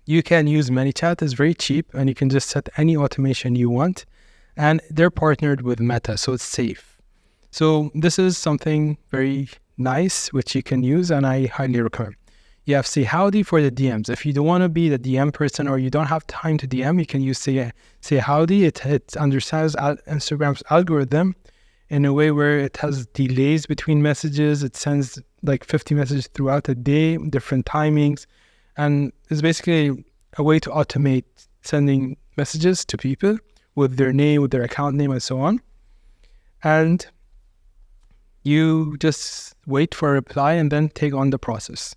you can use ManyChat. It's very cheap and you can just set any automation you want. And they're partnered with Meta, so it's safe. So this is something very nice, which you can use and I highly recommend. You have Say Howdy for the DMs. If you don't want to be the DM person or you don't have time to DM, you can use Say Howdy. It understands Instagram's algorithm in a way where it has delays between messages. It sends like 50 messages throughout the day, different timings. And it's basically a way to automate sending messages to people with their name, with their account name, and so on. And you just wait for a reply and then take on the process.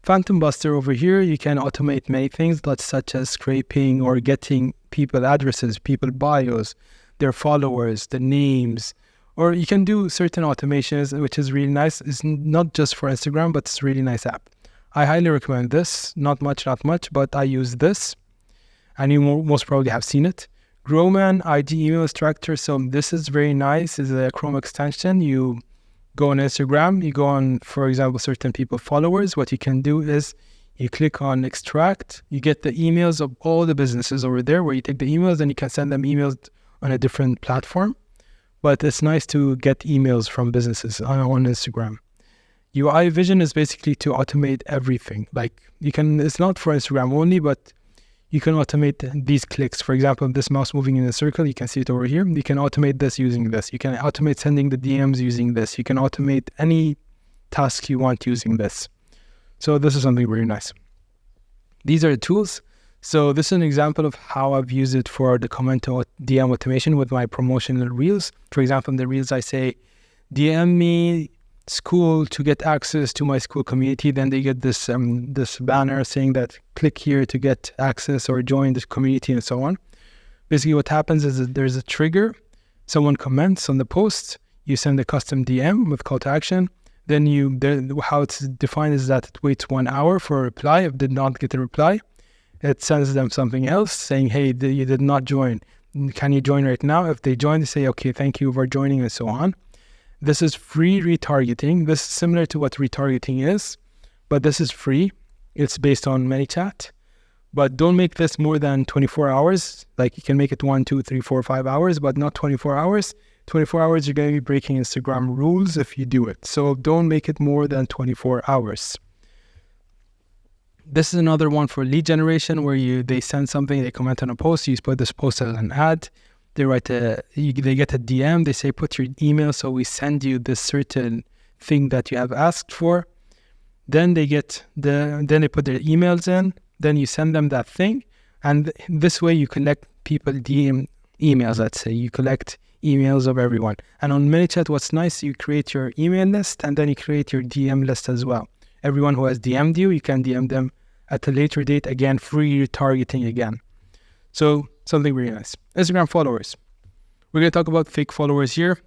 Phantom Buster over here, you can automate many things, such as scraping or getting people addresses, people bios, their followers, the names, or you can do certain automations, which is really nice. It's not just for Instagram, but it's a really nice app. I highly recommend this. Not much, but I use this. And you most probably have seen it. Growman ID email extractor. So this is very nice. It's a Chrome extension. You go on Instagram, you go on, for example, certain people followers. What you can do is you click on extract. You get the emails of all the businesses over there where you take the emails and you can send them emails on a different platform. But it's nice to get emails from businesses on Instagram. UI vision is basically to automate everything. Like it's not for Instagram only, but you can automate these clicks. For example, this mouse moving in a circle, you can see it over here. You can automate this using this. You can automate sending the DMs using this. You can automate any task you want using this. So this is something very nice. These are the tools. So this is an example of how I've used it for the comment or DM automation with my promotional reels. For example, in the reels, I say, DM me school to get access to my school community. Then they get this banner saying that click here to get access or join the community and so on. Basically what happens is that there's a trigger. Someone comments on the post. You send a custom DM with call to action. Then how it's defined is that it waits 1 hour for a reply. If it did not get a reply, it sends them something else saying, hey, you did not join. Can you join right now? If they join, they say, okay, thank you for joining and so on. This is free retargeting. This is similar to what retargeting is, but this is free. It's based on ManyChat. But don't make this more than 24 hours. Like you can make it 1, 2, 3, 4, 5 hours, but not 24 hours. 24 hours, you're going to be breaking Instagram rules if you do it. So don't make it more than 24 hours. This is another one for lead generation where they send something, they comment on a post, you put this post as an ad, they get a DM, they say put your email, so we send you this certain thing that you have asked for. Then they put their emails in, then you send them that thing, and this way you collect people DM emails, let's say. You collect emails of everyone. And on ManyChat, what's nice, you create your email list and then you create your DM list as well. Everyone who has DM'd you, you can DM them at a later date, again, free retargeting again. So something really nice. Instagram followers. We're going to talk about fake followers here,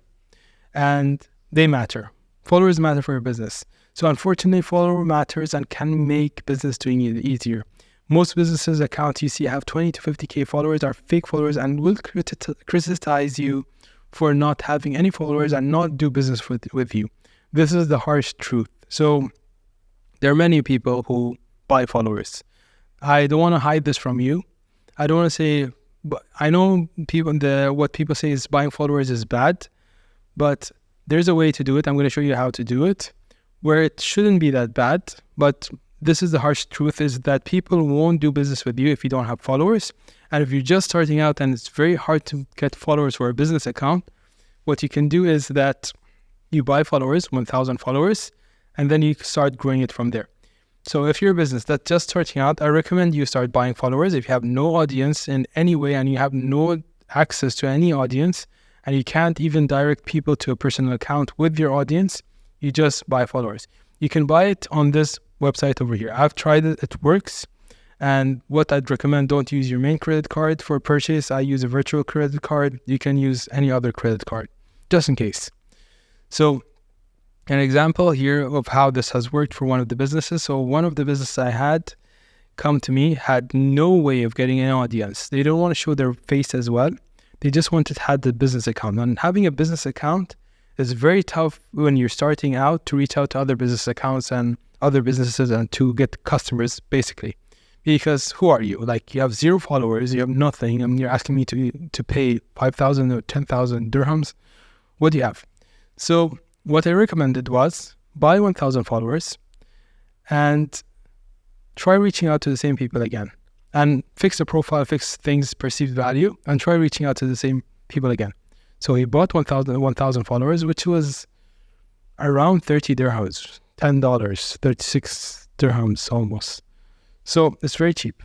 and they matter. Followers matter for your business. So unfortunately, follower matters and can make business doing it easier. Most businesses' accounts you see have 20 to 50K followers are fake followers and will criticize you for not having any followers and not do business with you. This is the harsh truth. So there are many people who buy followers. I don't want to hide this from you. I don't want to say, but I know what people say is buying followers is bad, but there's a way to do it. I'm going to show you how to do it where it shouldn't be that bad. But this is the harsh truth, is that people won't do business with you if you don't have followers. And if you're just starting out and it's very hard to get followers for a business account, what you can do is that you buy followers, 1,000 followers, and then you start growing it from there. So if you're a business that's just starting out, I recommend you start buying followers. If you have no audience in any way and you have no access to any audience and you can't even direct people to a personal account with your audience, you just buy followers. You can buy it on this website over here. I've tried it, it works. And what I'd recommend, don't use your main credit card for purchase. I use a virtual credit card. You can use any other credit card, just in case. So an example here of how this has worked for one of the businesses. So one of the businesses I had come to me had no way of getting an audience. They don't want to show their face as well. They just had the business account. And having a business account is very tough when you're starting out to reach out to other business accounts and other businesses and to get customers, basically. Because who are you? Like, you have 0 followers, you have nothing, and you're asking me to pay 5,000 or 10,000 dirhams. What do you have? So what I recommended was buy 1,000 followers and try reaching out to the same people again. And fix the profile, fix things, perceived value, and try reaching out to the same people again. So he bought 1,000 followers, which was around 30 dirhams, $10, 36 dirhams almost. So it's very cheap.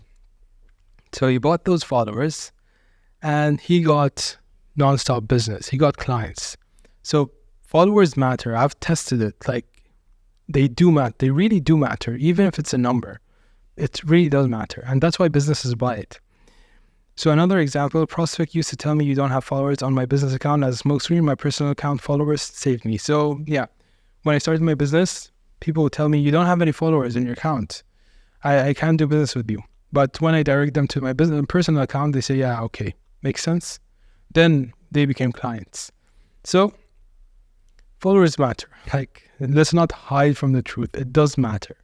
So he bought those followers and he got non-stop business. He got clients. So followers matter. I've tested it. Like, they do matter. They really do matter. Even if it's a number, it really does matter. And that's why businesses buy it. So another example, prospect used to tell me you don't have followers on my business account. As smoke screen, my personal account followers saved me. So yeah, when I started my business, people would tell me you don't have any followers in your account. I can't do business with you. But when I direct them to my business personal account, they say, yeah, okay, makes sense. Then they became clients. So followers matter. Like, let's not hide from the truth. It does matter.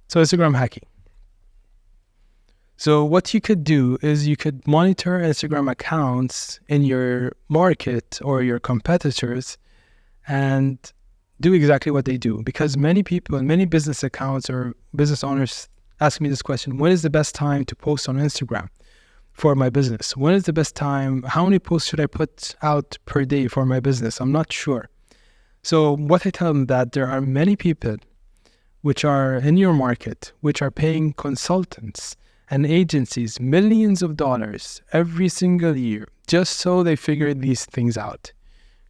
So Instagram hacking. So what you could do is you could monitor Instagram accounts in your market or your competitors and do exactly what they do. Because many people and many business accounts or business owners ask me this question: when is the best time to post on Instagram for my business? When is the best time? How many posts should I put out per day for my business? I'm not sure. So what I tell them, that there are many people which are in your market, which are paying consultants and agencies millions of dollars every single year just so they figure these things out.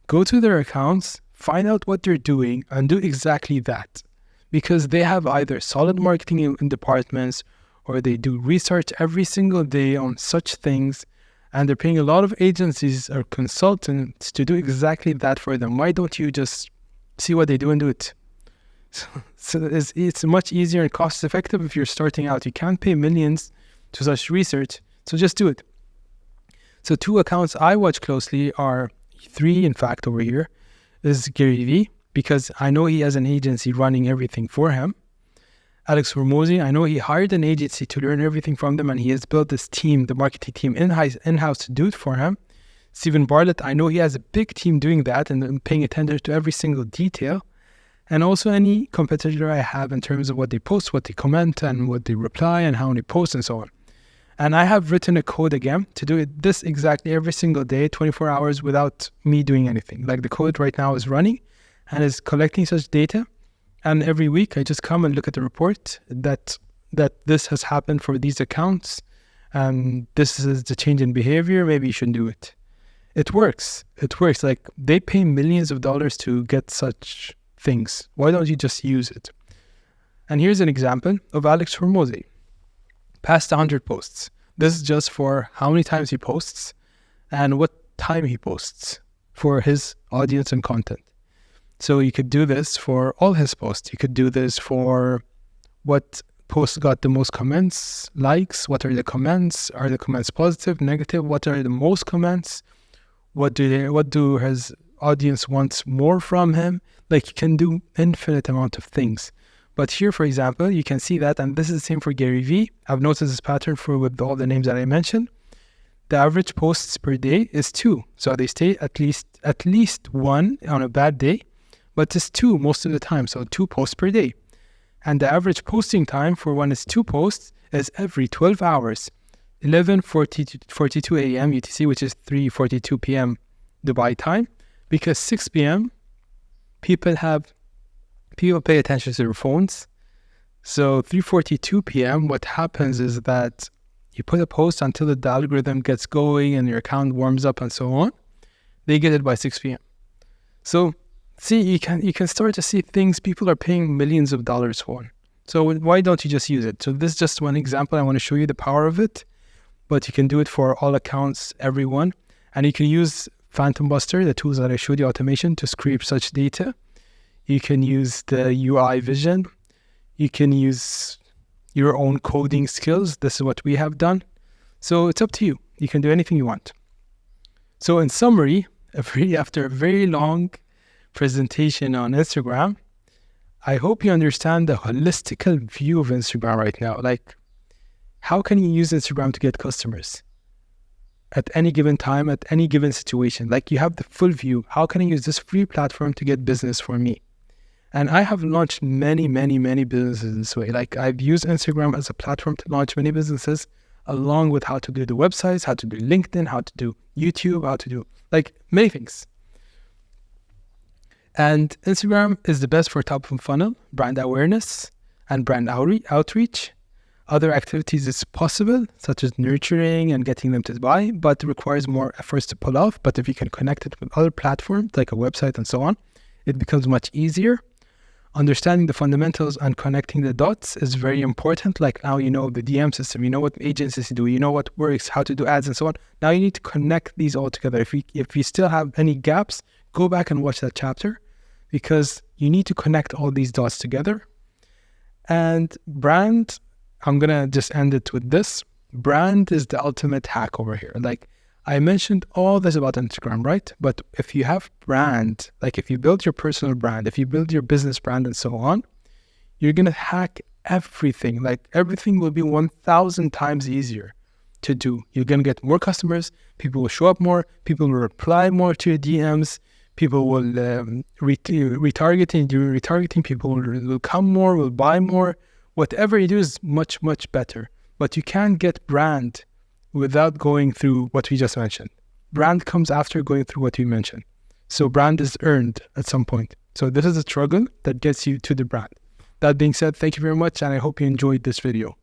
Go to their accounts, find out what they're doing, and do exactly that. Because they have either solid marketing in departments, or they do research every single day on such things, and they're paying a lot of agencies or consultants to do exactly that for them. Why don't you just see what they do and do it? So it's much easier and cost effective if you're starting out. You can't pay millions to such research, so just do it. So 2 accounts I watch closely are 3, in fact, over here, is Gary Vee, because I know he has an agency running everything for him. Alex Hormozi, I know he hired an agency to learn everything from them, and he has built this team, the marketing team, in-house to do it for him. Stephen Bartlett, I know he has a big team doing that and paying attention to every single detail. And also any competitor I have in terms of what they post, what they comment, and what they reply, and how many posts, and so on. And I have written a code again to do this exactly every single day, 24 hours without me doing anything. Like, the code right now is running and is collecting such data. And every week I just come and look at the report that this has happened for these accounts. And this is the change in behavior. Maybe you shouldn't do it. It works. It works. Like, they pay millions of dollars to get such things. Why don't you just use it? And here's an example of Alex Hormozi. Past 100 posts. This is just for how many times he posts and what time he posts for his audience and content. So you could do this for all his posts. You could do this for what posts got the most comments, likes, what are the comments, are the comments positive, negative, what are the most comments, what do his audience wants more from him. Like, you can do infinite amount of things. But here, for example, you can see that, and this is the same for Gary Vee. I've noticed this pattern with all the names that I mentioned. The average posts per day is 2. So they stay at least 1 on a bad day, but it's 2 most of the time. So 2 posts per day. And the average posting time for when it's 2 posts is every 12 hours, 11:42 a.m. UTC, which is 3:42 p.m. Dubai time, because 6 p.m. people pay attention to their phones. So 3:42 p.m. what happens is that you put a post until the algorithm gets going and your account warms up and so on. They get it by 6 p.m. So see, you can start to see things people are paying millions of dollars for. So why don't you just use it? So this is just one example. I want to show you the power of it, but you can do it for all accounts, everyone. And you can use Phantom Buster, the tools that I showed you, automation, to scrape such data. You can use the UI vision. You can use your own coding skills. This is what we have done. So it's up to you. You can do anything you want. So in summary, after a very long presentation on Instagram, I hope you understand the holistical view of Instagram right now. Like, how can you use Instagram to get customers at any given time, at any given situation? Like, you have the full view. How can I use this free platform to get business for me? And I have launched many businesses this way. Like, I've used Instagram as a platform to launch many businesses, along with how to do the websites, how to do LinkedIn, how to do YouTube, how to do like many things. And Instagram is the best for top of funnel, brand awareness, and brand outreach. Other activities is possible, such as nurturing and getting them to buy, but it requires more efforts to pull off. But if you can connect it with other platforms, like a website and so on, it becomes much easier. Understanding the fundamentals and connecting the dots is very important. Like, now you know the DM system, you know what agencies do, you know what works, how to do ads and so on. Now you need to connect these all together. If you still have any gaps, go back and watch that chapter, because you need to connect all these dots together. And brand, I'm going to just end it with this. Brand is the ultimate hack over here. Like, I mentioned all this about Instagram, right? But if you have brand, like if you build your personal brand, if you build your business brand and so on, you're going to hack everything. Like, everything will be 1,000 times easier to do. You're going to get more customers. People will show up more. People will reply more to your DMs. People will retargeting. During retargeting, people will come more, will buy more. Whatever you do is much better. But you can't get brand without going through what we just mentioned. Brand comes after going through what we mentioned. So brand is earned at some point. So this is a struggle that gets you to the brand. That being said, thank you very much, and I hope you enjoyed this video.